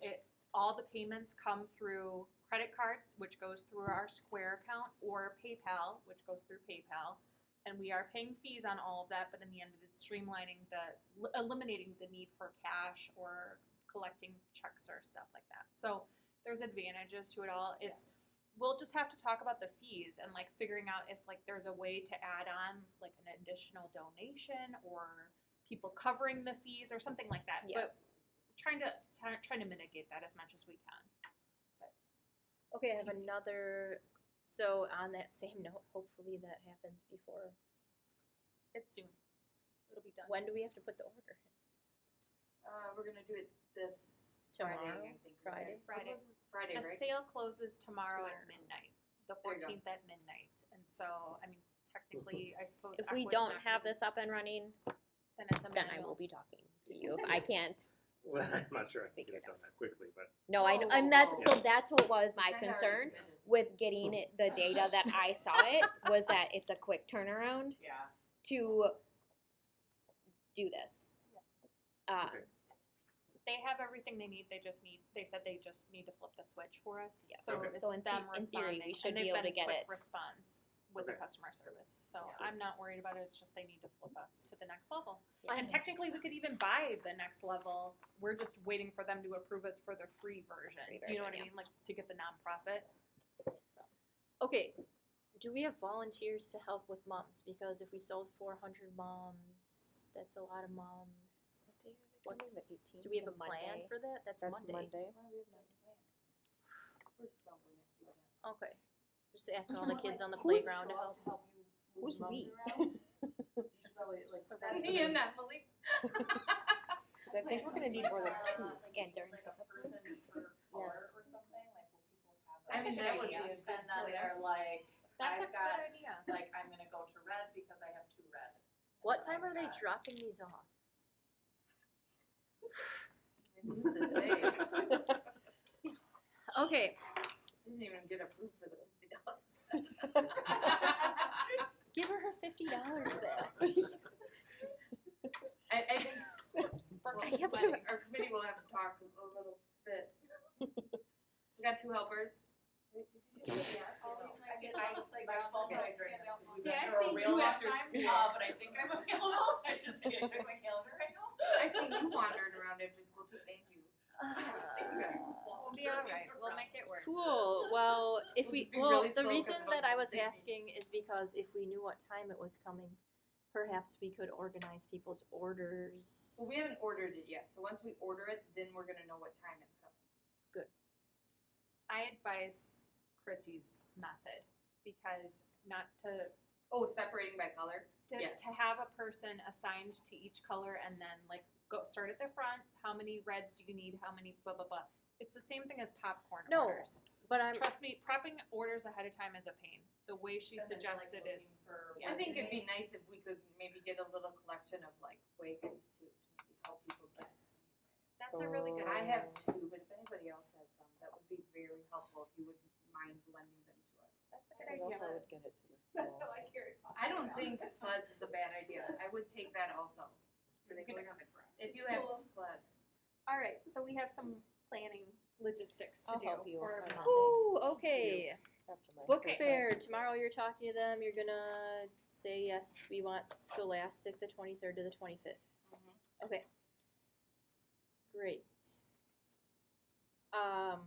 All the payments come through credit cards, which goes through our Square account, or PayPal, which goes through PayPal. And we are paying fees on all of that, but in the end, it's streamlining eliminating the need for cash or collecting checks or stuff like that. So there's advantages to it all. We'll just have to talk about the fees and like figuring out if like there's a way to add on like an additional donation or people covering the fees or something like that. Yeah. But trying to mitigate that as much as we can. Okay, I have another. So on that same note, hopefully that happens before. It's soon. It'll be done. When do we have to put the order in? We're gonna do it this Tomorrow? Friday, I think. we said. Friday. What was it? Friday, The right? sale closes tomorrow at Tomorrow. midnight, the There you go. 14th at midnight. And so, I mean, technically, I suppose If we Equid's don't not have gonna this up and running, be- then it's a then I manual. will be talking to you if I can't. Well, I'm not sure I can Figure get it it done out. that quickly, but. No, I know, Whoa, and whoa, whoa. that's what was my Kinda concern already committed. with getting the data that I saw it was that it's a quick turnaround Yeah. to do this. Okay. They have everything they need. They said they just need to flip the switch for us. Yeah. So Okay. it's So in them in theory, responding, we should and they've be able been to get quick it. response with the Okay. customer service. So Okay. I'm not worried about it. It's just they need to flip us to the next level. Yeah. And technically, we could even buy the next level. We're just waiting for them to approve us for the free version. Free You know what version, I mean? Like to get the nonprofit. Okay, do we have volunteers to help with moms? Because if we sold 400 moms, that's a lot of moms. What's Do 18th? we have a The plan Monday? for that? That's Monday. Well, we have no plan. We're just gonna wing it, see what happens. Okay. Just asking all the kids on the Who's- playground to Go out help. to help you move Who's mums we? around. You should probably like. That's Me and Emily. Because I think we're gonna need more than two. And during Like a person per color or something, like will people have I mean, that would be a And then good plan. they're like, That's a I've got, good idea. like, I'm gonna go to red because I have 2 red. And What then time are I've they got- dropping these off? Who's the six? Okay, Didn't even get approved for the $50. give her $50 back. I think We're I have to- our committee will have to talk a little bit. We got 2 helpers. Yeah, I get my phone Okay. during this because we've Yeah, been I through see a real you have after time. school, but I think I'm available. I just can't check my calendar right now. I've seen you wandering around after school too. Thank you. I've seen you We'll be all right. We'll make it work. Cool. Well, if We'll we just be well, really the slow 'cause reason of that I was Sydney. asking is because if we knew what time it was coming, perhaps we could organize people's orders. Well, we haven't ordered it yet, so once we order it, then we're gonna know what time it's coming. I advise Chrissy's method because not to Oh, separating by color? to, Yes. to have a person assigned to each color and then like go start at the front. How many reds do you need? How many blah blah blah. It's the same thing as popcorn No. orders. But I'm Trust me, prepping orders ahead of time is a pain. The way she And then they're, like, suggested is, I think it'd be nice if we could maybe get a little collection of like wagons too, to maybe help people get. that's a really good I idea. have two, but if anybody else has some, that would be very helpful if you wouldn't mind lending them to us. That's a I good don't know idea. if I would get it to the That's school. how I carry pop. I don't think sleds is a bad idea. I would take that also. If you have Cool. sleds. All right, so we have some planning logistics to I'll do help you for on that. Mondays. Ooh, okay. After my Book Okay. fair, tomorrow you're talking to them, you're gonna say, yes, we want Scholastic the 23rd to the 25th. Okay. Great. Wow.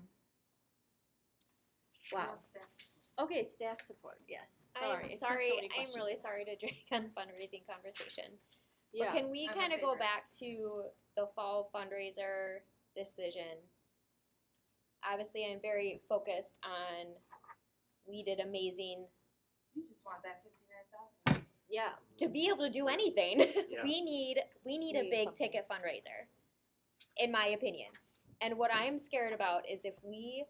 Okay, staff support, yes. Sorry. I'm it's sorry. so many I'm questions really now. sorry to drag on fundraising conversation. Yeah. But can we I'm a kind of go favorite. back to the fall fundraiser decision? Obviously, I'm very focused on. We did amazing You just want that 59,000. Yeah. to be able to do anything. Yeah. we need a need big something. ticket fundraiser, in my opinion. And what I'm scared about is if we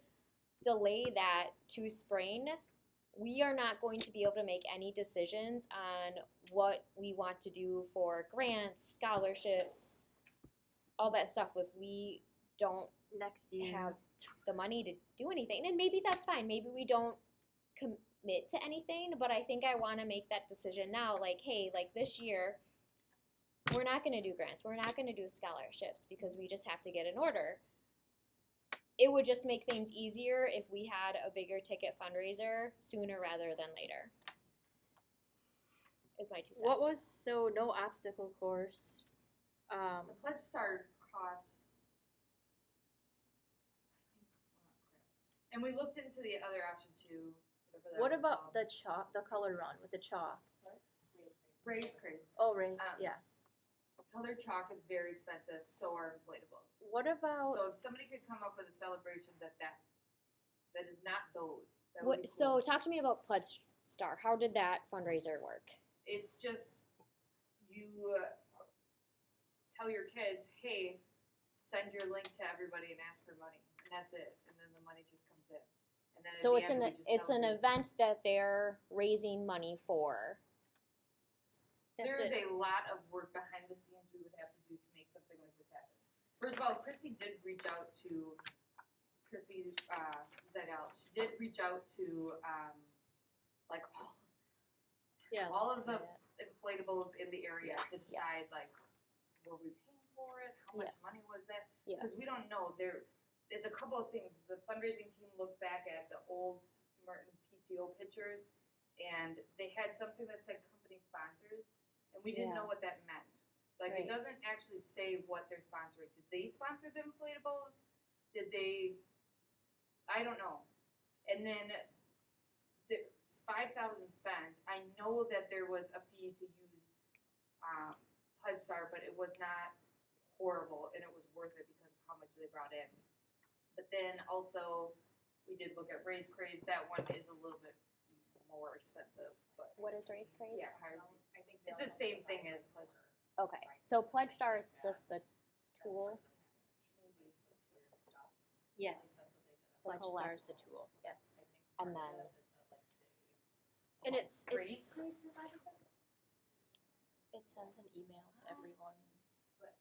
delay that to spring, we are not going to be able to make any decisions on what we want to do for grants, scholarships, all that stuff if we don't Next year. have the money to do anything. And maybe that's fine. Maybe we don't commit to anything, but I think I want to make that decision now. Like, hey, like this year, we're not going to do grants. We're not going to do scholarships because we just have to get in order. It would just make things easier if we had a bigger ticket fundraiser sooner rather than later. Is my 2 cents. What was, so no obstacle course. The Pledge Star costs. And we looked into the other option too, whatever that What was about called. the chalk, the color run with the chalk? Raise craze? Oh, right, yeah. Colored chalk is very expensive, so are inflatables. What about, So if somebody could come up with a celebration that is not those, that would What, be so cool. talk to me about Pledge Star. How did that fundraiser work? It's just, you tell your kids, hey, send your link to everybody and ask for money, and that's it, and then the money just comes in. And then at So the it's end, an we just it's an celebrate. event that they're raising money for. that's There is it. a lot of work behind the scenes we would have to do to make something like this happen. First of all, Christy did reach out to Chrissy Zedel. She did reach out to like Yeah. all of the yeah. inflatables in the area to decide like, were we paying for it? How much money was that? Yeah. Because we don't know. There's a couple of things. The fundraising team looked back at the old Merton PTO pictures, and they had something that said company sponsors, and we didn't Yeah. know what that meant. Like, Right. it doesn't actually say what they're sponsoring. Did they sponsor the inflatables? Did they? I don't know. And then there's 5,000 spent. I know that there was a fee to use Pledge Star, but it was not horrible, and it was worth it because of how much they brought in. But then also, we did look at Raise Craze. That one is a little bit more expensive, but What is Raise Craze? yeah, it's the same thing as Pledge. Okay, so Pledge Star is just the tool Yes. to Pledge Star collect, is the tool, yes. and then And it's, Raise it sends an email to everyone.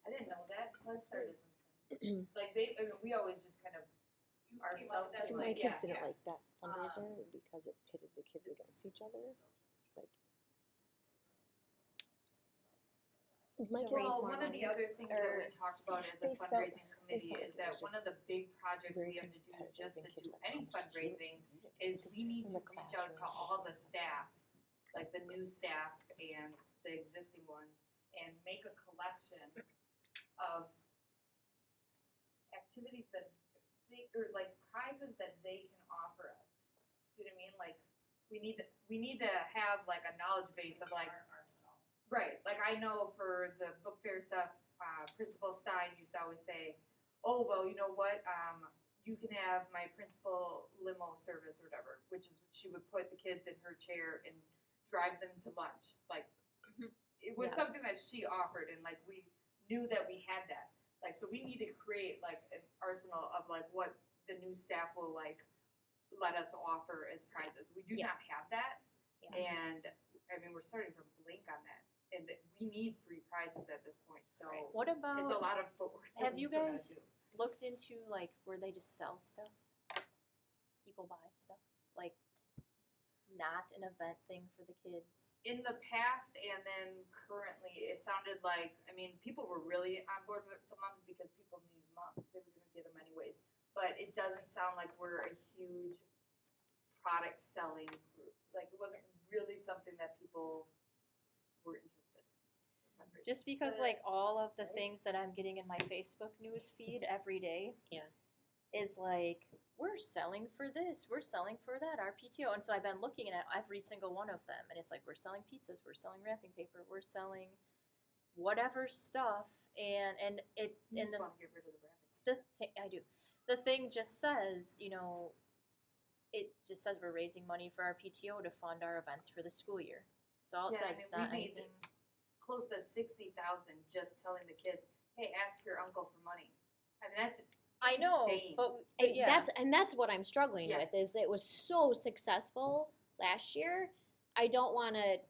I didn't know that. Pledge Star doesn't. Like I mean, we always just kind of ourselves. See, my kids didn't like that fundraiser because it pitted the kids against each other. Like, my To kids, raise Well, more one of money. the other things that we talked about as a they felt- fundraising committee felt is like it that was one of just the big projects very we have to do competitive just and to kids do would any come to fundraising meetings is because we need in to the reach out to all the staff, like the new staff and the existing ones, and make a collection of activities that they, or like prizes that they can offer us. Do you know what I mean? Like we need to have like a knowledge base of like right. Like I know for the book fair stuff, Principal Stein used to always say, "Oh well, you know what? You can have my principal limo service or whatever," which is she would put the kids in her chair and drive them to lunch. Like it was Yeah. something that she offered, and like we knew that we had that. Like, so we need to create like an arsenal of like what the new staff will like let us offer as prizes. We do Yeah. not have that, Yeah. and I mean we're starting from blank on that, and we need free prizes at this point. So What it's a about, lot of footwork. that have we you still gotta guys do. looked into like where they just sell stuff? People buy stuff? Like not an event thing for the kids? In the past and then currently, it sounded like, I mean, people were really on board with the mums because people needed mums. They were going to get them anyways. But it doesn't sound like we're a huge product selling group. Like, it wasn't really something that people were interested in. Just because like all of the things that I'm getting in my Facebook news feed every day Yeah. is like, we're selling for this, we're selling for that, our PTO. And so I've been looking at every single one of them, and it's like, we're selling pizzas, we're selling wrapping paper, we're selling whatever stuff, and it You and just the want to get rid of the branding. I do. The thing just says, you know, it just says we're raising money for our PTO to fund our events for the school year. That's all it Yeah, says. It's I not mean, we anything. made close to 60,000 just telling the kids, hey, ask your uncle for money. I mean, that's I know, insane. but And yeah. that's what I'm struggling Yes. with, is it was so successful last year. I don't want to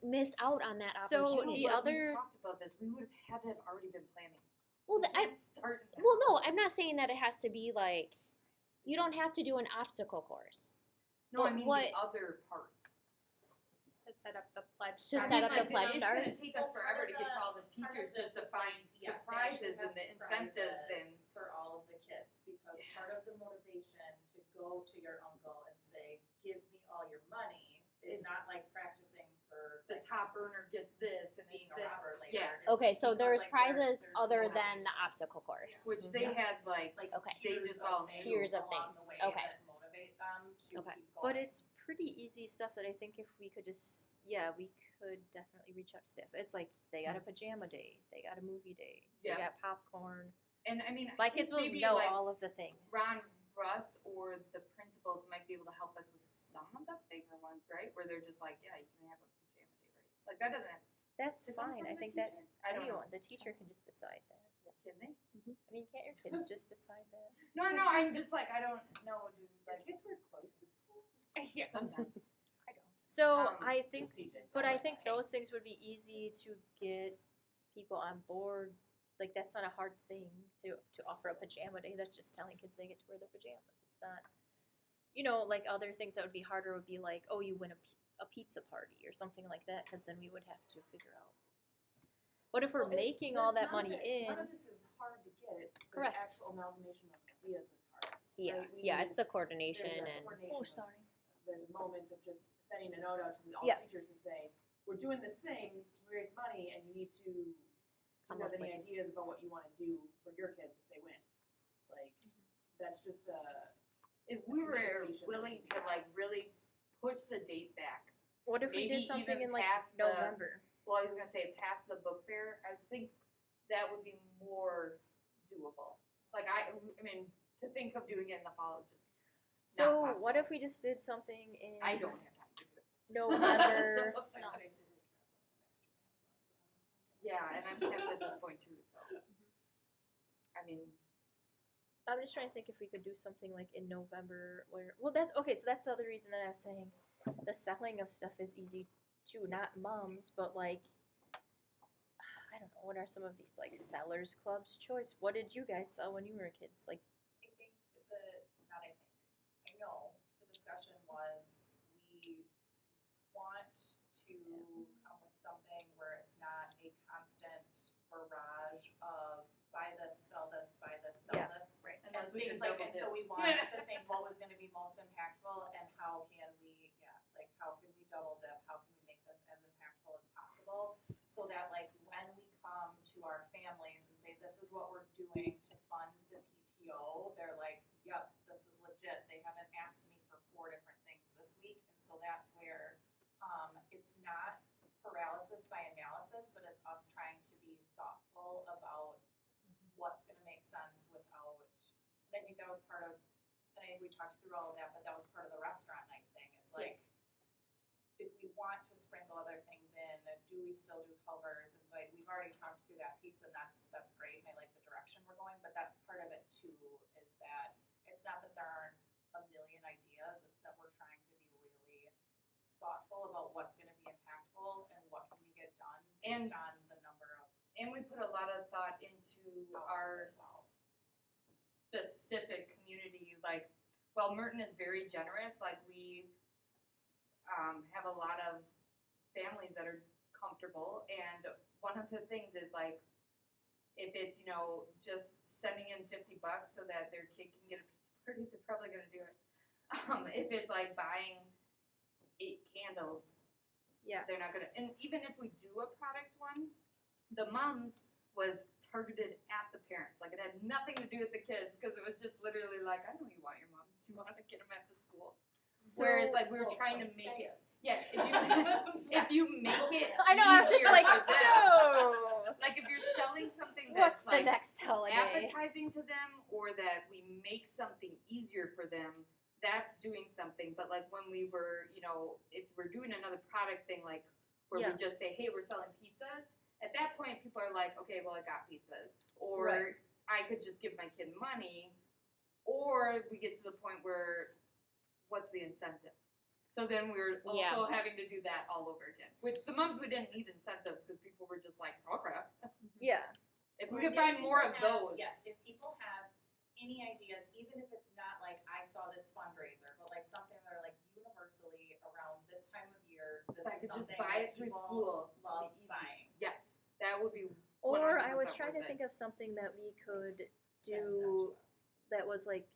miss out on that So opportunity. the But other- we talked about this. We would have had to have already been planning. well, We I can't start now. well, no, I'm not saying that it has to be like, you don't have to do an obstacle course. No, I but mean what- the other parts. To set up the pledge. To I set mean, up the like, pledge it's chart? gonna take us forever to get to all the teachers just to find the prizes and the incentives and. for all of the kids, because part of the motivation to go to your uncle and say, give me all your money, is not like practicing for The like, top earner gets this and being it's a this, robber later. yeah. It's Okay, so because, there's like, prizes there's other motivation. than the obstacle course. which they had like Like they tiers just of all things Tiers of along things. the way Okay. that motivate them to Okay. keep But going. it's pretty easy stuff that I think if we could just, we could definitely reach out to staff. It's like they got a pajama day, they got a movie day, they Yeah. got popcorn. and I mean My I think kids will maybe, know like, all of the things. Ron Russ or the principals might be able to help us with some of the bigger ones, right? Where they're just like, yeah, you can have a pajama day, right? Like that doesn't have That's to come fine. from I the think that teacher. I don't know. anyone, the teacher can just decide that. Can they? I mean, can't your kids just decide that? No, I'm just like I don't know. Do Your like kids wear clothes to school? yeah, sometimes. So Um, I think, Just PJs. but I Like think that. those things would be easy to get people on board. Like that's not a hard thing to offer a pajama day. That's just telling kids they get to wear their pajamas. It's not, like other things that would be harder would be like, oh, you win a pizza party or something like that, because then we would have to figure out. But if we're Well, making all there's that none money of it- in, None of this is hard to get, it's the Correct. actual amalgamation of ideas that's hard. Yeah, Right, we yeah, need- it's the coordination There's a and coordination oh, of- sorry. There's a moment of just sending a note out to all Yeah. teachers and say, we're doing this thing to raise money and you need to, do Come you have up any with- ideas about what you wanna do for your kids if they win? Like, that's just If we were Communication. willing to like really push the date back. What if we Maybe did something even in like past the- November? Well, I was gonna say past the book fair. I think that would be more doable. Like I mean, to think of doing it in the fall is just So not what possible. if we just did something in I don't have time to do it. November? So, yeah, and I'm tempted at this point too. So I mean, I'm just trying to think if we could do something like in November where, well, that's okay. So that's the other reason that I was saying the selling of stuff is easy too. Not mums, but like, I don't know. What are some of these like sellers clubs choice? What did you guys sell when you were kids? Like, I think I know, the discussion was, we want to come with something where it's not a constant barrage of buy this, sell this, buy this, sell Yeah. this. right. And Unless we things could like, double and so dip. we wanted to think what was gonna be most impactful and how can we, how can we double dip, how can we make this as impactful as possible? So that like when we come to our families and say, this is what we're doing to fund the PTO, they're like, yep, this is legit, they haven't asked me for 4 different things this week, and so that's where, it's not paralysis by analysis, but it's us trying to be thoughtful about what's gonna make sense without, and I think that was part of, and I think we talked through all of that, but that was part of the restaurant night thing, is like, if we want to sprinkle other things in, do we still do covers? And so we've already talked through that piece, and that's great, and I like the direction we're going, but that's part of it too, is that it's not that there aren't a million ideas, it's that we're trying to be really thoughtful about what's gonna be impactful and what can we get done based on the number of And we put a lot of thought into our hours as well. specific community, like, well, Merton is very generous, like we have a lot of families that are comfortable, and one of the things is like, if it's, you know, just sending in $50 so that their kid can get a pizza party, they're probably gonna do it. If it's like buying 8 candles, Yeah. they're not gonna, and even if we do a product one, the moms was targeted at the parents. Like it had nothing to do with the kids, because it was just literally like, I know you want your moms, you want to get them at the school. Whereas like we were trying to make it, yes, if you make it I know, I was just easier like, for them. so. Like if you're selling something What's that's the like next holiday? appetizing to them, or that we make something easier for them, that's doing something. But like when we were, you know, if we're doing another product thing, like where Yeah. we just say, hey, we're selling pizzas, at that point people are like, okay, well, I got pizzas, or Right. I could just give my kid money, or we get to the point where what's the incentive? So then we were also having to do that all over again. With the moms, we didn't need incentives because people were just like, oh crap. Yeah. If we could find more of those. Yes, if people have any ideas, even if it's not like I saw this fundraiser, but like something that are like universally around this time of year, this If I is could just something buy that it through people school, love it'd be easy. buying. Yes, that would be. Or I 100% was trying to worth think it. of something that we could Send that do to us. that was like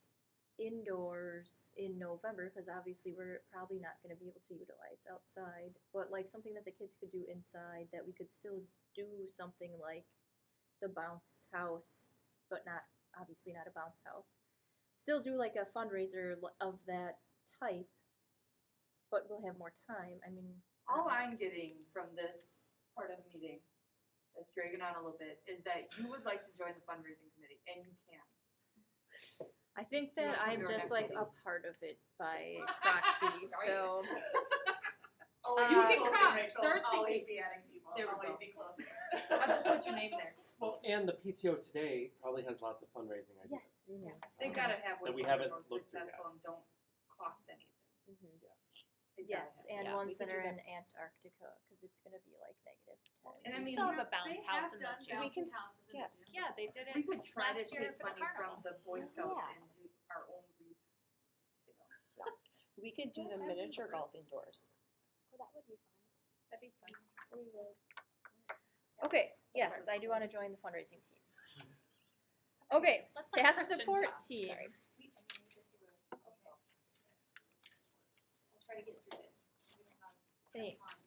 indoors in November, because obviously we're probably not going to be able to utilize outside, but like something that the kids could do inside that we could still do something like the bounce house, but not obviously not a bounce house. Still do like a fundraiser of that type, but we'll have more time. I mean, All I'm getting from this part of the meeting that's dragging on a little bit is that you would like to join the fundraising committee, and you can. I think You that wanna come I'm to our just next like meeting? a part of it by proxy. So Always You be can closer, come. Rachel. Start Always thinking. be adding people. There we Always go. be closer. I'll just put your name there. Well, and the PTO today probably has lots of fundraising ideas. yes. They gotta have That which we ones haven't are most looked through successful and don't cost anything. They gotta Yes, have and Yeah, ones we that could are do in Antarctica because it's gonna be like -10. And I mean, still have a bounce house in the gym. We can, Yeah, they did we it. could try to last year take for the money from carnival. the Boy Scouts Yeah. and do our own wreath sale. we could do the miniature golf indoors. Well, that would be fun. That'd be fun. We would. Okay, yes, I do want to join the fundraising team. Okay, Let's let staff Kristen support talk. team. Sorry. I'll try to get through this. We don't have Thanks.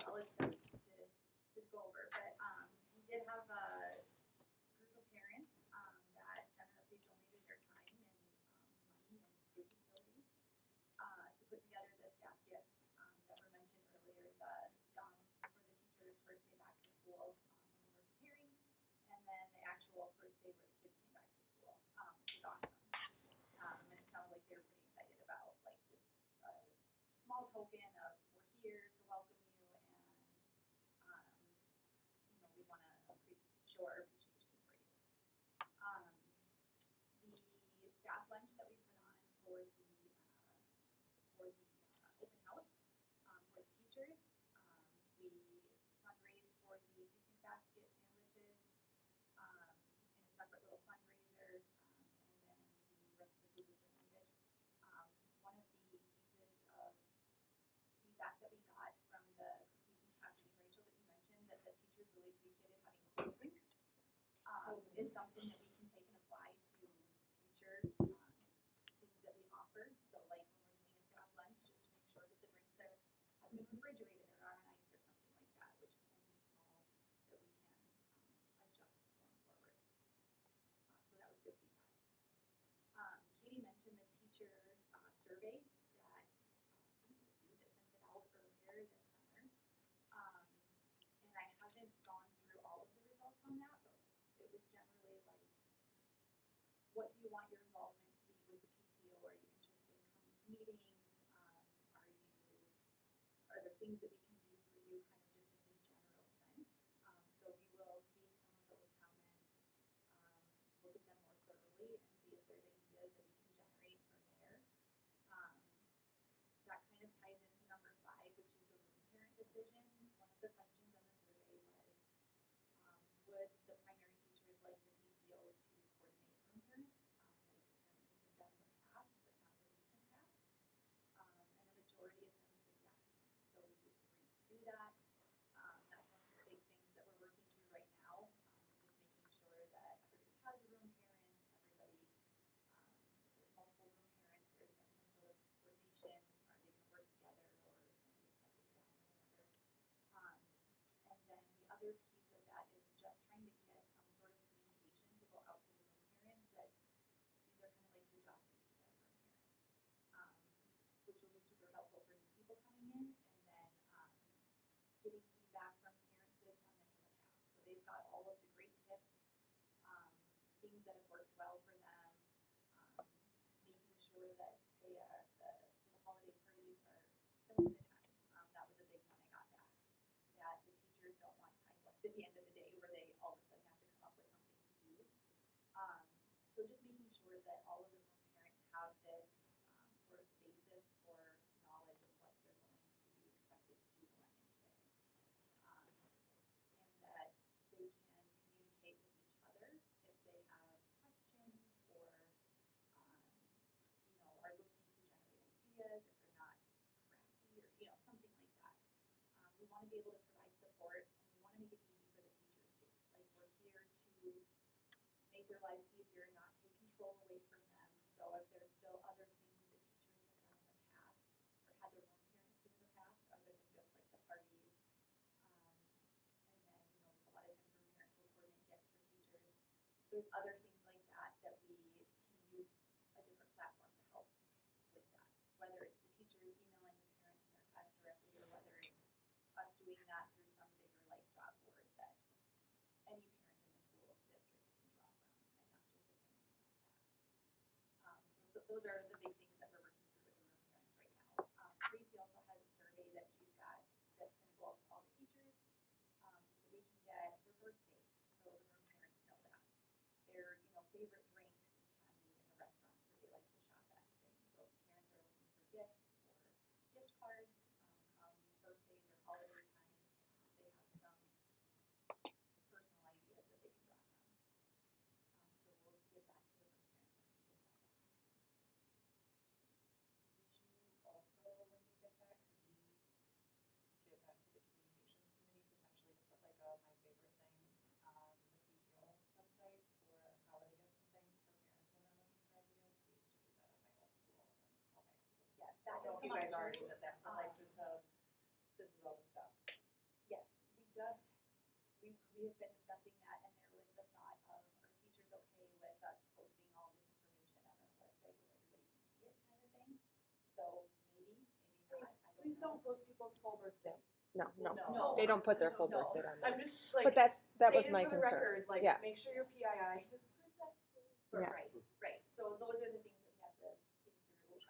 Solid stuff to go over, but we did have a group of parents that generously donated their time and money and capabilities to put together the staff gifts that were mentioned earlier, the for the teachers' first day back to school when we were preparing, and then the actual first day where the kids came back to school, which is awesome. And it sounded like they were pretty excited about like just a small token of we're here to welcome you, and you know, we want to show our appreciation for you. The staff lunch that we put on for the open house for the teachers, we fundraised for the picnic basket sandwiches in a separate little fundraiser, and then the rest of the food was donated. One of the pieces of feedback that we got from the cookies and packaging, Rachel, that you mentioned, that the teachers really appreciated having cold drinks, is something that we can take and apply to future things that we offer. So like when we're doing a staff lunch, just to make sure that the drinks have been refrigerated or are on ice or something like that, which is something small that we can adjust going forward. So that was good feedback. Katie mentioned the teacher survey that I think it was you that sent it out earlier this summer. And I haven't gone through all of the results on that, but it was generally like, what do you want your involvement to be with the PTO? Are you interested in coming to meetings? Are you things that we can do for you kind of just in a general sense. So we will take some of those comments, look at them more thoroughly and see if there's ideas that we can generate from there. That kind of ties into number 5, which is the room parent decision. One of the questions on the survey was, would the primary teachers like the PTO to coordinate room parents, like apparently we've done in the past, but not the recent past? And the majority of them said yes. So we agreed to do that. That's one of the big things that we're working through right now, is just making sure that everybody has a room parent, everybody, if there's multiple room parents, there's been some sort of coordination, are they gonna work together, or is somebody stepping down or whatever. And then the other piece of that is just trying to get some sort of communication to go out to the room parents that these are kind of like your job duties as a room parent, which will be super helpful for new people coming in, and then getting feedback from parents that have done this in the past. So they've got all of the great tips, things that have worked well for them, making sure that they are, the holiday parties are filling the time. That was a big one I got back, that the teachers don't want time left at the end of the day where they all of a sudden have to come up with something to do. So just making sure that all of the room parents have this sort of basis for knowledge of what they're going to be expected to do going into it. And that they can communicate with each other if they have questions or, are looking to generate ideas, if they're not crafty or, something like that. We want to be able to provide support, and we want to make it easy for the teachers too. Like, we're here to make their lives easier, not take control away from them. So if there's still other things that teachers have done in the past, or had their room parents do in the past, other than just like the parties, and then, a lot of times room parents will coordinate gifts for teachers. There's other things like that that we can use a different platform to help with that. Whether it's the teachers emailing the parents in their class directly, or whether it's us doing that through some bigger like job board that any parent in the school district can draw from, and not just the parents in that class. So those are the big things that we're working through with the room parents right now. Tracy also has a survey that she's got that's going to go out to all the teachers, so that we can get their birth date, so the room parents know that. Their favorite drinks and candy in the restaurants that they like to shop at and things. So if parents are looking for gifts or gift cards, come birthdays or holiday time, they have some personal ideas that they can draw from. So we'll give that to the room parents once we get that back. Would you also, when you get that, could we get that to the communications committee potentially to put like my favorite things on the PTO website for holiday gifts and things for parents when they're looking for ideas? We used to do that at my old school. Okay, so Yes, I that don't know has if you come guys up already too. did that, but like just this is all the stuff. Yes, we have been discussing that, and there was the thought of, are teachers okay with us posting all this information on our website where everybody can see it, kind of thing? So maybe not. Please don't post people's full birthdays. No, No. they don't put their full No. birthday on there. I'm just like, But that was stating my for the concern. record, like, Yeah. make sure your PII is protected. Yeah. Right. So those are the things that we have to think through.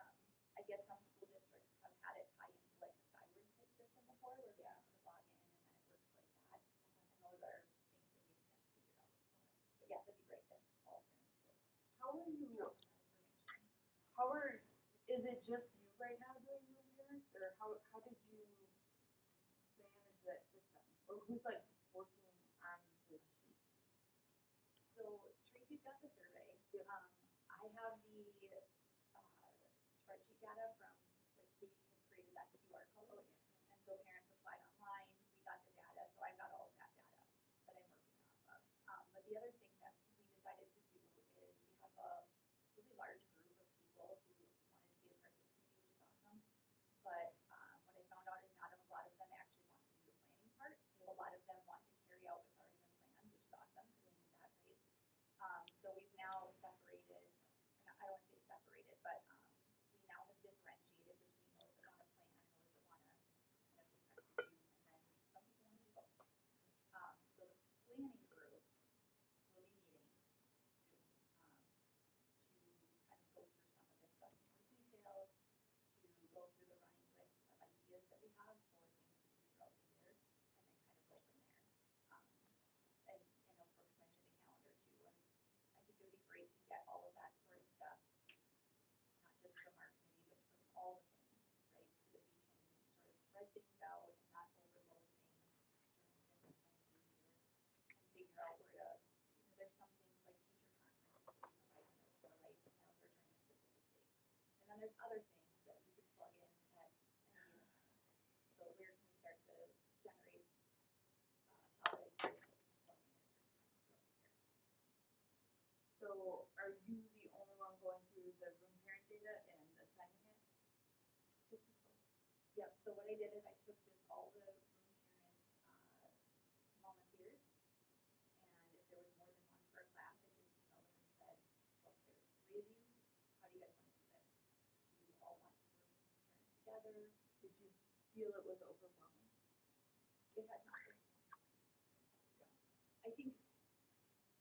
I guess some school districts have had it tie into like a Skyward type system before, where parents could log in and then it works like that. And those are things that we've yet to figure out. But yeah, that'd be great if all parents could How are you, drop that information. is it just you right now doing room parents, or how did you manage that system? Or who's like working on the sheets? So Tracy's got the survey. I have the spreadsheet data from, like, Katie had created that QR code. And so parents applied online, we got the data, so I've got all of that data that I'm working off of. But the other thing that we decided to do is we have a really large group of people who wanted to be a part of this committee, which is awesome. But what I found out is not a lot of them actually want to do the planning part. A lot of them want to carry out what's already been planned, which is awesome because we need that, right? So we've now separated, or not, I don't want to say separated, but we now have differentiated between those that want to plan and those that want to kind of just execute, and then some people want to do both. So the planning group will be there's other things that we could plug in at any given time. So where can we start to generate solid ideas that we can plug in at certain times throughout the year? So are you the only one going through the room parent data and assigning it to people? Yep, so what I did is I took just all the room parent volunteers, and if there was more than one for a class, I just emailed them and said, look, there's 3 of you, how do you guys want to do this? Do you all want to room parent together? Did you feel it was overwhelming? It has not been. I think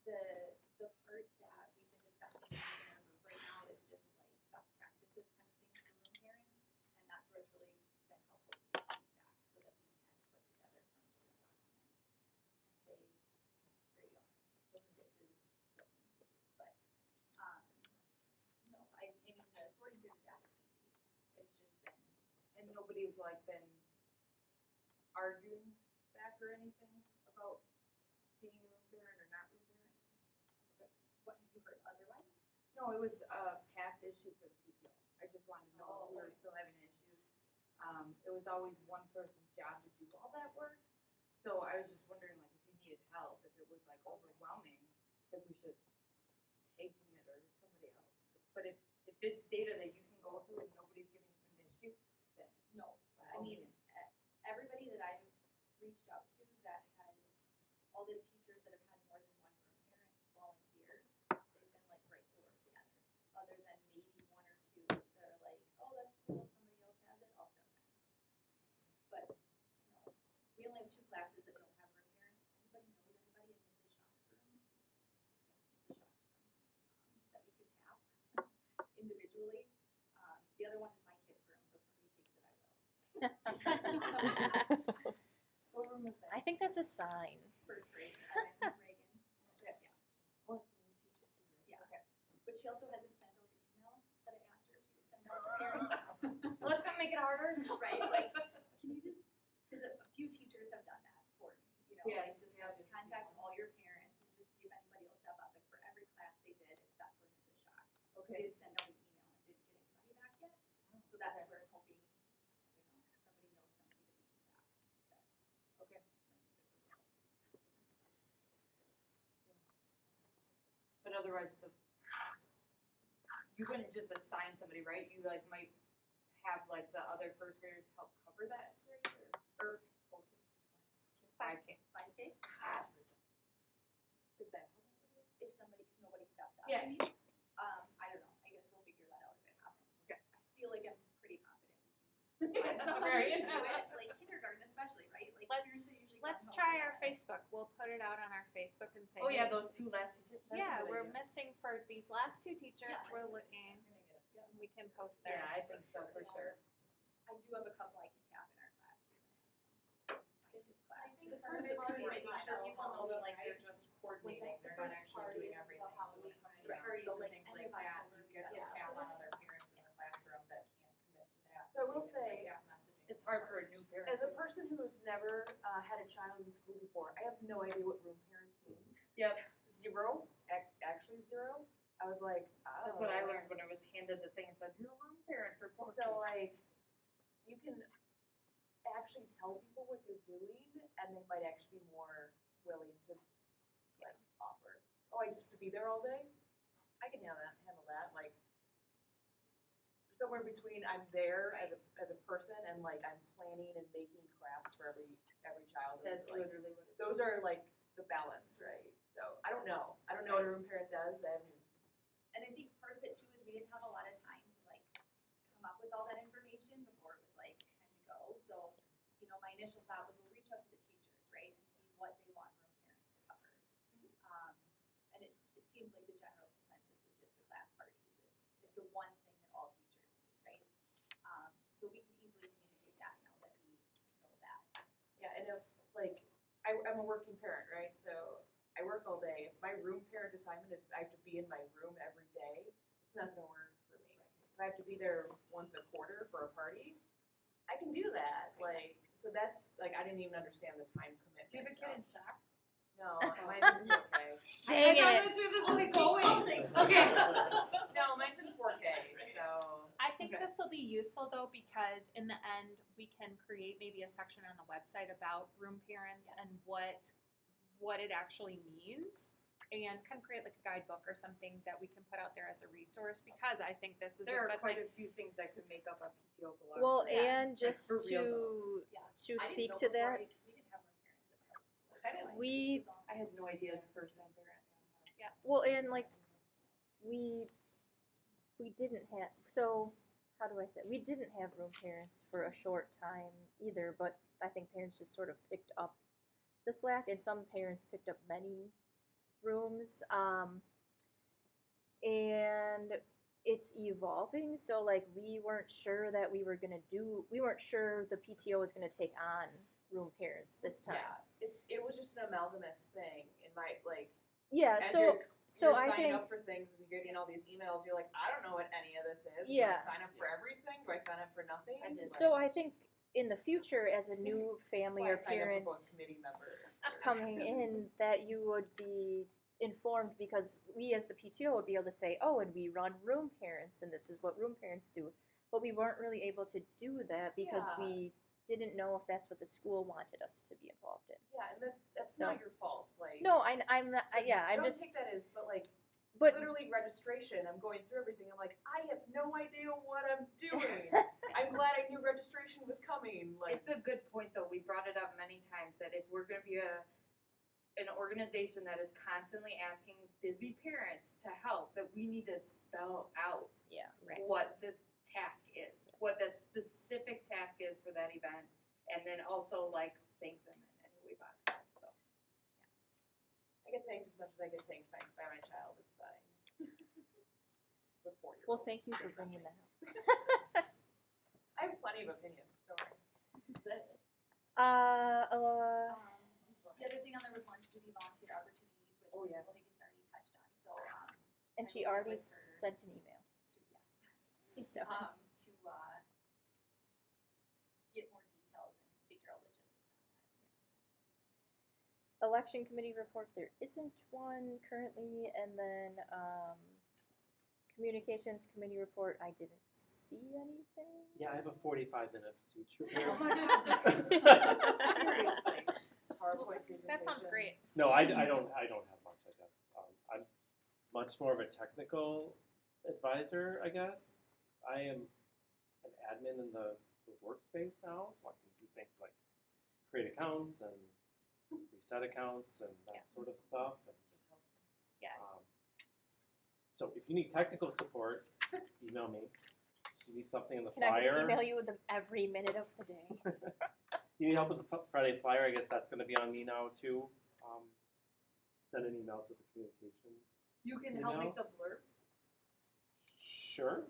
the part that we've been discussing in our group right now is just like best practices kind of things for room parents, and that's where it's really been helpful to get feedback so that we can put together some sort of document and say, here you go, this is what we need to do. But no, I mean the sorting through the data is easy. It's just been And nobody's like been arguing back or anything about being room parent or not room parent? what have you heard otherwise? No, it was a past issue for the PTO. I just wanted to know if we were okay. still having issues. It was always one person's job to do all that work. So I was just wondering, like, if you needed help, if it was like overwhelming, then we should take it or somebody else. But if it's data that you can go through and nobody's giving you an issue, then No, by I all mean, means. everybody that I've reached out to that has, all the teachers that have had more than one room parent volunteer, they've been like great to work together. Other than maybe 1 or 2 that are like, oh, that's cool, somebody else has it, I'll step in. But no, we only have 2 classes that don't have room parents. Anybody knows anybody in Mrs. Shock's room? Yeah, Mrs. Shock's room, that we could tap individually. The other one is my kid's room, so if nobody takes it, I will. What room was I think that's a sign. First grade, Reagan. Yeah. Well, it's a new teacher too, right? Yeah. Okay. But she also hasn't sent out the email that I asked her if she would send out to parents. Well, that's gonna make it harder. Right, like, can you just, because a few teachers have done that for me, you know, Yes, like just yeah, contact all your parents and just see if anybody will step up. And for every class they did, except for Mrs. Shock, Okay. did send out an email and didn't get anybody back yet. So that's Okay. where I'm hoping, I don't know, somebody knows somebody that we can tap. Okay. But otherwise, you wouldn't just assign somebody, right? You like might have like the other first graders help cover that grade or 5K. 5K, Is that if nobody steps up. Yeah. I mean, I don't know, I guess we'll figure that out if it happens. Okay. I feel like I'm pretty confident we can get somebody Right. to do it, like kindergarten especially, right? Like parents are usually. Let's gung-ho try for our that. Facebook. We'll put it out on our Facebook and say, Oh yeah, hey, those 2 last teachers. That's a yeah, good we're idea. missing for these last 2 teachers. Yeah, We're that's looking. Yeah. We can post there. Yeah, I think so for sure. I do have a couple I can tap in our class too. My kids' class. I think part of it too is making sure people know that like they're just coordinating, they're not actually doing everything. So when it comes to Right. parties So, and like, things like that, you get to Yeah. tap on other parents in the classroom that can't commit to that. So I will They can, say, like, messaging. It's hard for a new parent. as a person who's never had a child in school before, I have no idea what room parent means. Yep. 0, actually 0. I was like, oh. That's what I learned when I was handed the thing and said, you're a room parent for 4 So like, you can actually tell people what they're doing, and they might actually be more willing to like offer. Oh, I just have to be there all day. I can handle that. Like somewhere between I'm there as a person and like I'm planning and making crafts for every child. And That's like, literally what it is. those are like the balance, right? So I don't know. I don't know what a room parent does. And I think part of it too is we didn't have a lot of time to like come up with all that information before it was like time to go. So, you know, my initial thought was we'll reach out to the teachers, right, and see what they want room parents to cover. And it seems like the general consensus is just the class parties is the one thing that all teachers need, right? So we can easily communicate that now that we know that. Yeah, and if like I'm a working parent, right? So I work all day. If my room parent assignment is I have to be in my room every day, it's not gonna work for me. If I have to be there once a quarter for a party, I can do that. Like, so that's like I didn't even understand the time commitment. Do you have a kid in shock? No, mine's in 4K. Dang I thought it. that's where this was going. closing. Okay. No, mine's in 4K. So I I think Okay. this will be useful though, because in the end, we can create maybe a section on the website about room parents and what it actually means, and kind of create like a guidebook or something that we can put out there as a resource, because I think this is There a are good quite thing. a few things that could make up a PTO philosophy. Well, Yeah. and just for real, to Yeah. to I didn't speak know to before that, we didn't have room parents at my old school. I didn't we I had no idea the first time. well, and like we didn't have, so how do I say, we didn't have room parents for a short time either, but I think parents just sort of picked up the slack, and some parents picked up many rooms, and it's evolving. So like we weren't sure that we weren't sure the PTO was gonna take on room parents this time. Yeah, it was just an amalgamous thing in my, like, Yeah, as so you're I signing think up for things and you're getting all these emails, you're like, I don't know what any of this is. Yeah. Do I sign up for everything? Do I sign up for nothing? I did. so I think in the future, as a new family or That's why I signed parent up for both committee member. coming in, that you would be informed, because we as the PTO would be able to say, oh, and we run room parents, and this is what room parents do. But we weren't really able to do that because Yeah. we didn't know if that's what the school wanted us to be involved in. Yeah, and that's So- not your fault. Like, No, I'm not. so Yeah, I'm don't just. take that as, but like, But literally registration. I'm going through everything. I'm like, I have no idea what I'm doing. I'm glad I knew registration was coming. Like, It's a good point, though. We brought it up many times that if we're going to be an organization that is constantly asking busy parents to help, that we need to spell out yeah, right. what the task is, what the specific task is for that event, and then also like thank them in any way possible. So I get thanked as much as I get thanked by my child. It's fine. The 4-year-old. Well, thank you for bringing that up. I have plenty of opinions. Don't worry. The other thing on there was lunch duty volunteer opportunities, which Oh, yeah. Principal Higgins already touched on. So, And she already sent an email. So. to get more details and figure out logistics on that. Election committee report, there isn't one currently, and then communications committee report, I didn't see anything. Yeah, I have a 45-minute speech oh prepared. my god, seriously. PowerPoint presentation. That sounds great. No, I don't have much, I guess. I'm much more of a technical advisor, I guess. I am an admin in the workspace now, so I can do things like create accounts and reset accounts and that sort of stuff. And, Yeah. so if you need technical support, email me. If you need something in the Can I just flyer. email you them every minute of the day? You need help with the Friday flyer, I guess that's going to be on me now too. Send an email to the communications. You can You help know? make the blurbs. Sure.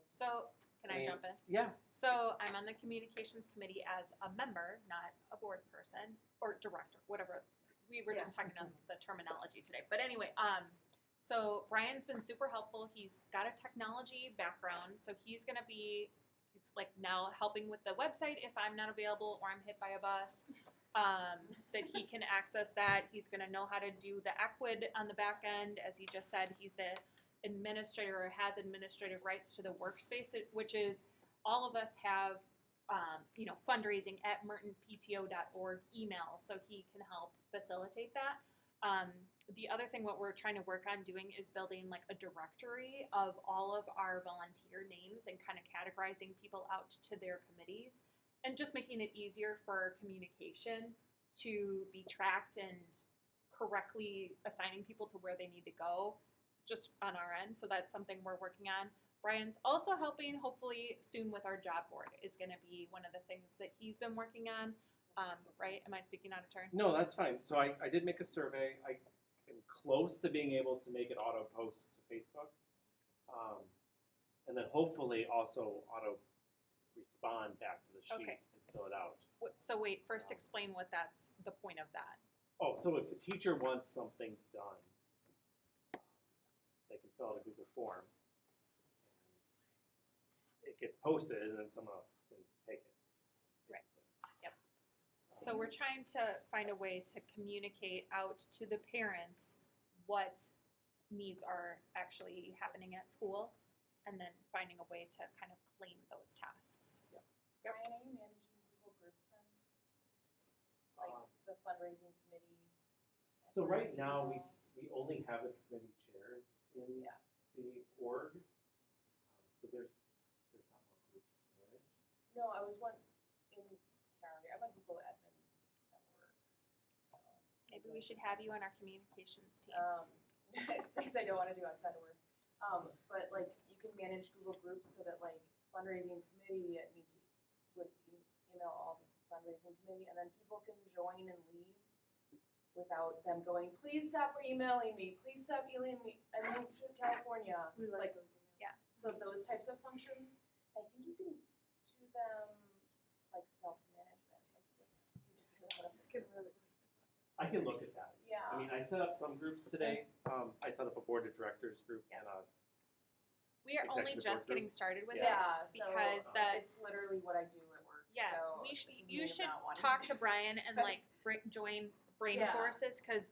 So, can I mean, jump in? Yeah. So I'm on the communications committee as a member, not a board person or director, whatever. We were just talking on the terminology today. But anyway, so Brian's been super helpful. He's got a technology background, so he's like now helping with the website if I'm not available or I'm hit by a bus. That he can access that. He's going to know how to do the Equid on the back end. As he just said, he's the administrator or has administrative rights to the workspace, which is all of us have, fundraising at mertonpto.org email, so he can help facilitate that. The other thing what we're trying to work on doing is building like a directory of all of our volunteer names and kind of categorizing people out to their committees and just making it easier for communication to be tracked and correctly assigning people to where they need to go just on our end. So that's something we're working on. Brian's also helping, hopefully soon, with our job board is going to be one of the things that he's been working on. Right? Am I speaking out of turn? No, that's fine. So I did make a survey. I am close to being able to make it auto post to Facebook. And then hopefully also auto respond back to the sheet Okay. and fill it out. So wait, first explain what that's the point of that. Oh, so if the teacher wants something done, they can fill out a Google form. It gets posted and then someone else can take it. Right. Yep. So we're trying to find a way to communicate out to the parents what needs are actually happening at school. and then finding a way to kind of claim those tasks. Ryan, are you managing Google Groups then? Like the fundraising committee? So right now, we only have the committee chairs in Yeah. the org. So there's not more groups to manage. No, I was sorry, I'm a Google admin at work, so. Maybe we should have you on our communications team. Things I don't wanna do outside of work. But like, you can manage Google Groups so that like fundraising committee would email all the fundraising committee, and then people can join and leave without them going, please stop emailing me, please stop emailing me, I moved to California. We like those emails. Yeah, so those types of functions, I think you can do them like self-management, like you just put up. It's good, really. I can look at that. Yeah. I mean, I set up some groups today. I set up a board of directors group and a We are only executive just board getting started with it. Yeah, because so, that- it's literally what I do at work. Yeah, so you this is me should not wanting talk to to do Brian this. and like join Brain Yeah. Forces, because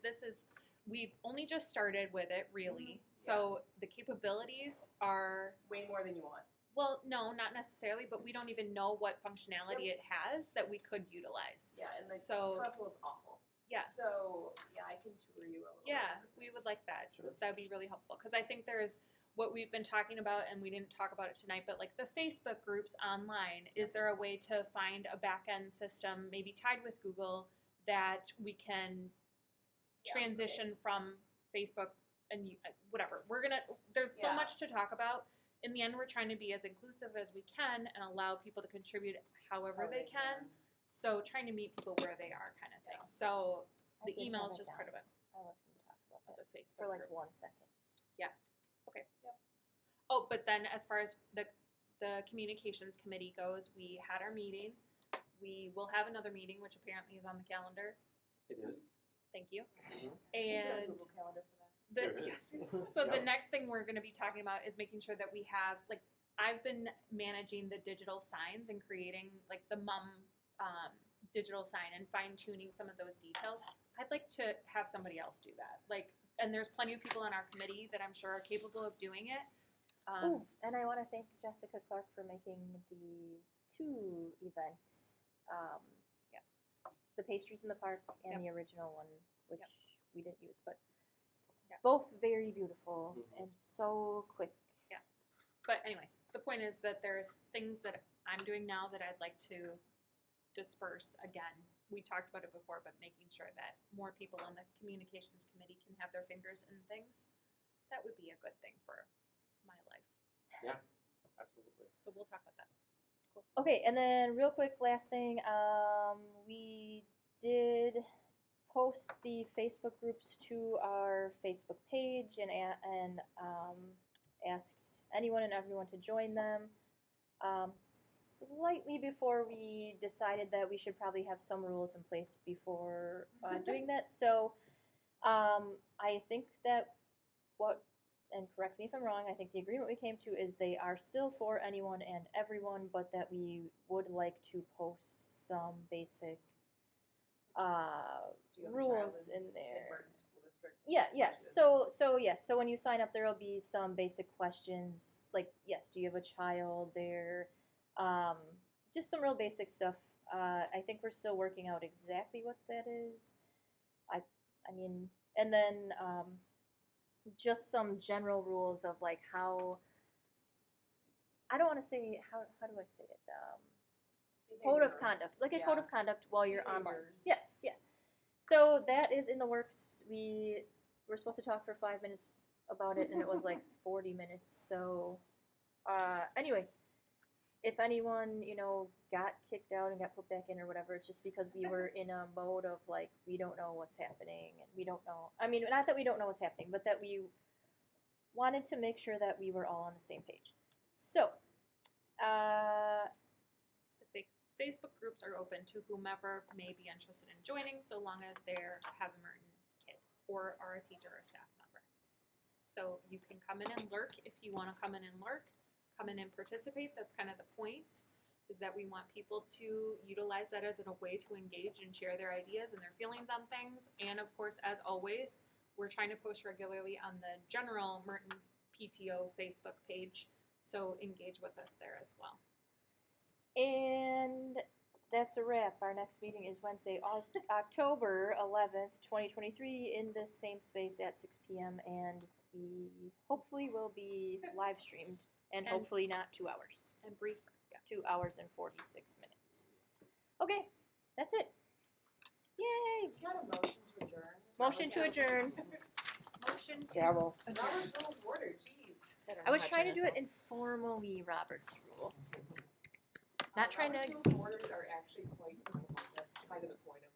we've only just started with it really. So the capabilities are, way more than you want. well, no, not necessarily, but we don't even know what functionality it has that we could utilize. Yeah, and the So- console is awful. Yeah. So yeah, I can tour you a little. Yeah, bit. we would like that. Sure. That'd be really helpful, because I think there's what we've been talking about, and we didn't talk about it tonight, but like the Facebook groups online, is there a way to find a back end system, maybe tied with Google, that we can Yeah, transition from Facebook and whatever. There's so Yeah. much to talk about. In the end, we're trying to be as inclusive as we can and allow people to contribute however they can. So trying to meet people where they are, kind of thing. So I the did email have is it just down. part of it, I was going to talk about of that the Facebook for like group. 1 second. Okay. Yep. Oh, but then as far as the communications committee goes, we had our meeting. We will have another meeting, which apparently is on the calendar. It is. Thank you. Is there a And Google Calendar for that? There is. so the Yep. next thing we're going to be talking about is making sure that we have, like, I've been managing the digital signs and creating like the digital sign and fine tuning some of those details. I'd like to have somebody else do that. Like, and there's plenty of people on our committee that I'm sure are capable of doing it. Ooh, and I want to thank Jessica Clark for making the 2 event. Yep. The pastries in the park and Yep. the original one, which Yep. we didn't use, but Yep. both very beautiful Mhm. and so quick. But anyway, the point is that there's things that I'm doing now that I'd like to disperse again. We talked about it before, but making sure that more people on the communications committee can have their fingers in things, that would be a good thing for my life. Absolutely. So we'll talk about that. Okay, and then real quick, last thing, we did post the Facebook groups to our Facebook page and asked anyone and everyone to join them. Slightly before we decided that we should probably have some rules in place before doing that. So I think that and correct me if I'm wrong, I think the agreement we came to is they are still for anyone and everyone, but that we would like to post some basic Do you have a child rules that's in there. Merton School District? Yeah. Questions? So yes. So when you sign up, there will be some basic questions like, yes, do you have a child there? Just some real basic stuff. I think we're still working out exactly what that is. I mean, and then just some general rules of like how. I don't want to say how do I say it? Code of Behavior. conduct, like a Yeah. code of conduct while you're online. Behaviors. Yes, yeah. So that is in the works. We were supposed to talk for 5 minutes about it, and it was like 40 minutes. So anyway, if anyone got kicked out and got put back in or whatever, it's just because we were in a mode of like we don't know what's happening, and we don't know. I mean, not that we don't know what's happening, but that we wanted to make sure that we were all on the same page. So. The Facebook groups are open to whomever may be interested in joining, so long as they have a Merton kid or are a teacher or staff member. So you can come in and lurk if you want to come in and lurk, come in and participate. That's kind of the point, is that we want people to utilize that as a way to engage and share their ideas and their feelings on things. And of course, as always, we're trying to post regularly on the general Merton PTO Facebook page. So engage with us there as well. And that's a wrap. Our next meeting is Wednesday, October 11th, 2023, in this same space at 6 p.m. And we hopefully will be live streamed, and hopefully not 2 hours. And briefer. 2 hours and 46 minutes. Okay, that's it. Yay! We got a motion to adjourn. Motion to adjourn. Motion to Gavel. Robert's Rules of Order, jeez. I was trying to do it informally, Robert's rules. Not trying to. Robert's Rules of Orders are actually quite, by the point of